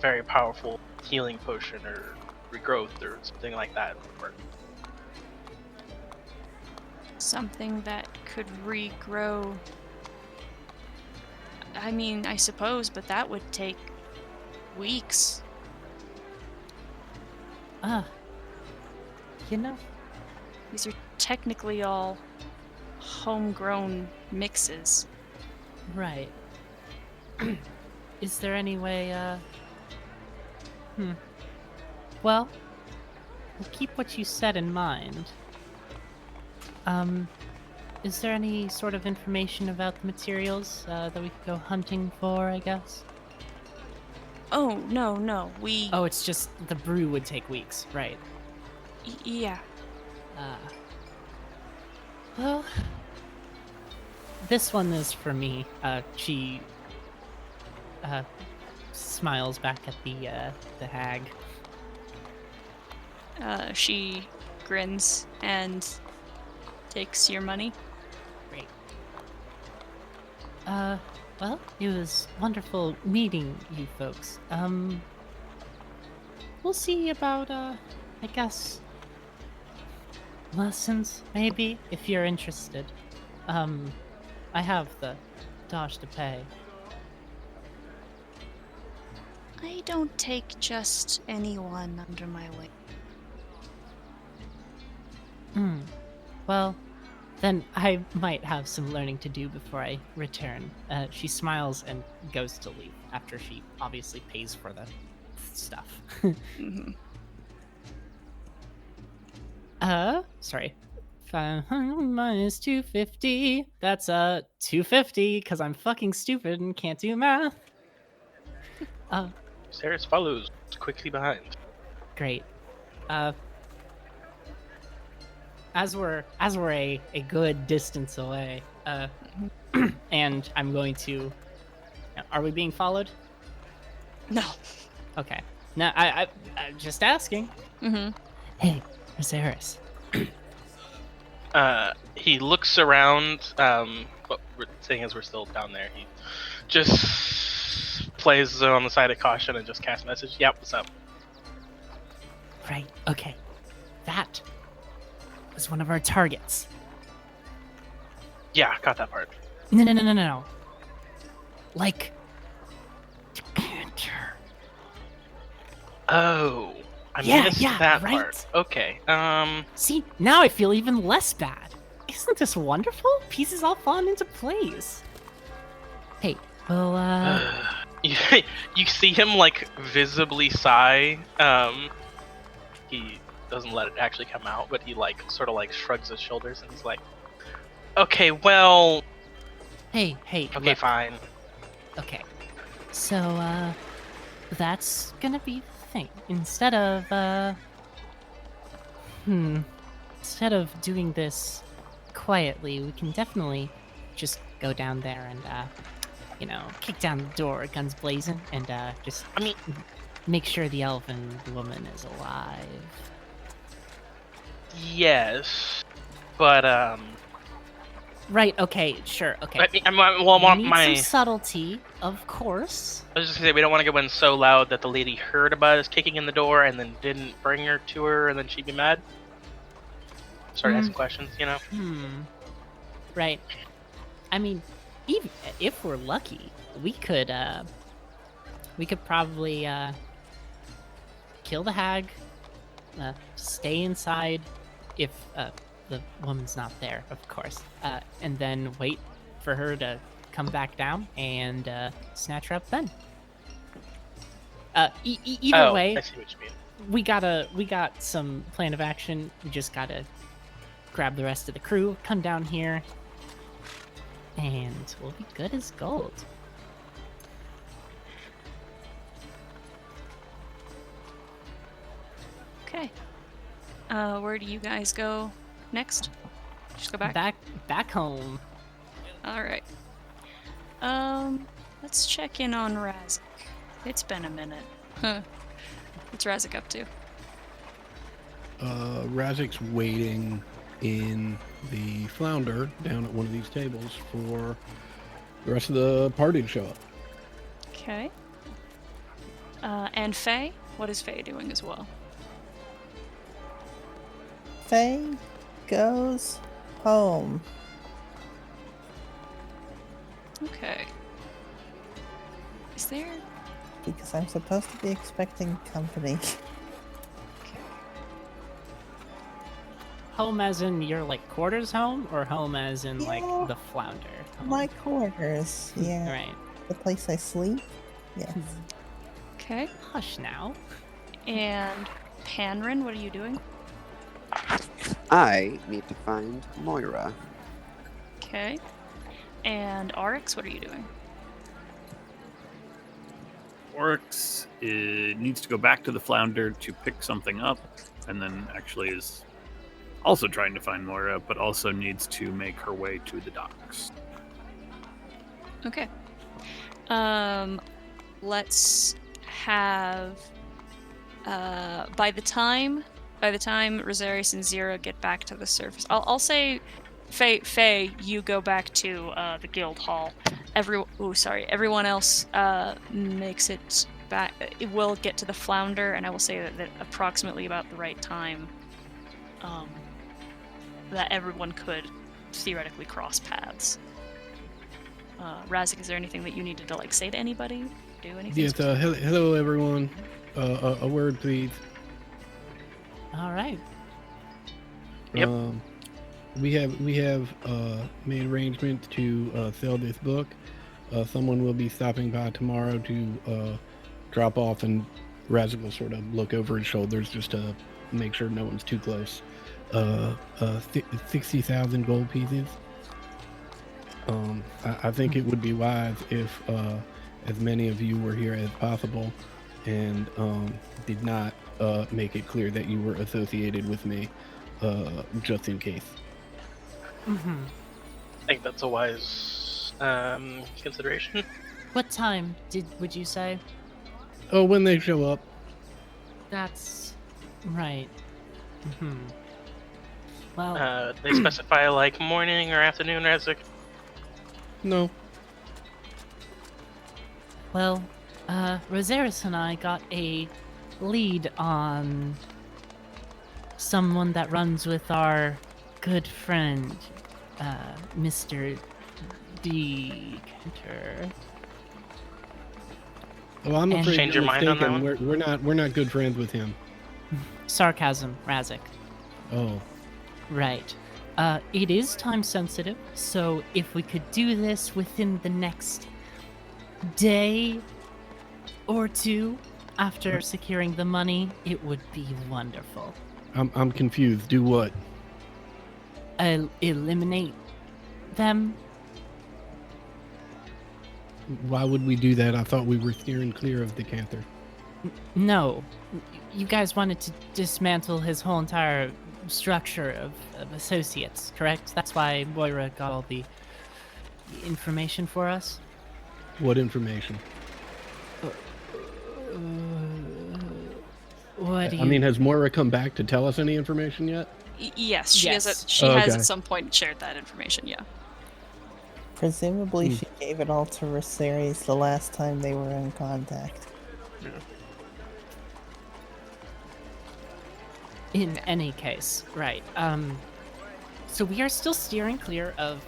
very powerful healing potion or regrowth or something like that would work. Something that could regrow. I mean, I suppose, but that would take weeks. These are technically all homegrown mixes. Right. Is there any way, Well, we'll keep what you said in mind. Is there any sort of information about the materials that we could go hunting for, I guess? Oh, no, we... Oh, it's just the brew would take weeks, right? Yeah. Well, this one is for me. She smiles back at the hag. She grins and takes your money. Great. Well, it was wonderful meeting you folks. We'll see about, I guess, lessons, maybe, if you're interested. I have the dosh to pay. I don't take just anyone under my wing. Well, then I might have some learning to do before I return. She smiles and goes to leave after she obviously pays for the stuff. Mhm. Sorry. 500 minus 250. That's 250 because I'm fucking stupid and can't do math. Ceres follows quickly behind. Great. As we're a good distance away, and I'm going to. Are we being followed? No. Okay. No, I'm just asking. Mm-hmm. Hey, Ceres. He looks around, but seeing as we're still down there, he just plays on the side of caution and just casts message. Yep, what's up? Right. Okay. That was one of our targets. Yeah, got that part. No. Like, decanter. Oh, I missed that part. Okay. See, now I feel even less bad. Isn't this wonderful? Pieces all falling into place. Hey, well, you see him like visibly sigh. He doesn't let it actually come out, but he like sort of like shrugs his shoulders and he's like, "Okay, well, hey, okay, look. fine." Okay, so that's gonna be the thing. Instead of doing this quietly, we can definitely just go down there and kick down the door, guns blazing, and just make sure the elven woman is alive. Yes, but Right. Okay. Sure. Okay. well, We need some subtlety, of course. I was just gonna say we don't want to go in so loud that the lady heard about us kicking in the door and then didn't bring her to her, and then she'd be mad. Start asking questions, you know. Right. I mean, even if we're lucky, we could probably kill the hag, stay inside if the woman's not there, of course, and then wait for her to come back down and snatch her up then. Either way, I see what you mean. we got some plan of action. We just gotta grab the rest of the crew, come down here, and we'll be good as gold. Okay. Where do you guys go next? Just go back? Back home. Alright. Let's check in on Razik. It's been a minute. Huh. What's Razik up to? Razik's waiting in the flounder down at one of these tables for the rest of the party to show up. Okay. And Faye? What is Faye doing as well? Faye goes home. Okay. Is there... Because I'm supposed to be expecting company. Home as in your, like, quarters home, or home as in, like, Yeah. the flounder home? My quarters, yeah. Right. The place I sleep? Yes. Okay. Hush now. And Panrin, what are you doing? I need to find Moira. Okay. And Oryx, what are you doing? Oryx needs to go back to the flounder to pick something up, and then actually is also trying to find Moira, but also needs to make her way to the docks. Okay. Let's have by the time Rosarius and Zira get back to the surface, I'll say, Faye, you go back to the guild hall. Everyone else makes it back. It will get to the flounder, and I will say that approximately about the right time. that everyone could theoretically cross paths. Razik, is there anything that you needed to like say to anybody? Do anything? Yes. Hello, everyone. A word, please. All right. Yep. We have made arrangements to sell this book. Someone will be stopping by tomorrow to drop off, and Razik will sort of look over his shoulders just to make sure no one's too close. 60,000 gold pieces. I think it would be wise if as many of you were here as possible and did not make it clear that you were associated with me, just in case. Mm-hmm. I think that's a wise consideration. What time would you say? Oh, when they show up. That's right. Mm-hmm. Well, They specify like morning or afternoon, Razik? No. well, Rosaris and I got a lead on someone that runs with our good friend, Mr. Decanter. Oh, I'm And- afraid Change you're your mind on that mistaken. one? We're not good friends with him. Sarcasm, Razik. Oh. Right. It is time sensitive, so if we could do this within the next day or two after securing the money, it would be wonderful. I'm confused. Do what? Eliminate them? Why would we do that? I thought we were steering clear of Decanter. No. You guys wanted to dismantle his whole entire structure of associates, correct? That's why Moira got all the information for us? What information? What do you... I mean, has Moira come back to tell us any information yet? Yes, she Yes. has. She Oh, has okay. at some point shared that information. Yeah. Presumably, she gave it all to Viserys the last time they were in contact. In any case, right. So we are still steering clear of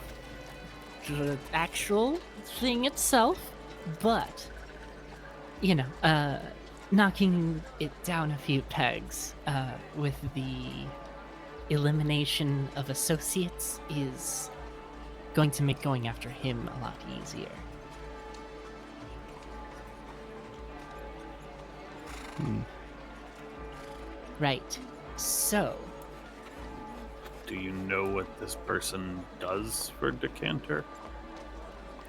the actual thing itself, but, you know, knocking it down a few pegs with the elimination of associates is going to make going after him a lot easier. Right. So, Do you know what this person does for Decanter?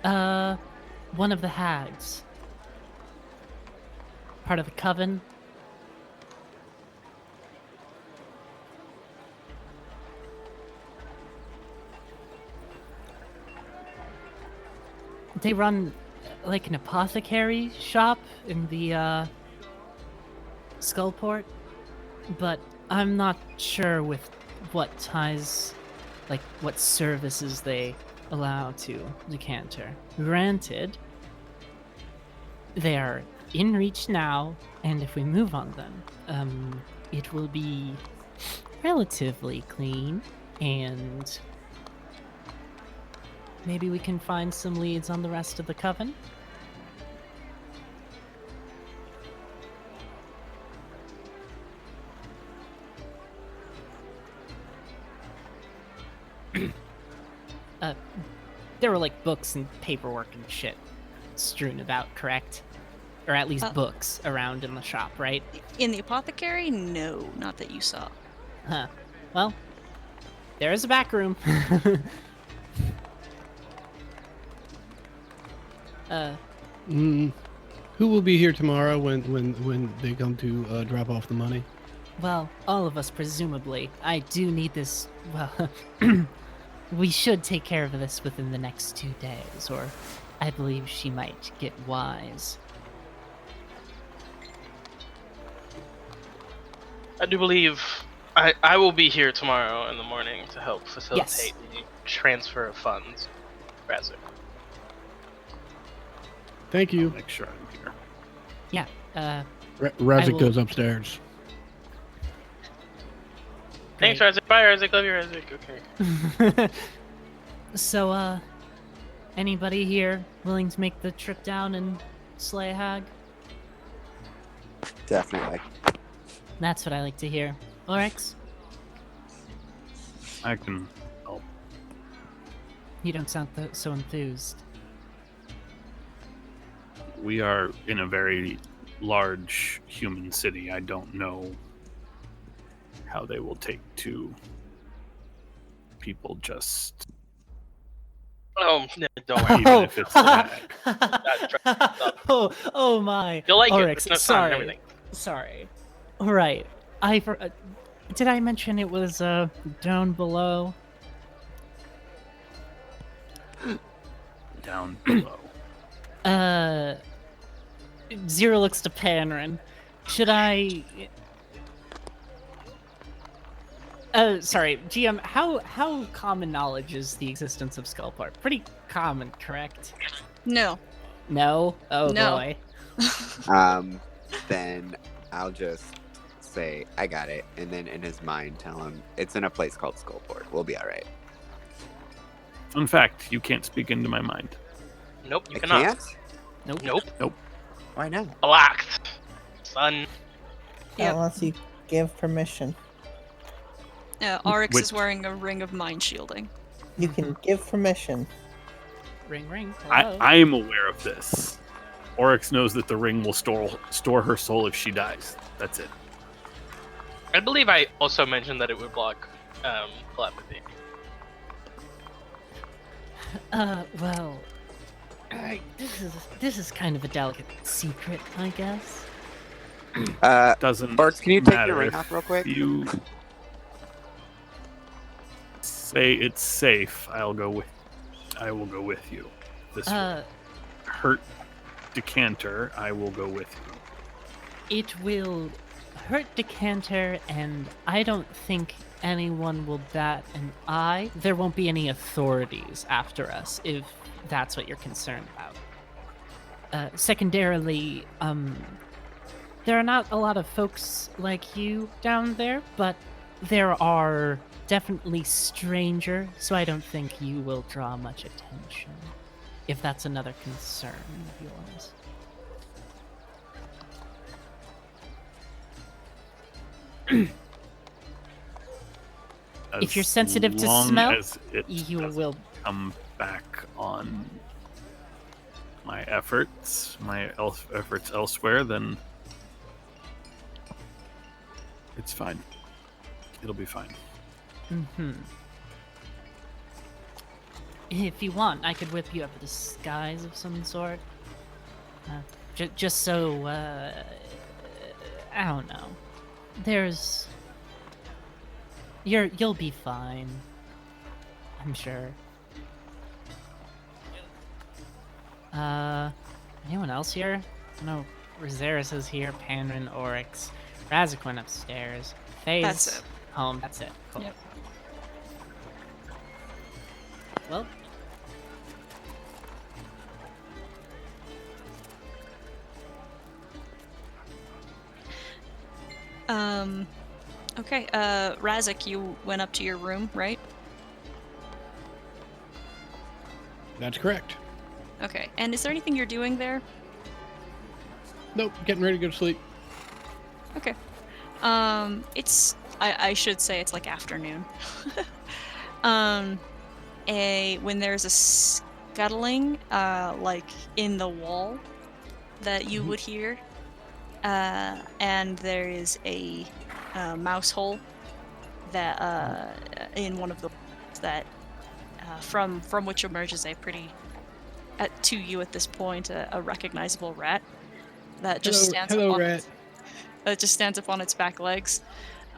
one of the hags. Part of the coven. They run like an apothecary shop in the Skullport, but I'm not sure with what ties, like what services they allow to Decanter. Granted, they are in reach now, and if we move on them, it will be relatively clean, and maybe we can find some leads on the rest of the coven. There were like books and paperwork and shit strewn about, correct? Or at least books around in the shop, right? In the apothecary, no, not that you saw. Huh. Well, there is a back room. Who will be here tomorrow when they come to drop off the money? Well, all of us, presumably. I do need this. Well, we should take care of this within the next 2 days, or I believe she might get wise. I do believe I will be here tomorrow in the morning to help facilitate the transfer of funds. Razik. Thank you. Make sure I'm here. Yeah, Razik will- goes upstairs. Thanks, Great. Isaac. Bye, Isaac. Love you, Isaac. Okay. So, anybody here willing to make the trip down and slay a hag? Definitely. That's what I like to hear. Oryx, I can help. you don't sound so enthused. We are in a very large human city. I don't know how they will take to people just Oh, no, don't worry. even if it's that. oh my. You'll like Oryx, it. There's no sound and sorry. everything. Sorry. Right. Did I mention it was down below? Down below. Zero looks to Panrin. Should I? Sorry, GM. How common knowledge is the existence of Skullport? Pretty common, correct? No. No. Oh No. boy. Then I'll just say I got it, and then in his mind tell him it's in a place called Skullport. We'll be all right. In fact, you can't speak into my mind. Nope, you I cannot. can't. Nope. Why not? Blocked. Son. Yep. Unless you give permission. Oryx Which- is wearing a ring of mind shielding. You can give permission. Ring ring. Hello. I am aware of this. Oryx knows that the ring will store her soul if she dies. That's it. I believe I also mentioned that it would block telepathy. Well, this is kind of a delicate secret, I guess. Doesn't Orcs, can you take matter your ring if off real quick? You say it's safe. I will go with you. This will hurt decanter. I will go with you. It will hurt Decanter, and I don't think anyone will bat an eye. There won't be any authorities after us, if that's what you're concerned about. Secondarily, there are not a lot of folks like you down there, but there are definitely stranger, so I don't think you will draw much attention, if that's another concern of yours. If you're sensitive to long smell, as it you doesn't will. come back on my efforts elsewhere, then it's fine. It'll be fine. Mm-hmm. If you want, I could whip you up a disguise of some sort. Just so, I don't know. You'll be fine. I'm sure. Anyone else here? No, Rosaris is here, Panrin, Oryx. Razak went upstairs. Faye's That's it. home. That's it. Cool. Yep. Well, Okay, Razak, you went up to your room, right? That's correct. Okay, and is there anything you're doing there? Nope, getting ready to go to sleep. Okay. I should say it's like afternoon. When there's a scuttling, like in the wall that you would hear, and there is a mouse hole that in one of the that from which emerges a pretty to you at this point a recognizable rat that just stands hello, up on rat. that just stands up on its back legs,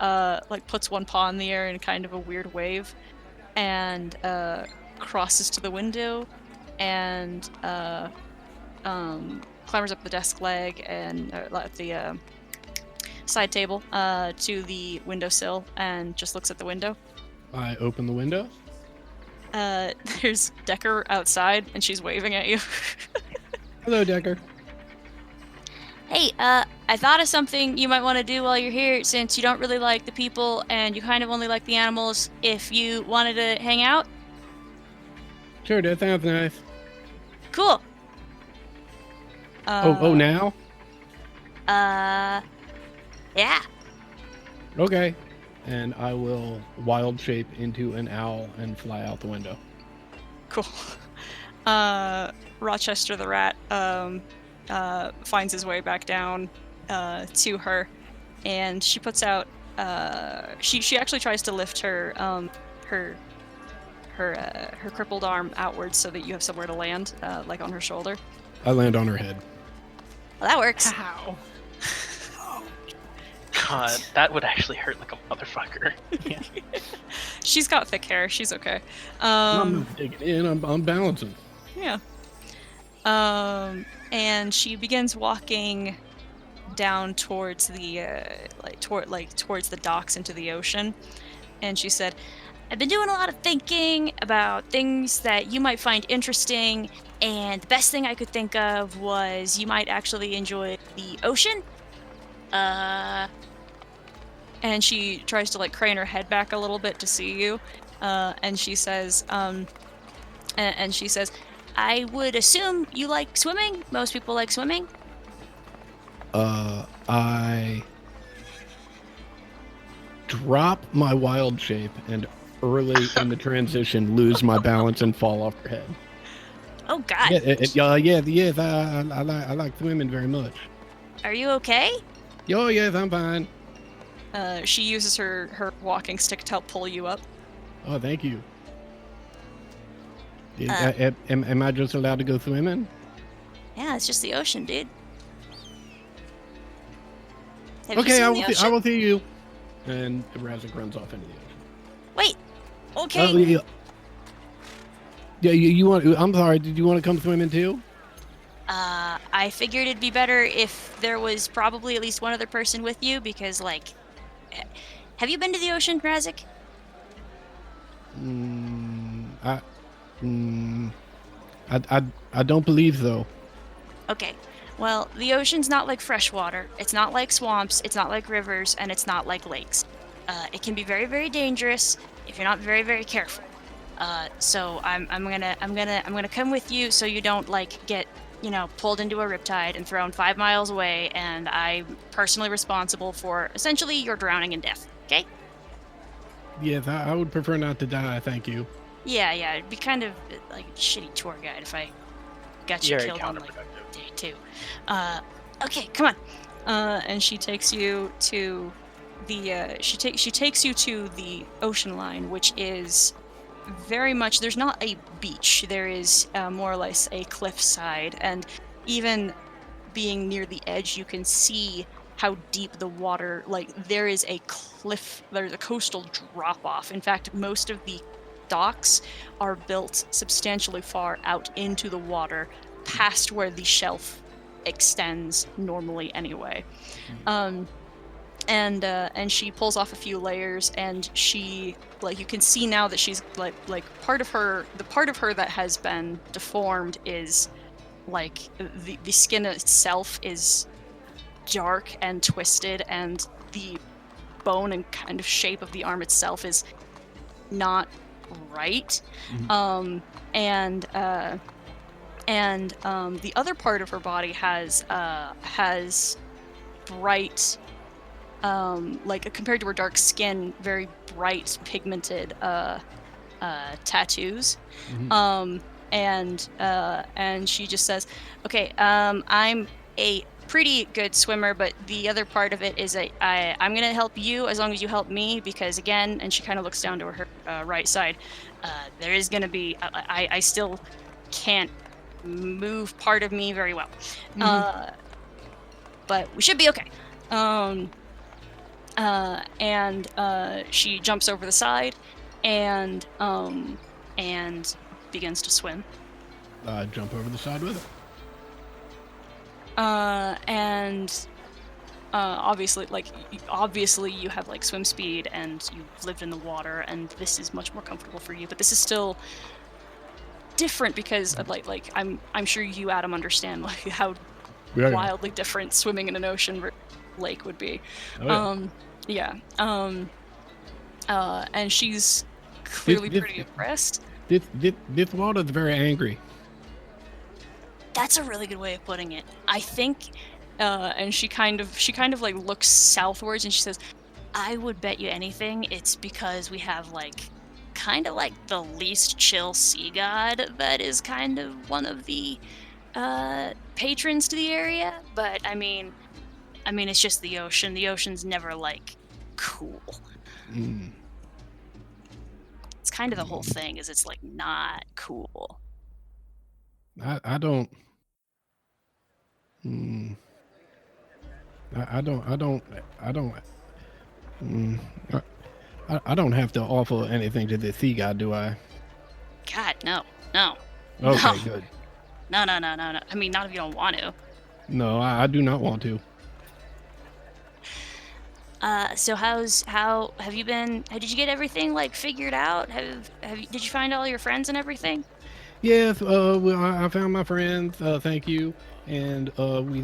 like puts one paw in the air in kind of a weird wave, and crosses to the window, and climbers up the desk leg and the side table to the windowsill and just looks at the window. I open the window. There's Decker outside, and she's waving at you. Hello, Decker. Hey, I thought of something you might want to do while you're here, since you don't really like the people and you kind of only like the animals. If you wanted to hang out, Sure, that sounds nice. cool. Oh, now? Yeah. Okay. And I will wild shape into an owl and fly out the window. Cool. Rochester the rat finds his way back down to her, and she puts out. She actually tries to lift her her crippled arm outwards so that you have somewhere to land, like on her shoulder. I land on her head. Well, that works. How? God, that would actually hurt like a motherfucker. Yeah. She's got thick hair. She's okay. I'm not taking it in. I'm balancing. Yeah. And she begins walking down towards the towards the docks into the ocean. And she said, "I've been doing a lot of thinking about things that you might find interesting, and the best thing I could think of was you might actually enjoy the ocean." And she tries to like crane her head back a little bit to see you, and she says, "I would assume you like swimming. Most people like swimming." I drop my wild shape and early in the transition lose my balance and fall off her head. Oh God. Yes, I like swimming very much. Are you okay? Oh, yes, I'm fine. She uses her walking stick to help pull you up. Oh, thank you. Am I just allowed to go swimming? Yeah, it's just the ocean, dude. Have you Okay, seen I the will ocean? see you. And Razik runs off into the ocean. Wait. Okay. Oh, yeah. Yeah, you want? I'm sorry. Did you want to come swimming too? I figured it'd be better if there was probably at least one other person with you, because, like, have you been to the ocean, Razik? I don't believe so. Okay. Well, the ocean's not like freshwater. It's not like swamps. It's not like rivers, and it's not like lakes. It can be very, very dangerous if you're not very, very careful. So I'm gonna come with you so you don't like get, pulled into a riptide and thrown 5 miles away, and I'm personally responsible for essentially your drowning and death. Okay? Yes, I would prefer not to die. Thank you. Yeah, it'd be kind of like a shitty tour guide if I got you Very killed on like counterproductive. day 2. Okay, come on. And she takes you to the she takes you to the ocean line, which is very much, there's not a beach. There is more or less a cliffside, and even being near the edge, you can see how deep the water, like there's a coastal drop off. In fact, most of the docks are built substantially far out into the water, past where the shelf extends normally anyway. And she pulls off a few layers, and she, like, you can see now that she's like the part of her that has been deformed is like the skin itself is dark and twisted, and the bone and kind of shape of the arm itself is not right. And the other part of her body has bright, like compared to her dark skin, very bright pigmented tattoos. And she just says, "Okay, I'm a pretty good swimmer, but the other part of it is I'm gonna help you as long as you help me, because again," and she kind of looks down to her right side, "there is gonna be I still can't move part of me very well, but we should be okay." And she jumps over the side and begins to swim. Jump over the side with it. Obviously you have like swim speed and you've lived in the water, and this is much more comfortable for you, but this is still different because like I'm sure you, Adam, understand like how Yeah. wildly different swimming in an ocean lake would be. Oh, yeah. And she's This clearly this pretty impressed. this water's very angry. That's a really good way of putting it. I think, and she kind of like looks southwards and she says, "I would bet you anything it's because we have like, kind of like the least chill sea god that is kind of one of the patrons to the area. But I mean, it's just the ocean. The ocean's never like cool. Mm. It's kind of the whole thing. Is it's like not cool." I don't. Mm, I don't. I don't. I don't. Mm, I don't have to offer anything to this sea god, do I? God, no, no, Okay, no, good. no. I mean, not if you don't want to. No, I do not want to. So how have you been? Did you get everything like figured out? Did you find all your friends and everything? Yes, well, I found my friends. Thank you, and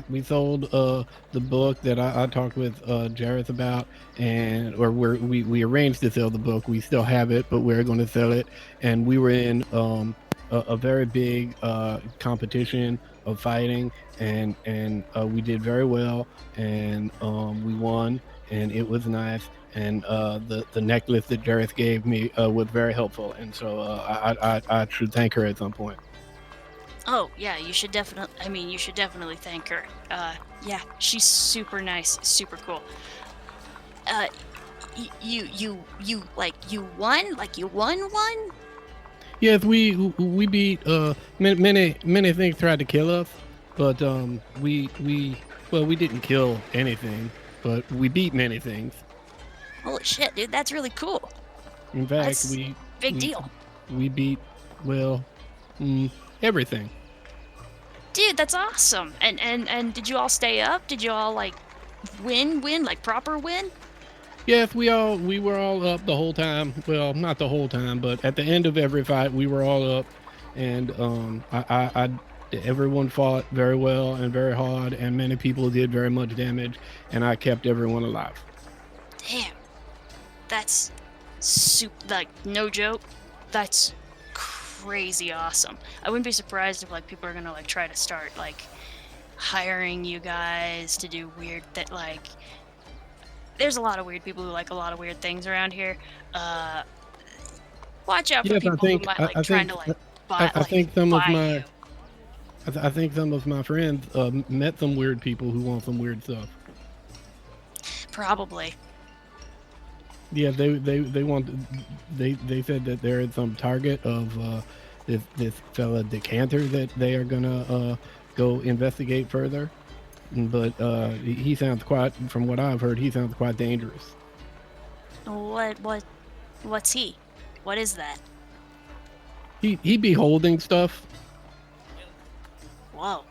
we sold the book that I talked with Jareth about, and we arranged to sell the book. We still have it, but we're going to sell it. And we were in a very big competition of fighting, and we did very well, and we won, and it was nice. And the necklace that Jareth gave me was very helpful, and so I should thank her at some point. Oh yeah, you should definitely. I mean, you should definitely thank her. Yeah, she's super nice, super cool. You like you won? Like you won one? Yes, we beat many things tried to kill us, but we didn't kill anything, but we beat many things. Holy shit, dude, that's really cool. In fact, That's big we deal. we beat well everything. Dude, that's awesome. And did you all stay up? Did you all like win like proper win? Yes, we were all up the whole time. Well, not the whole time, but at the end of every fight, we were all up, and everyone fought very well and very hard, and many people did very much damage, and I kept everyone alive. Damn. That's like no joke. That's crazy awesome. I wouldn't be surprised if like people are gonna like try to start like hiring you guys to do weird that like there's a lot of weird people who like a lot of weird things around here. Watch out for Yes, people who might like trying to like buy I think some of buy my you. I think some of my friends met some weird people who want some weird stuff. Probably. Yeah, they want they said that there is some target of this fella Decanter that they are gonna go investigate further. But he sounds quite, from what I've heard, he sounds quite dangerous. What's he? What is that? He be holding stuff. Whoa.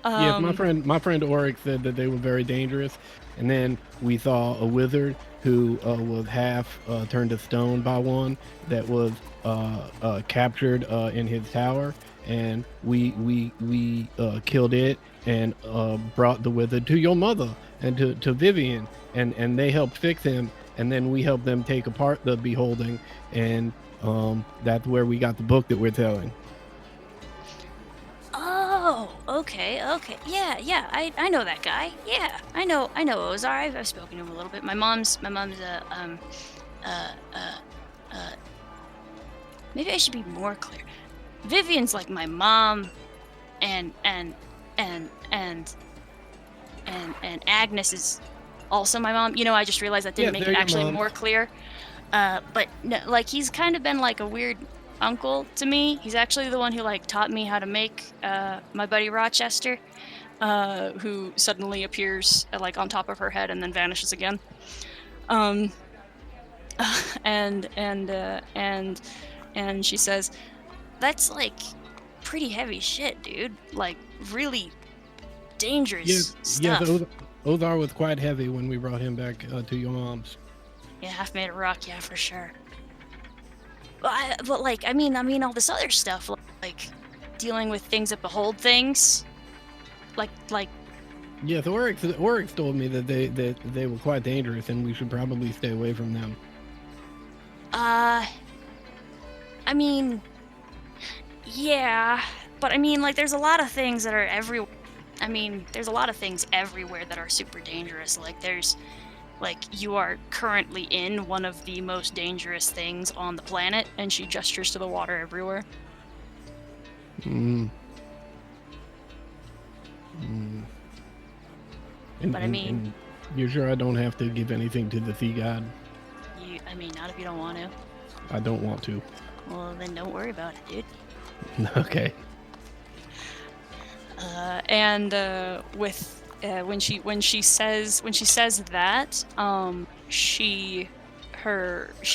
Yes, my friend Oryx said that they were very dangerous, and then we saw a wizard who was half turned to stone by one that was captured in his tower, and we killed it and brought the wizard to your mother and to Vivian, and they helped fix him, and then we helped them take apart the beholding, and that's where we got the book that we're telling. Oh, okay. Yeah, I know that guy. Yeah, I know Ozar. I've spoken to him a little bit. My mom's maybe I should be more clear. Vivian's like my mom, and Agnes is also my mom. You know, I just realized that didn't Yeah, make they're it your actually moms. more clear. But no, like he's kind of been like a weird uncle to me. He's actually the one who like taught me how to make my buddy Rochester, who suddenly appears like on top of her head and then vanishes again. And she says, "That's like pretty heavy shit, dude. Like really dangerous stuff." Ozar was quite heavy when we brought him back to your mom's. Yeah, half made of rock, yeah, for sure. But like, I mean, all this other stuff, like, dealing with things that behold things. Like Yes, Oryx told me that they were quite dangerous and we should probably stay away from them. I mean, yeah, but I mean, like, there's a lot of things that are there's a lot of things everywhere that are super dangerous. Like, you are currently in one of the most dangerous things on the planet, and she gestures to the water everywhere. Mm. But I mean, and you're sure I don't have to give anything to the sea god? not if you don't want to. I don't want to. Well, then don't worry about it, dude. Okay. When she says that, she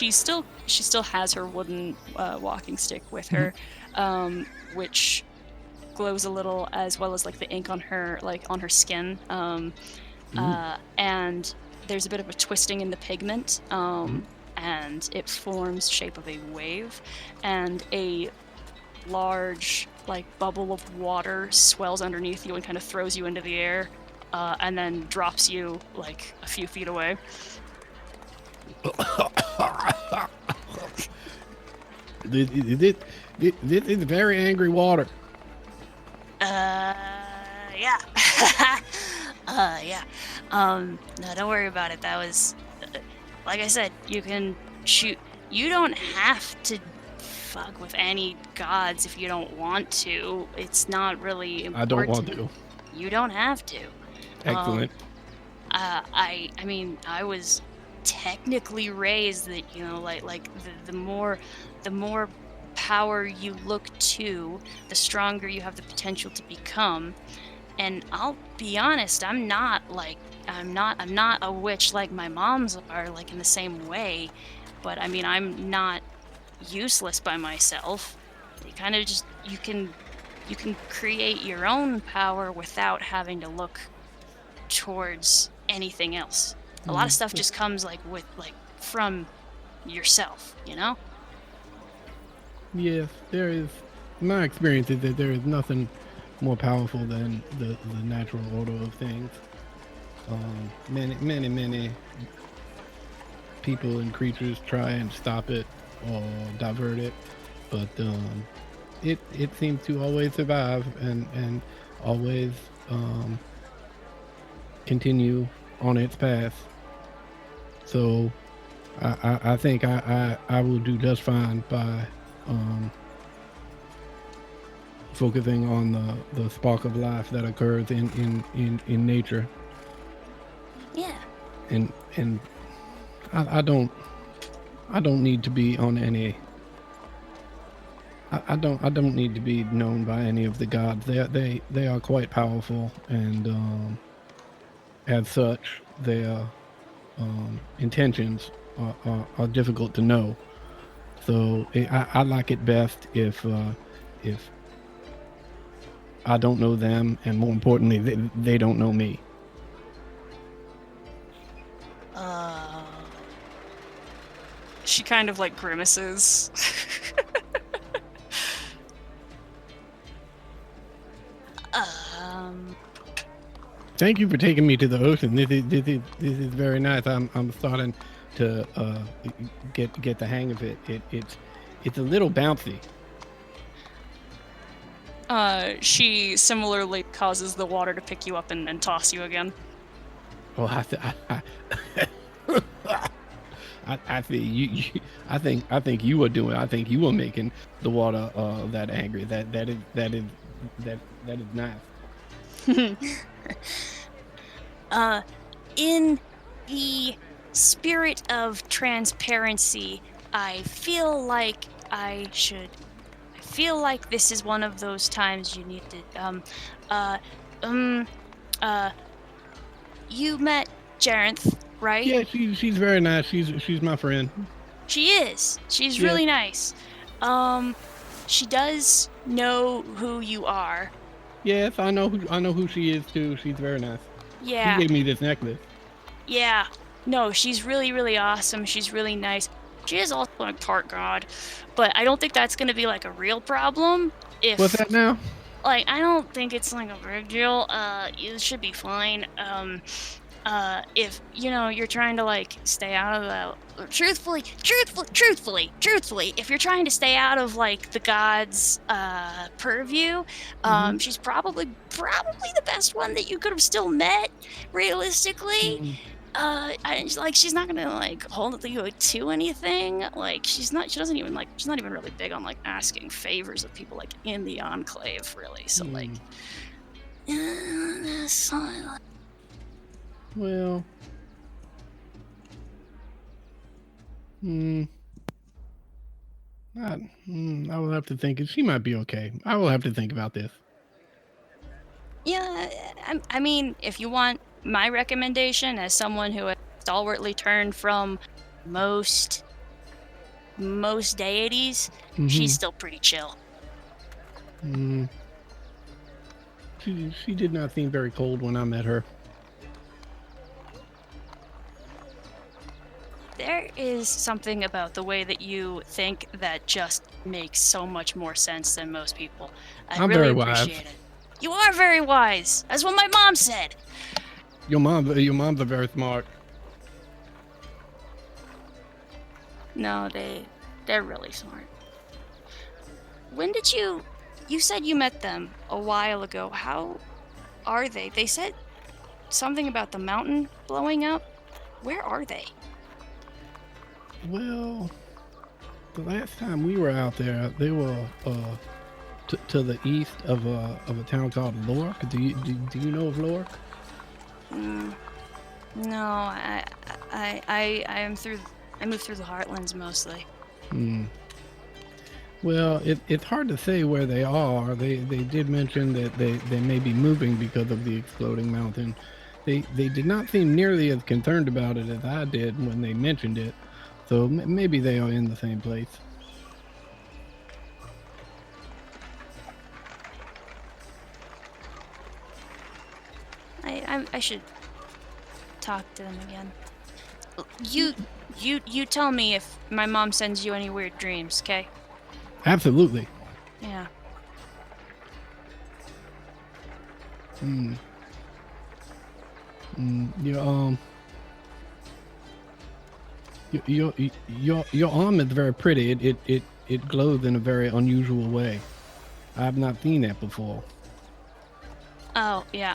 still has her wooden walking stick with her, which glows a little, as well as like the ink on her skin, and there's a bit of a twisting in the pigment, and it forms the shape of a wave, and a large like bubble of water swells underneath you and kind of throws you into the air, and then drops you like a few feet away. This is very angry water. Yeah. Yeah. No, don't worry about it. That was, like I said, you can shoot. You don't have to fuck with any gods if you don't want to. It's not really important. I don't want to. You don't have to. Excellent. I mean, I was technically raised that, you know, like the more power you look to, the stronger you have the potential to become. And I'll be honest, I'm not a witch like my moms are, like in the same way, but I mean, I'm not useless by myself. You kind of just you can create your own power without having to look towards anything else. A lot of stuff just comes from yourself, you know? Yes, there is. My experience is that there is nothing more powerful than the natural order of things. Many people and creatures try and stop it or divert it, but it seems to always survive and always continue on its path. So I think I will do just fine by focusing on the spark of life that occurs in nature. Yeah. And I don't need to be on any. I don't need to be known by any of the gods. They are quite powerful, and as such, their intentions are difficult to know. So I like it best if I don't know them, and more importantly, they don't know me. She kind of like grimaces. Thank you for taking me to the ocean. This is very nice. I'm starting to get the hang of it. It's a little bouncy. She similarly causes the water to pick you up and toss you again. Well, I see you. I think you were doing. I think you were making the water that angry. That is nice. In the spirit of transparency, I feel like this is one of those times you need to you met Jarenth, right? Yeah, she's very nice. She's my friend. She is. She's Yeah. really nice. She does know who you are. Yes, I know who she is too. She's very nice. Yeah. She gave me this necklace. Yeah. No, she's really, really awesome. She's really nice. She is also a part god, but I don't think that's going to be like a real problem. if What's that now? like I don't think it's like a big deal. You should be fine. If you're trying to like stay out of the truthfully, if you're trying to stay out of like the gods' purview, Mhm. she's probably the best one that you could have still met, realistically. Mm, She's not gonna like hold you to anything. Like she's not even really big on like asking favors of people like in the enclave, really. So like, mm. Well, mm, I will have to think. She might be okay. I will have to think about this. yeah, I mean, if you want my recommendation as someone who has stalwartly turned from most deities, she's Mhm. still pretty chill. Mm. She did not seem very cold when I met her. There is something about the way that you think that just makes so much more sense than most people. I I'm really very wise. appreciate it. You are very wise. That's what my mom said. Your mom's are very smart. No, they're really smart. When did you said you met them a while ago. How are they? They said something about the mountain blowing up. Where are they? Well, the last time we were out there, they were to the east of a town called Lork. Do you know of Lork? No, I moved through the Heartlands mostly. Hmm. Well, it's hard to say where they are. They did mention that they may be moving because of the exploding mountain. They did not seem nearly as concerned about it as I did when they mentioned it. So maybe they are in the same place. I should talk to them again. You tell me if my mom sends you any weird dreams, okay? Absolutely. Yeah. Hmm. Your arm is very pretty. It glows in a very unusual way. I have not seen that before. Oh, yeah.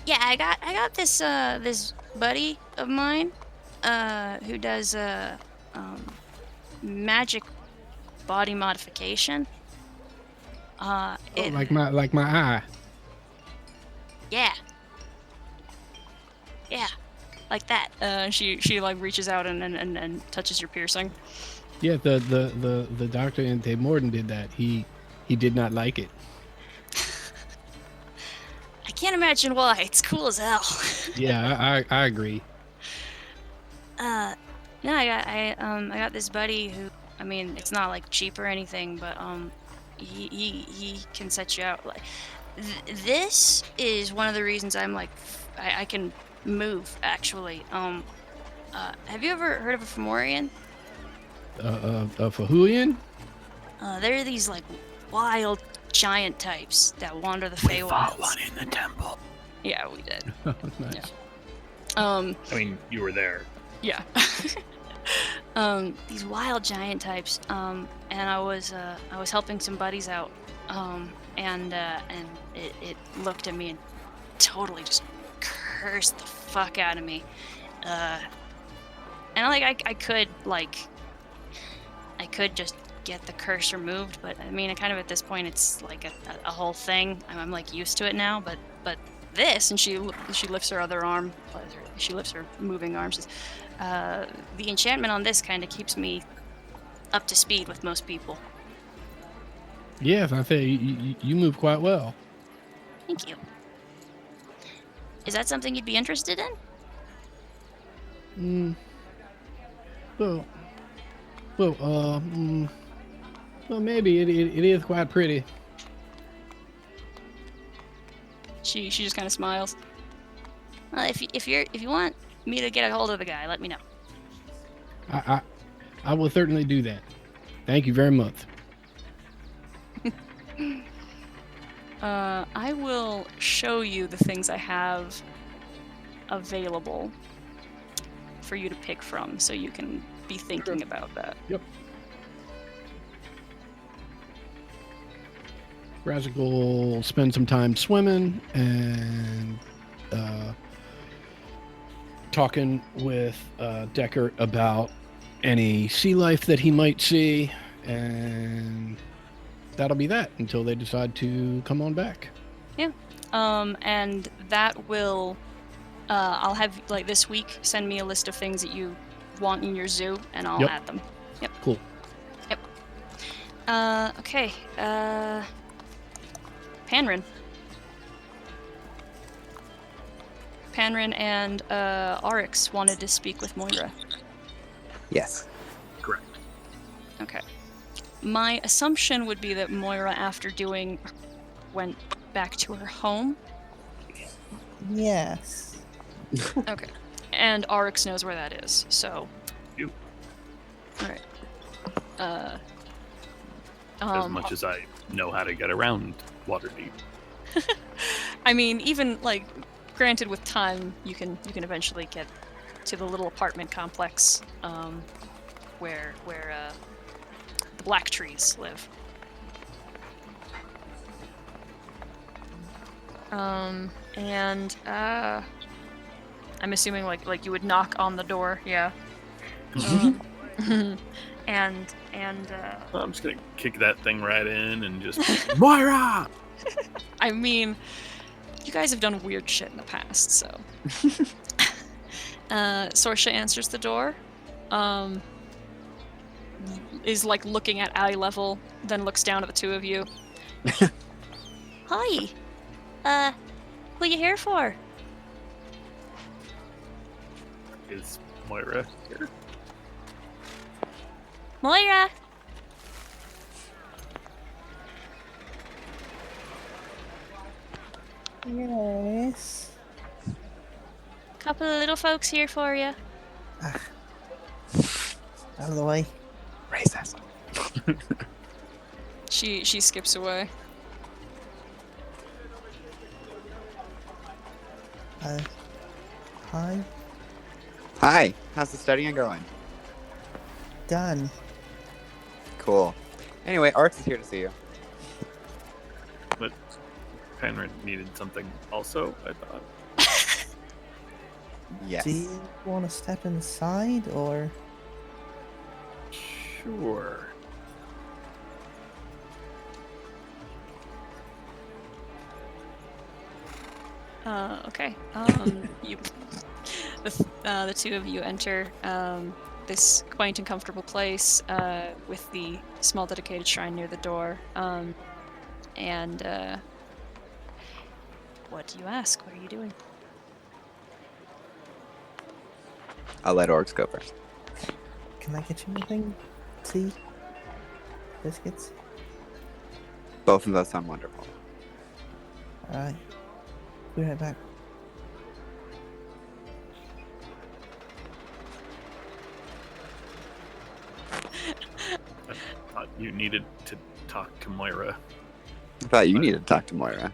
Yeah, I got this this buddy of mine who does magic body modification. Like my eye. Yeah. Yeah. Like that. She like reaches out and touches your piercing. Yeah, the doctor in Tate Morton did that. He did not like it. I can't imagine why. It's cool as hell. Yeah, I agree. No, I got this buddy who, I mean, it's not like cheap or anything, but he can set you out. Like this is one of the reasons I'm like I can move actually. Have you ever heard of a Fomorian? A Fahulian? They're these like wild giant types that wander the We fought Feywilds. one in the temple. Yeah, we did. Nice. Yeah. I mean, you were there. Yeah. These wild giant types. And I was helping some buddies out. And it looked at me and totally just cursed the fuck out of me. And like I could just get the curse removed, but I mean, kind of at this point, it's like a whole thing. I'm like used to it now, but this, and she lifts her other arm, she lifts her moving arm, says, the enchantment on this kind of keeps me up to speed with most people. Yes, I say you move quite well. Thank you. Is that something you'd be interested in? Well, maybe it is quite pretty. She just kind of smiles. Well, if you want me to get a hold of the guy, let me know. I will certainly do that. Thank you very much. I will show you the things I have available for you to pick from, so you can be thinking about that. Yep. Razik will spend some time swimming and talking with Deckard about any sea life that he might see, and that'll be that until they decide to come on back. And that will, I'll have, like, this week, send me a list of things that you want in your zoo, and I'll Yep. add them. Yep. Cool. Yep. Okay. Panrin. Panrin and Oryx wanted to speak with Moira. Yes. Correct. Okay. My assumption would be that Moira, after doing, went back to her home. Yes. Okay. And Oryx knows where that is, so. You. Alright. As much as I know how to get around Waterdeep. I mean, even, like, granted with time, you can eventually get to the little apartment complex, where the black trees live. And I'm assuming like you would knock on the door, yeah. And I'm just gonna kick that thing right in and just Moira! I mean, you guys have done weird shit in the past, so. Sorsha answers the door. Is like looking at eye level, then looks down at the two of you. Hi. Who you here for? Is Moira here? Moira! Yes. Couple of little folks here for you. Out of the way. Racist. She skips away. Hi. Hi. How's the studying going? Done. Cool. Anyway, Arts is here to see you. But Penryn needed something also, I thought. Yes. Do you want to step inside, or? Sure. Okay. You, the two of you enter this quaint and comfortable place with the small dedicated shrine near the door. And what do you ask? What are you doing? I'll let Orcs go first. Can I get you anything? Tea? Biscuits? Both of those sound wonderful. Alright. Be right back. I thought you needed to talk to Moira. I thought you needed to talk to Moira.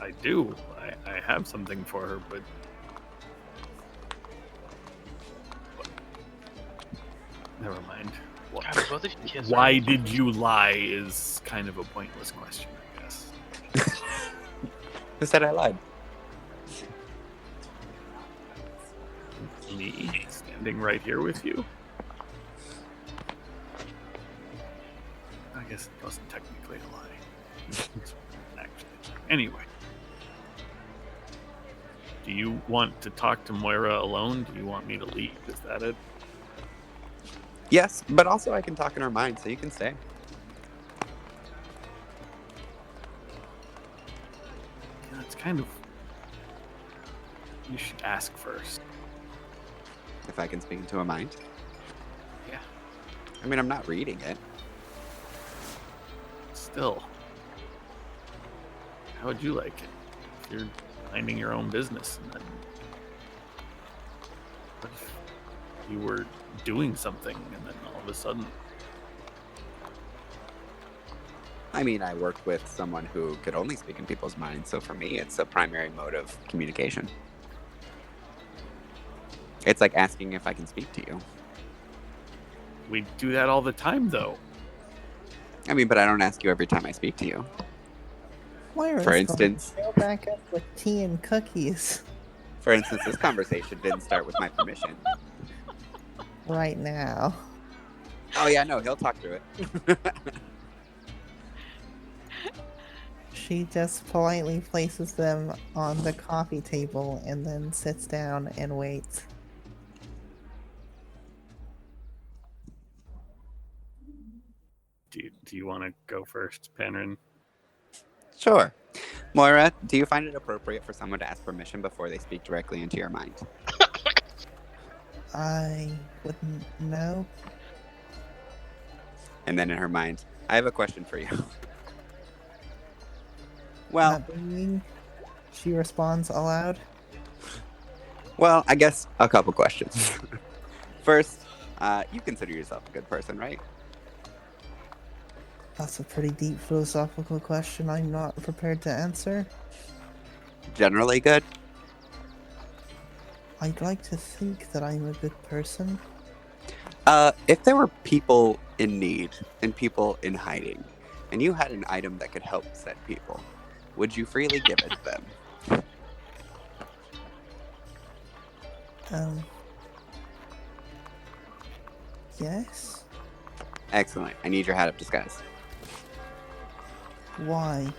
I do. I have something for her, but... Never mind. God, both of you kids are- Why did you lie is kind of a pointless question, I guess. Who said I lied? Me standing right here with you? I guess it wasn't technically a lie. Actually. Anyway. Do you want to talk to Moira alone? Do you want me to leave? Is that it? Yes, but also I can talk in her mind, so you can stay. Yeah, it's kind of... You should ask first. If I can speak into a mind. Yeah. I mean, I'm not reading it. Still. How would you like it? If you're minding your own business and then... What if you were doing something and then all of a sudden... I mean, I worked with someone who could only speak in people's minds, so for me, it's a primary mode of communication. It's like asking if I can speak to you. We do that all the time, though. I mean, but I don't ask you every time I speak to you. Moira's For going instance- to show back up with tea and cookies For instance, this conversation didn't start with my permission. right now. Oh yeah, no, he'll talk through it. She just politely places them on the coffee table and then sits down and waits. Do you want to go first, Penrin? Sure. Moira, do you find it appropriate for someone to ask permission before they speak directly into your mind? I wouldn't know. And then in her mind, I have a question for you. Well, Not being, she responds aloud. well, I guess a couple questions. First, you consider yourself a good person, right? That's a pretty deep philosophical question I'm not prepared to answer. Generally good? I'd like to think that I'm a good person. If there were people in need and people in hiding, and you had an item that could help said people, would you freely give it to them? Yes? Excellent. I need your hat of disguise. Why?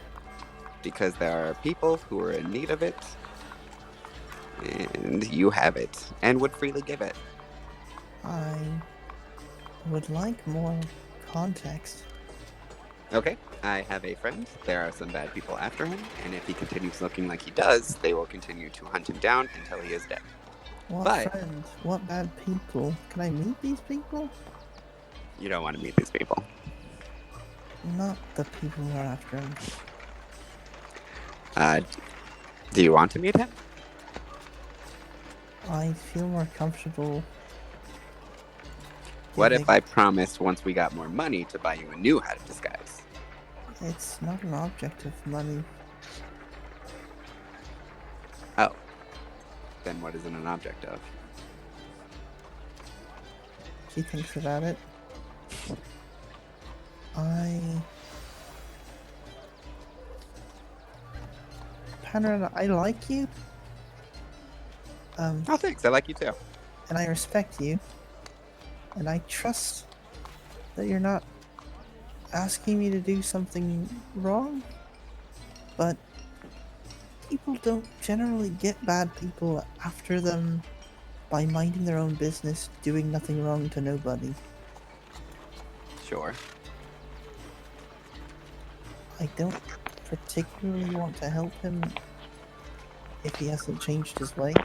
Because there are people who are in need of it, and you have it, and would freely give it. I would like more context. Okay, I have a friend. There are some bad people after him, and if he continues looking like he does, they will continue to hunt him down until he is dead. What But- friend? What bad people? Can I meet these people? You don't want to meet these people. Not the people who are after him. Do you want to meet him? I feel more comfortable. What if Like, I promised once we got more money to buy you a new hat of disguise? It's not an object of money. Oh. Then what is it an object of? She thinks about it. Panorama, I like you. Oh, thanks. I like you too. And I respect you. And I trust that you're not asking me to do something wrong. But people don't generally get bad people after them by minding their own business, doing nothing wrong to nobody. Sure. I don't particularly want to help him if he hasn't changed his ways.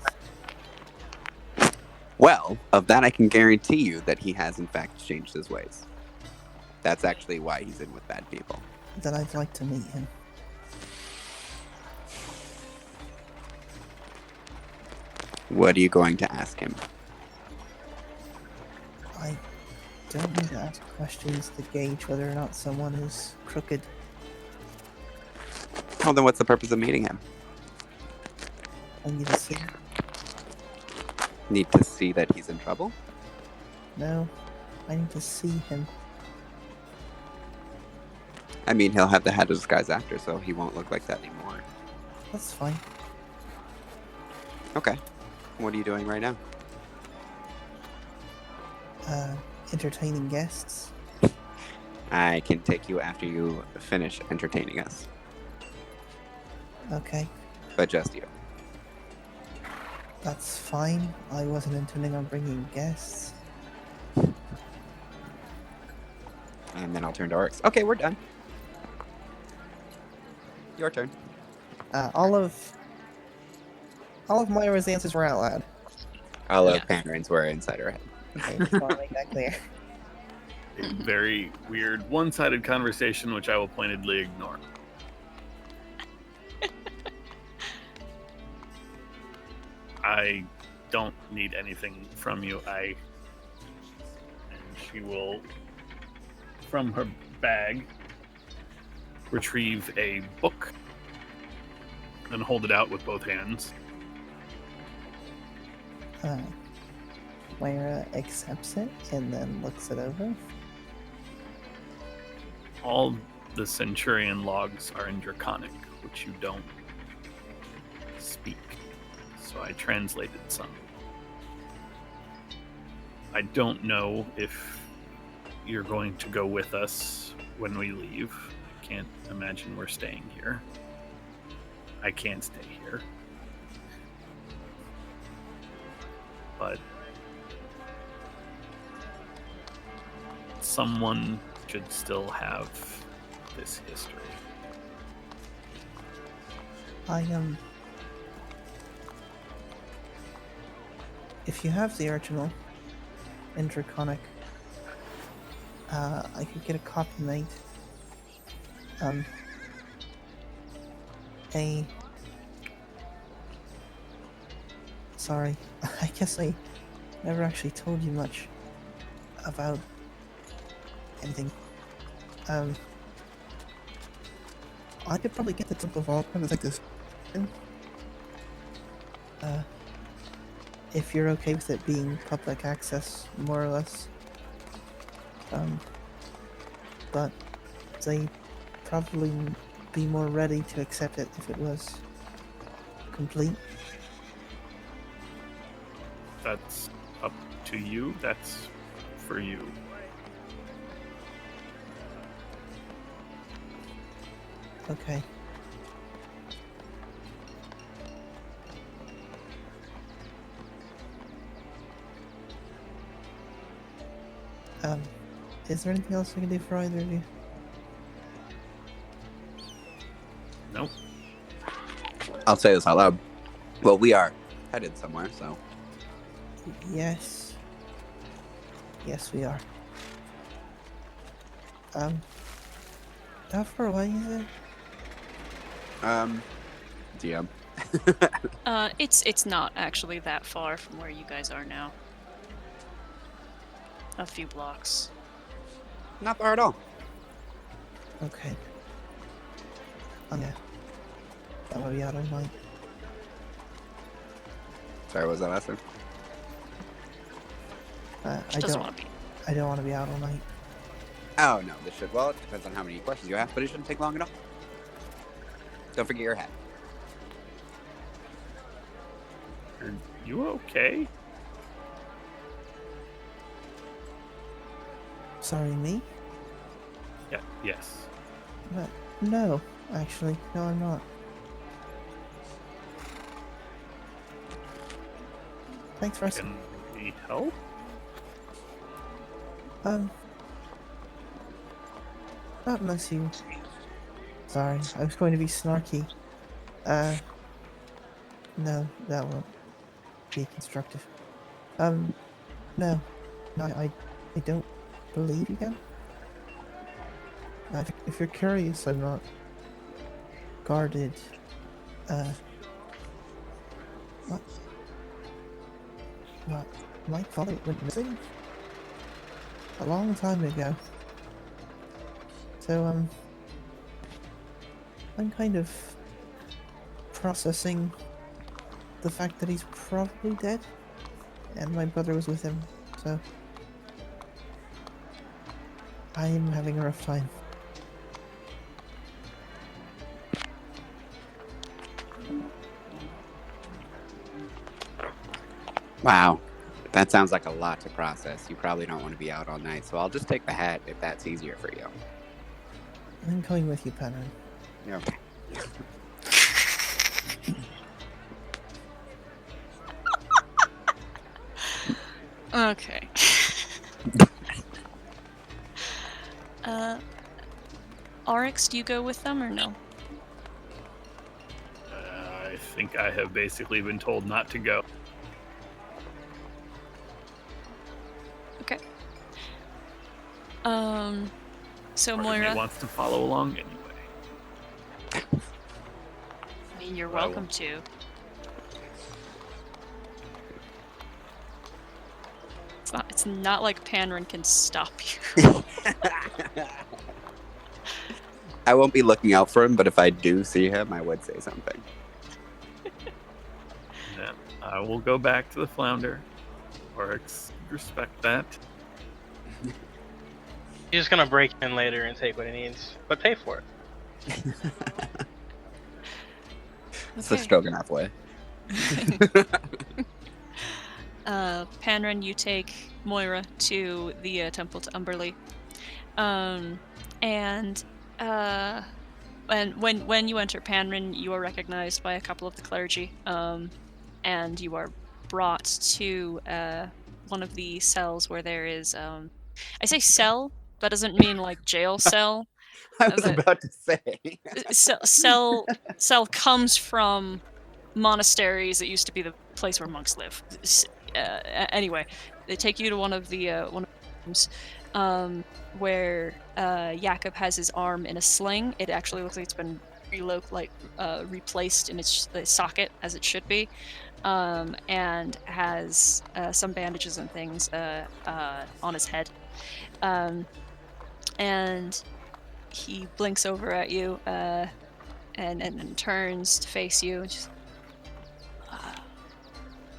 Well, of that I can guarantee you that he has in fact changed his ways. That's actually why he's in with bad people. Then I'd like to meet him. What are you going to ask him? I don't need to ask questions to gauge whether or not someone is crooked. Well, then what's the purpose of meeting him? I need to see. Need to see that he's in trouble? No, I need to see him. I mean, he'll have the hat of disguise after, so he won't look like that anymore. That's fine. Okay. What are you doing right now? Entertaining guests. I can take you after you finish entertaining us. Okay, But just you. that's fine. I wasn't intending on bringing guests. And then I'll turn to Oryx. Okay, we're done. Your turn. All of Moira's answers were out loud. All Yeah. of Panderin's were inside her head. Okay, just want to make that clear. A very weird, one-sided conversation, which I will pointedly ignore. I don't need anything from you. And she will, from her bag, retrieve a book and hold it out with both hands. Moira accepts it and then looks it over. All the Centurion logs are in Draconic, which you don't speak. So I translated some. I don't know if you're going to go with us when we leave. I can't imagine we're staying here. I can't stay here. But someone should still have this history. If you have the original in Draconic, I could get a copy made. Sorry, I guess I never actually told you much about anything. I could probably get the Temple Vault kind of like this. If you're okay with it being public access, more or less. But they'd probably be more ready to accept it if it was complete. That's up to you. That's for you. Okay. Is there anything else I can do for either of you? Nope. I'll say this out loud. Well, we are headed somewhere, so. Yes. Yes, we are. How far away is it? DM. It's not actually that far from where you guys are now. A few blocks. Not far at all. Okay. Yeah. That would be out all night. Sorry, what was that last one? She doesn't want to be. I don't want to be out all night. Oh, no, this should. Well, it depends on how many questions you have, but it shouldn't take long enough. Don't forget your hat. Are you okay? Sorry, me? Yeah. Yes. But no, actually, no, I'm not. Thanks for asking. Can we help? Not unless you. Sorry, I was going to be snarky. No, that won't be constructive. No, I don't believe you can. If you're curious, I'm not guarded. What? My father went missing a long time ago. So, I'm kind of processing the fact that he's probably dead, and my brother was with him, so I'm having a rough time. Wow. That sounds like a lot to process. You probably don't want to be out all night, so I'll just take the hat if that's easier for you. I'm coming with you, Penryn. Yeah. Okay. Oryx, do you go with them or no? I think I have basically been told not to go. Okay. So Part of me Moira, wants to follow along anyway. I mean, you're Well, welcome to. It's not like Panrin can stop you. I won't be looking out for him, but if I do see him, I would say something. Then I will go back to the flounder. Or respect that. He's just gonna break in later and take what he needs, but pay for it. It's the Okay. Stroganoff way. Panrin, you take Moira to the temple to Umberly. And when you enter Panrin, you are recognized by a couple of the clergy. And you are brought to one of the cells where there is I say cell, that doesn't mean like jail cell. I was But about to say. cell comes from monasteries. It used to be the place where monks live. Anyway, they take you to one of the rooms where Jakob has his arm in a sling. It actually looks like it's been replaced in its socket as it should be, and has some bandages and things on his head. And he blinks over at you and turns to face you and just,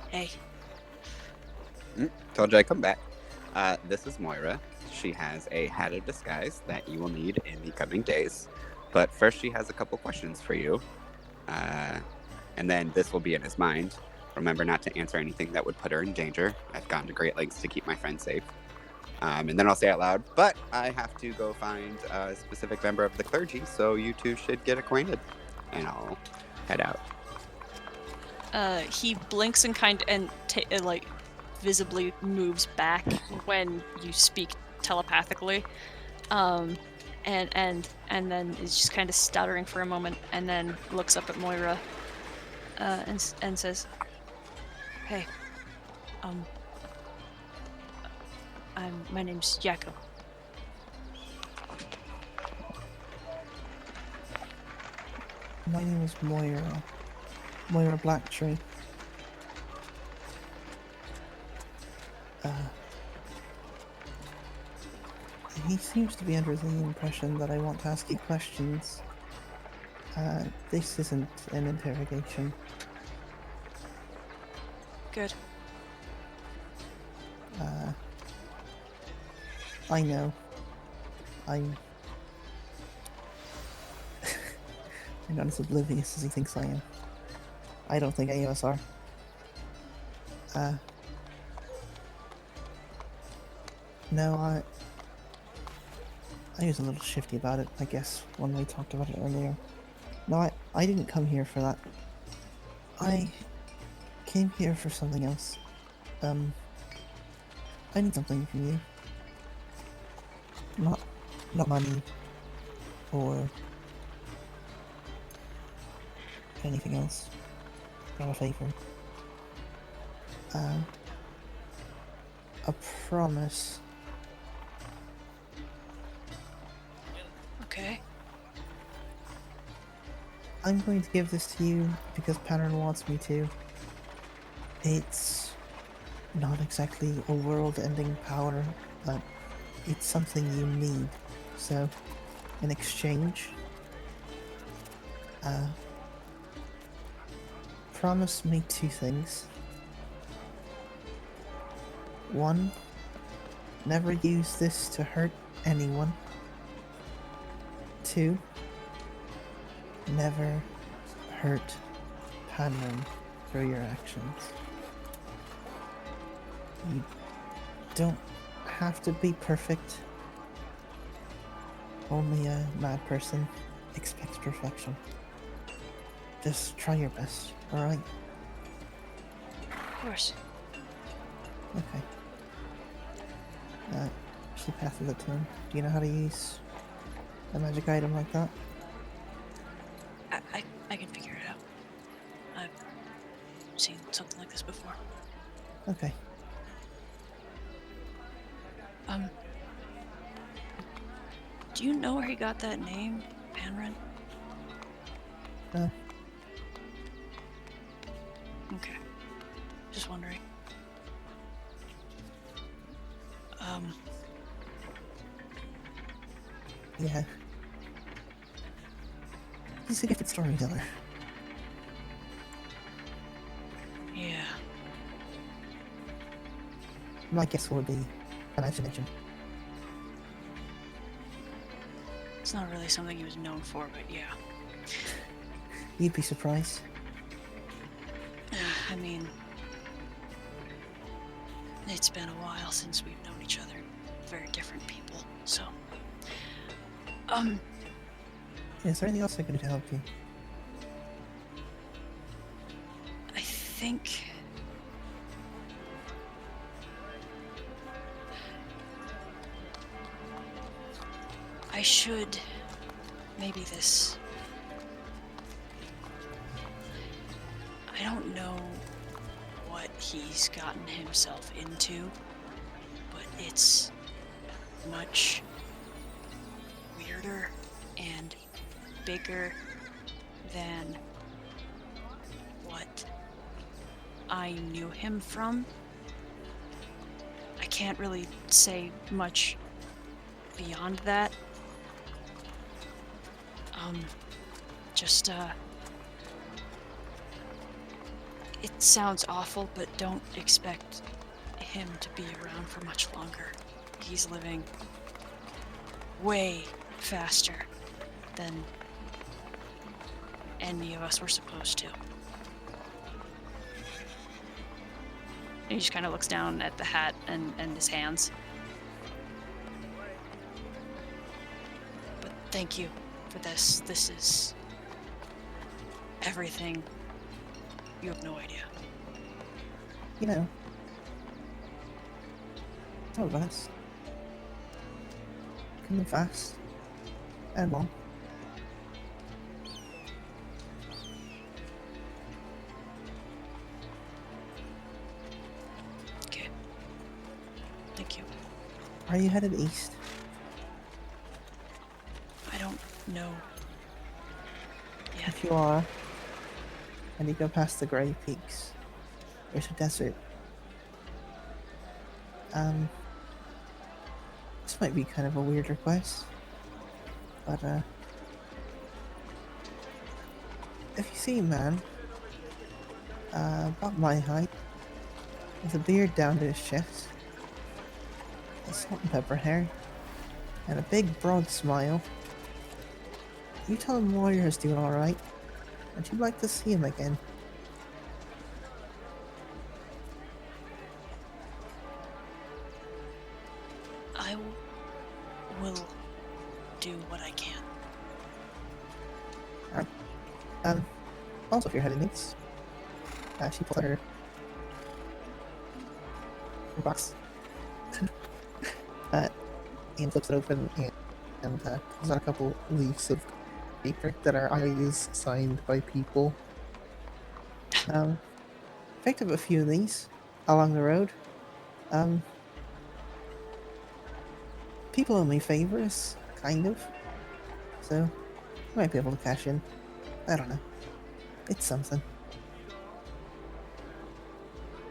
hey. Told you I'd come back. This is Moira. She has a hat of disguise that you will need in the coming days. But first, she has a couple questions for you. And then this will be in his mind. Remember not to answer anything that would put her in danger. I've gone to great lengths to keep my friend safe. And then I'll say out loud, but I have to go find a specific member of the clergy, so you two should get acquainted. And I'll head out. He blinks and like visibly moves back when you speak telepathically, and then is just kind of stuttering for a moment, and then looks up at Moira, and says, "Hey, my name's Jakob." My name is Moira. Moira Blacktree. He seems to be under the impression that I want to ask you questions. This isn't an interrogation. Good. I know. I'm not as oblivious as he thinks I am. I don't think any of us are. No, I was a little shifty about it, I guess, when we talked about it earlier. No, I didn't come here for that. I came here for something else. I need something from you. Not money or anything else. Not a favor. A promise. Okay. I'm going to give this to you because Pattern wants me to. It's not exactly a world-ending power, but it's something you need. So, in exchange, promise me two things. One, never use this to hurt anyone. Two, never hurt Panman through your actions. You don't have to be perfect. Only a mad person expects perfection. Just try your best, alright? Of course. Okay. She passes it to him. Do you know how to use a magic item like that? I can figure it out. I've seen something like this before. Okay. Do you know where he got that name, Panrin? No. Okay. Just wondering. Yeah. He's a gifted storyteller. Yeah. My guess would be imagination. It's not really something he was known for, but yeah. You'd be surprised. I mean, it's been a while since we've known each other. Very different people, so. Is there anything else I could do to help you? I think. I should. Maybe this. I don't know what he's gotten himself into, but it's much weirder and bigger than what I knew him from. I can't really say much beyond that. It sounds awful, but don't expect him to be around for much longer. He's living way faster than any of us were supposed to. And he just kind of looks down at the hat and his hands. But thank you for this. This is everything. You have no idea. You know, some of us can move fast and long. Okay. Thank you. Are you headed east? I don't know. Yeah. If you are, and you go past the grey peaks, there's a desert. This might be kind of a weird request, but if you see a man about my height, with a beard down to his chest, a salt and pepper hair, and a big broad smile, you tell him Warrior's doing alright, and you'd like to see him again. I will do what I can. Also, if you're heading east, she pulls out her box and flips it open and pulls out a couple leaves of paper that are IOUs signed by people. Picked up a few of these along the road. People owe me favors, kind of. So, you might be able to cash in. I don't know. It's something.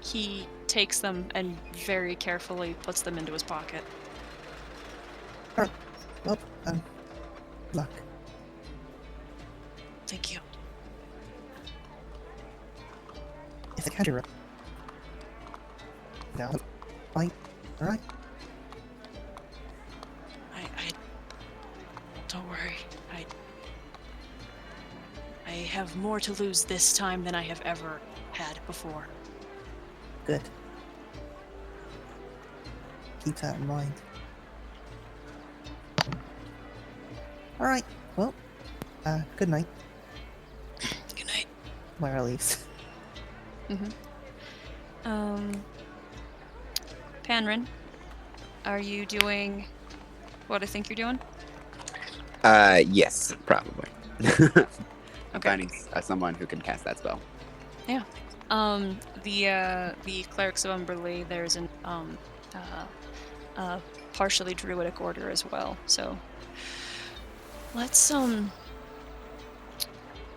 He takes them and very carefully puts them into his pocket. Alright. Well, luck. Thank you. If the catcher now, fight. Alright. I don't worry. I have more to lose this time than I have ever had before. Good. Keep that in mind. Alright, well, good night. Good night. Lara leaves. Panrin, are you doing what I think you're doing? Yes, probably. I'm Okay. finding someone who can cast that spell. Yeah. The clerics of Umberly, there's an partially druidic order as well. So let's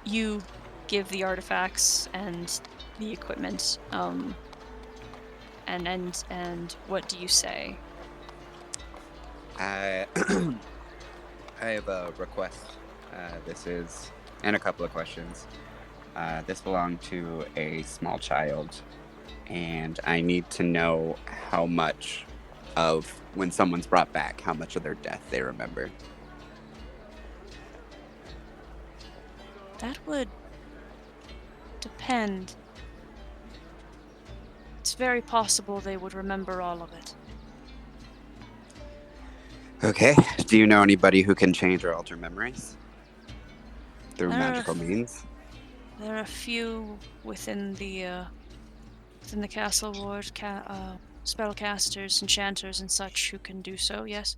you give the artifacts and the equipment, and what do you say? I have a request. This is And a couple of questions. This belonged to a small child, and I need to know how much of when someone's brought back, how much of their death they remember. That would depend. It's very possible they would remember all of it. Okay. Do you know anybody who can change or alter memories through There are- magical means? There are a few within the castle ward, spellcasters, enchanters, and such who can do so. Yes.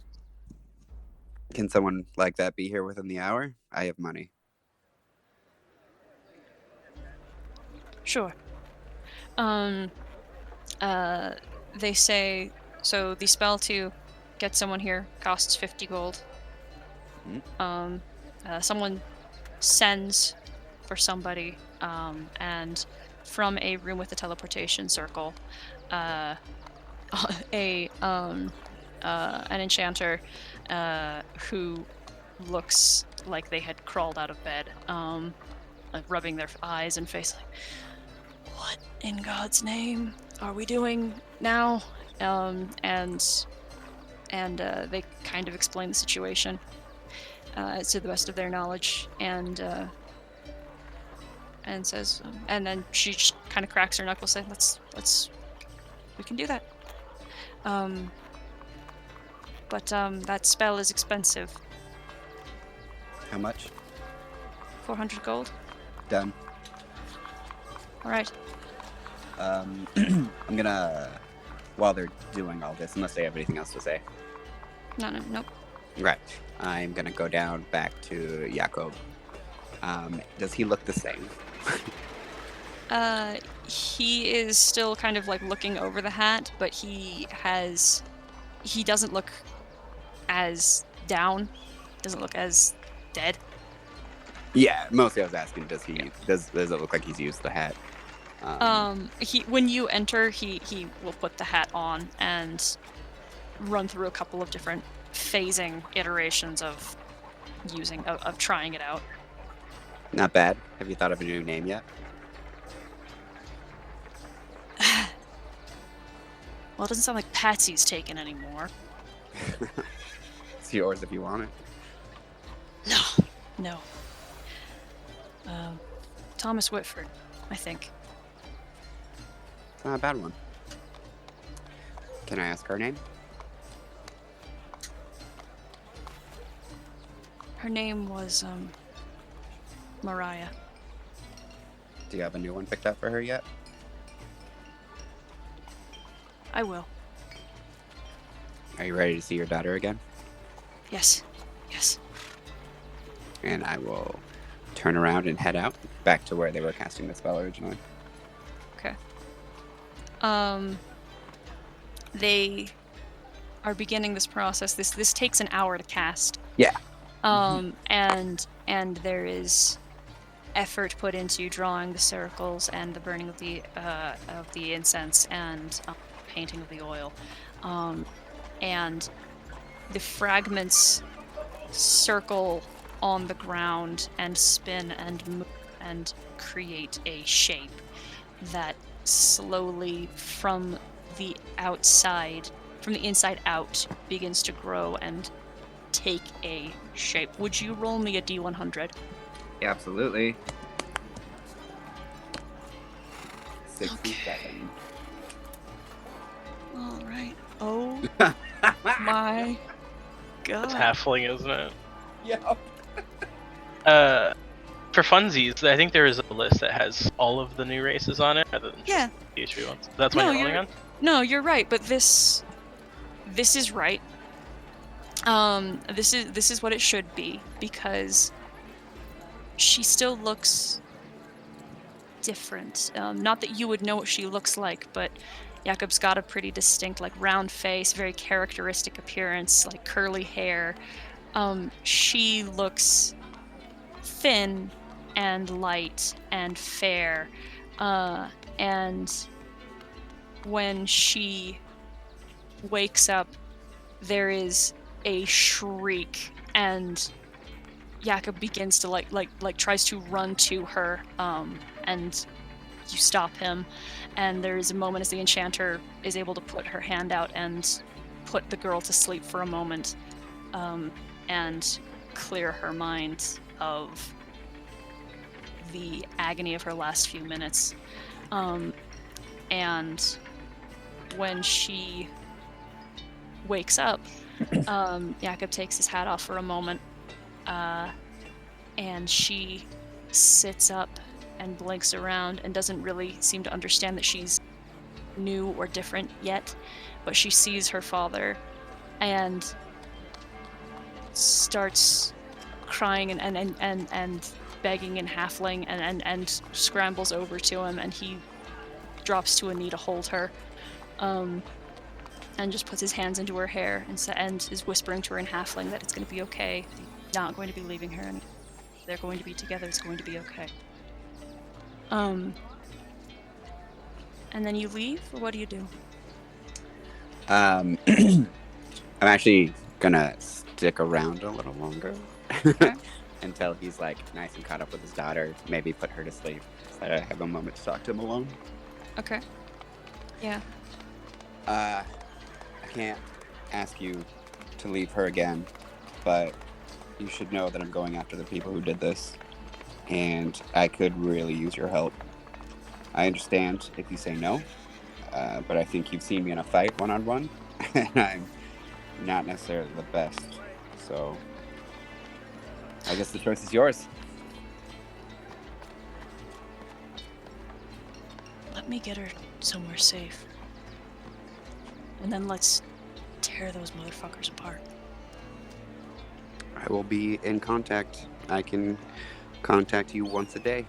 Can someone like that be here within the hour? I have money. Sure. They say so. The spell to get someone here costs 50 gold. Someone sends for somebody, and from a room with a teleportation circle, an enchanter who looks like they had crawled out of bed, like rubbing their eyes and face, like, what in God's name are we doing now? And they kind of explain the situation to the best of their knowledge, and says, and then she just kind of cracks her knuckles, saying, "Let's, we can do that." But that spell is expensive. How much? 400 gold. Done. All right. I'm gonna, while they're doing all this, unless they have anything else to say. Nope. Right. I'm gonna go down back to Jakob. Does he look the same? He is still kind of like looking over the hat, but he doesn't look as down, doesn't look as dead. Yeah, mostly I was asking, does it look like he's used the hat? When you enter, he will put the hat on and run through a couple of different phasing iterations of trying it out. Not bad. Have you thought of a new name yet? Well, it doesn't sound like Patsy's taken anymore. It's yours if you want it. No. Thomas Whitford, I think. It's not a bad one. Can I ask her name? Her name was, Mariah. Do you have a new one picked up for her yet? I will. Are you ready to see your daughter again? Yes. And I will turn around and head out back to where they were casting the spell originally. Okay. They are beginning this process. This takes an hour to cast. Yeah. And there is effort put into drawing the circles and the burning of the incense and painting of the oil, and the fragments circle on the ground and spin and move and create a shape that slowly from the inside out begins to grow and take a shape. Would you roll me a D100? Yeah, absolutely. 67. All right. Oh my god. It's halfling, isn't it? Yeah. For funsies, I think there is a list that has all of the new races on it, rather than Yeah. just the TH ones. That's what you're rolling on? No, you're right, but this is right. This is what it should be, because she still looks different. Not that you would know what she looks like, but Jakob's got a pretty distinct, like, round face, very characteristic appearance, like curly hair. She looks thin and light and fair, and when she wakes up, there is a shriek, and Jakob begins to like tries to run to her, and you stop him. And there is a moment as the enchanter is able to put her hand out and put the girl to sleep for a moment, and clear her mind of the agony of her last few minutes. And when she wakes up, Jakob takes his hat off for a moment, and she sits up and blinks around and doesn't really seem to understand that she's new or different yet, but she sees her father and starts crying and begging in halfling and scrambles over to him, and he drops to a knee to hold her, and just puts his hands into her hair and is whispering to her in halfling that it's going to be okay. He's not going to be leaving her, and they're going to be together. It's going to be okay. And then you leave, or what do you do? I'm actually gonna stick around a little longer until he's like nice and caught up with his daughter. Maybe put her to sleep so that I have a moment to talk to him alone. Okay. Yeah. I can't ask you to leave her again, but you should know that I'm going after the people who did this, and I could really use your help. I understand if you say no, but I think you've seen me in a fight one-on-one, and I'm not necessarily the best, so I guess the choice is yours. Let me get her somewhere safe. And then let's tear those motherfuckers apart. I will be in contact. I can contact you once a day.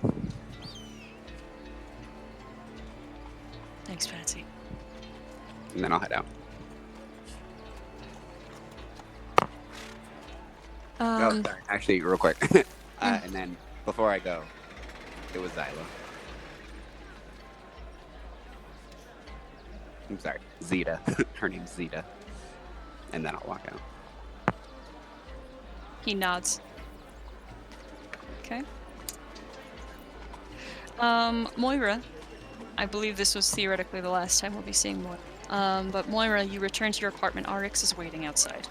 Thanks, Patsy. And then I'll head out. Sorry. Actually, real quick. And then before I go, it was Zyla. I'm sorry, Zeta. Her name's Zeta. And then I'll walk out. He nods. Okay. Moira, I believe this was theoretically the last time we'll be seeing Moira. But Moira, you return to your apartment. Arix is waiting outside.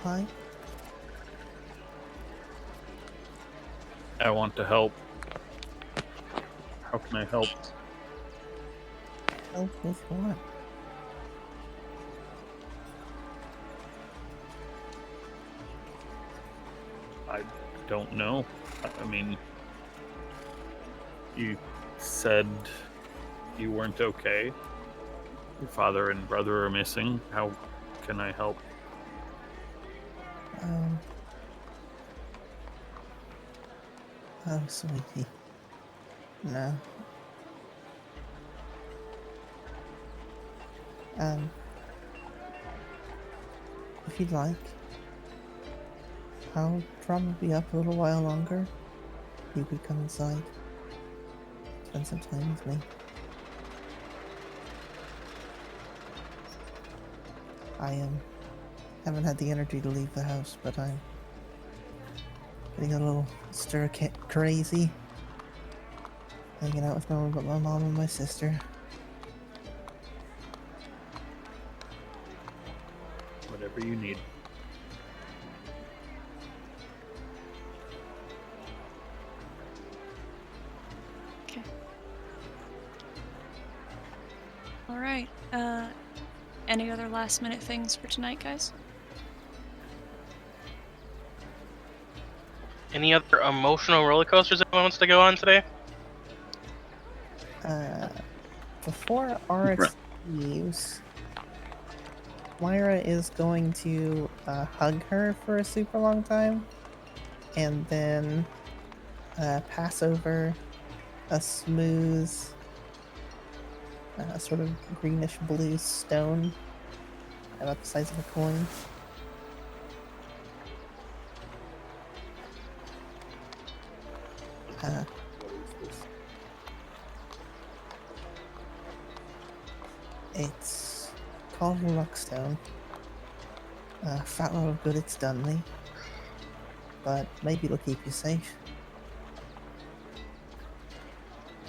Hi. I want to help. How can I help? Help with what? I don't know. I mean, you said you weren't okay. Your father and brother are missing. How can I help? Oh, sweetie. No. If you'd like, I'll probably be up a little while longer. You could come inside. Spend some time with me. I haven't had the energy to leave the house, but I'm getting a little crazy. Hanging out with no one but my mom and my sister. Whatever you need. Okay. All right. Any other last minute things for tonight, guys? Any other emotional roller coasters anyone wants to go on today? Before Arix leaves, Moira is going to hug her for a super long time, and then pass over a smooth, sort of greenish blue stone about the size of a coin. It's called Luckstone. Fat lot of good it's done me, but maybe it'll keep you safe.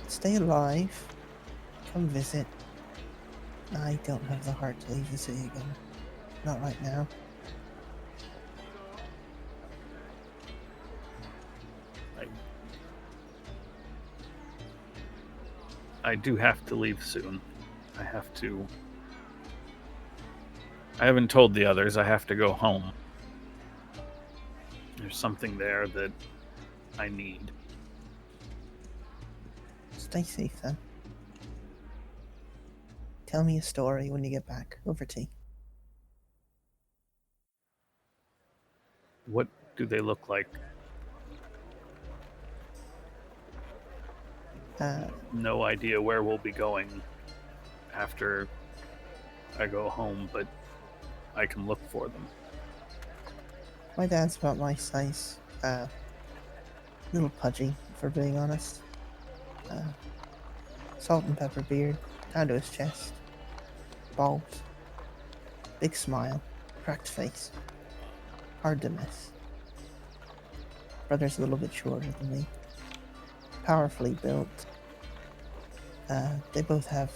Stay alive. Come visit. I don't have the heart to leave the city again. Not right now. I do have to leave soon. I haven't told the others. I have to go home. There's something there that I need. Stay safe then. Tell me a story when you get back. Over tea. What do they look like? No idea where we'll be going after I go home, but I can look for them. My dad's about my size. Little pudgy, for being honest. Salt and pepper beard, down to his chest. Bald. Big smile. Cracked face. Hard to miss. Brother's a little bit shorter than me. Powerfully built. They both have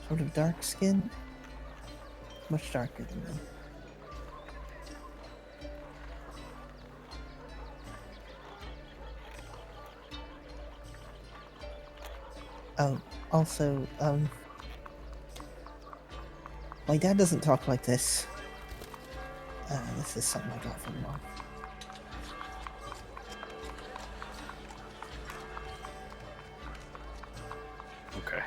sort of dark skin. Much darker than me. Oh, also, my dad doesn't talk like this. This is something I got from Mom. Okay.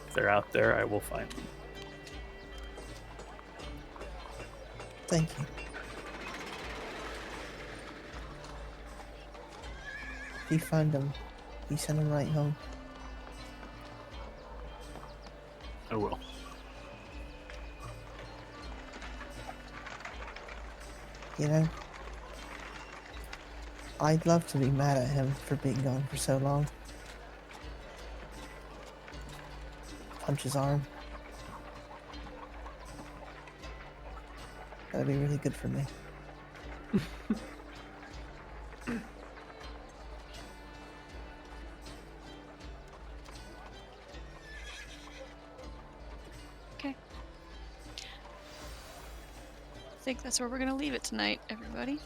If they're out there, I will find them. Thank you. If you find them, you send them right home. I will. You know, I'd love to be mad at him for being gone for so long. Punch his arm. That'd be really good for me. Okay. I think that's where we're gonna leave it tonight, everybody.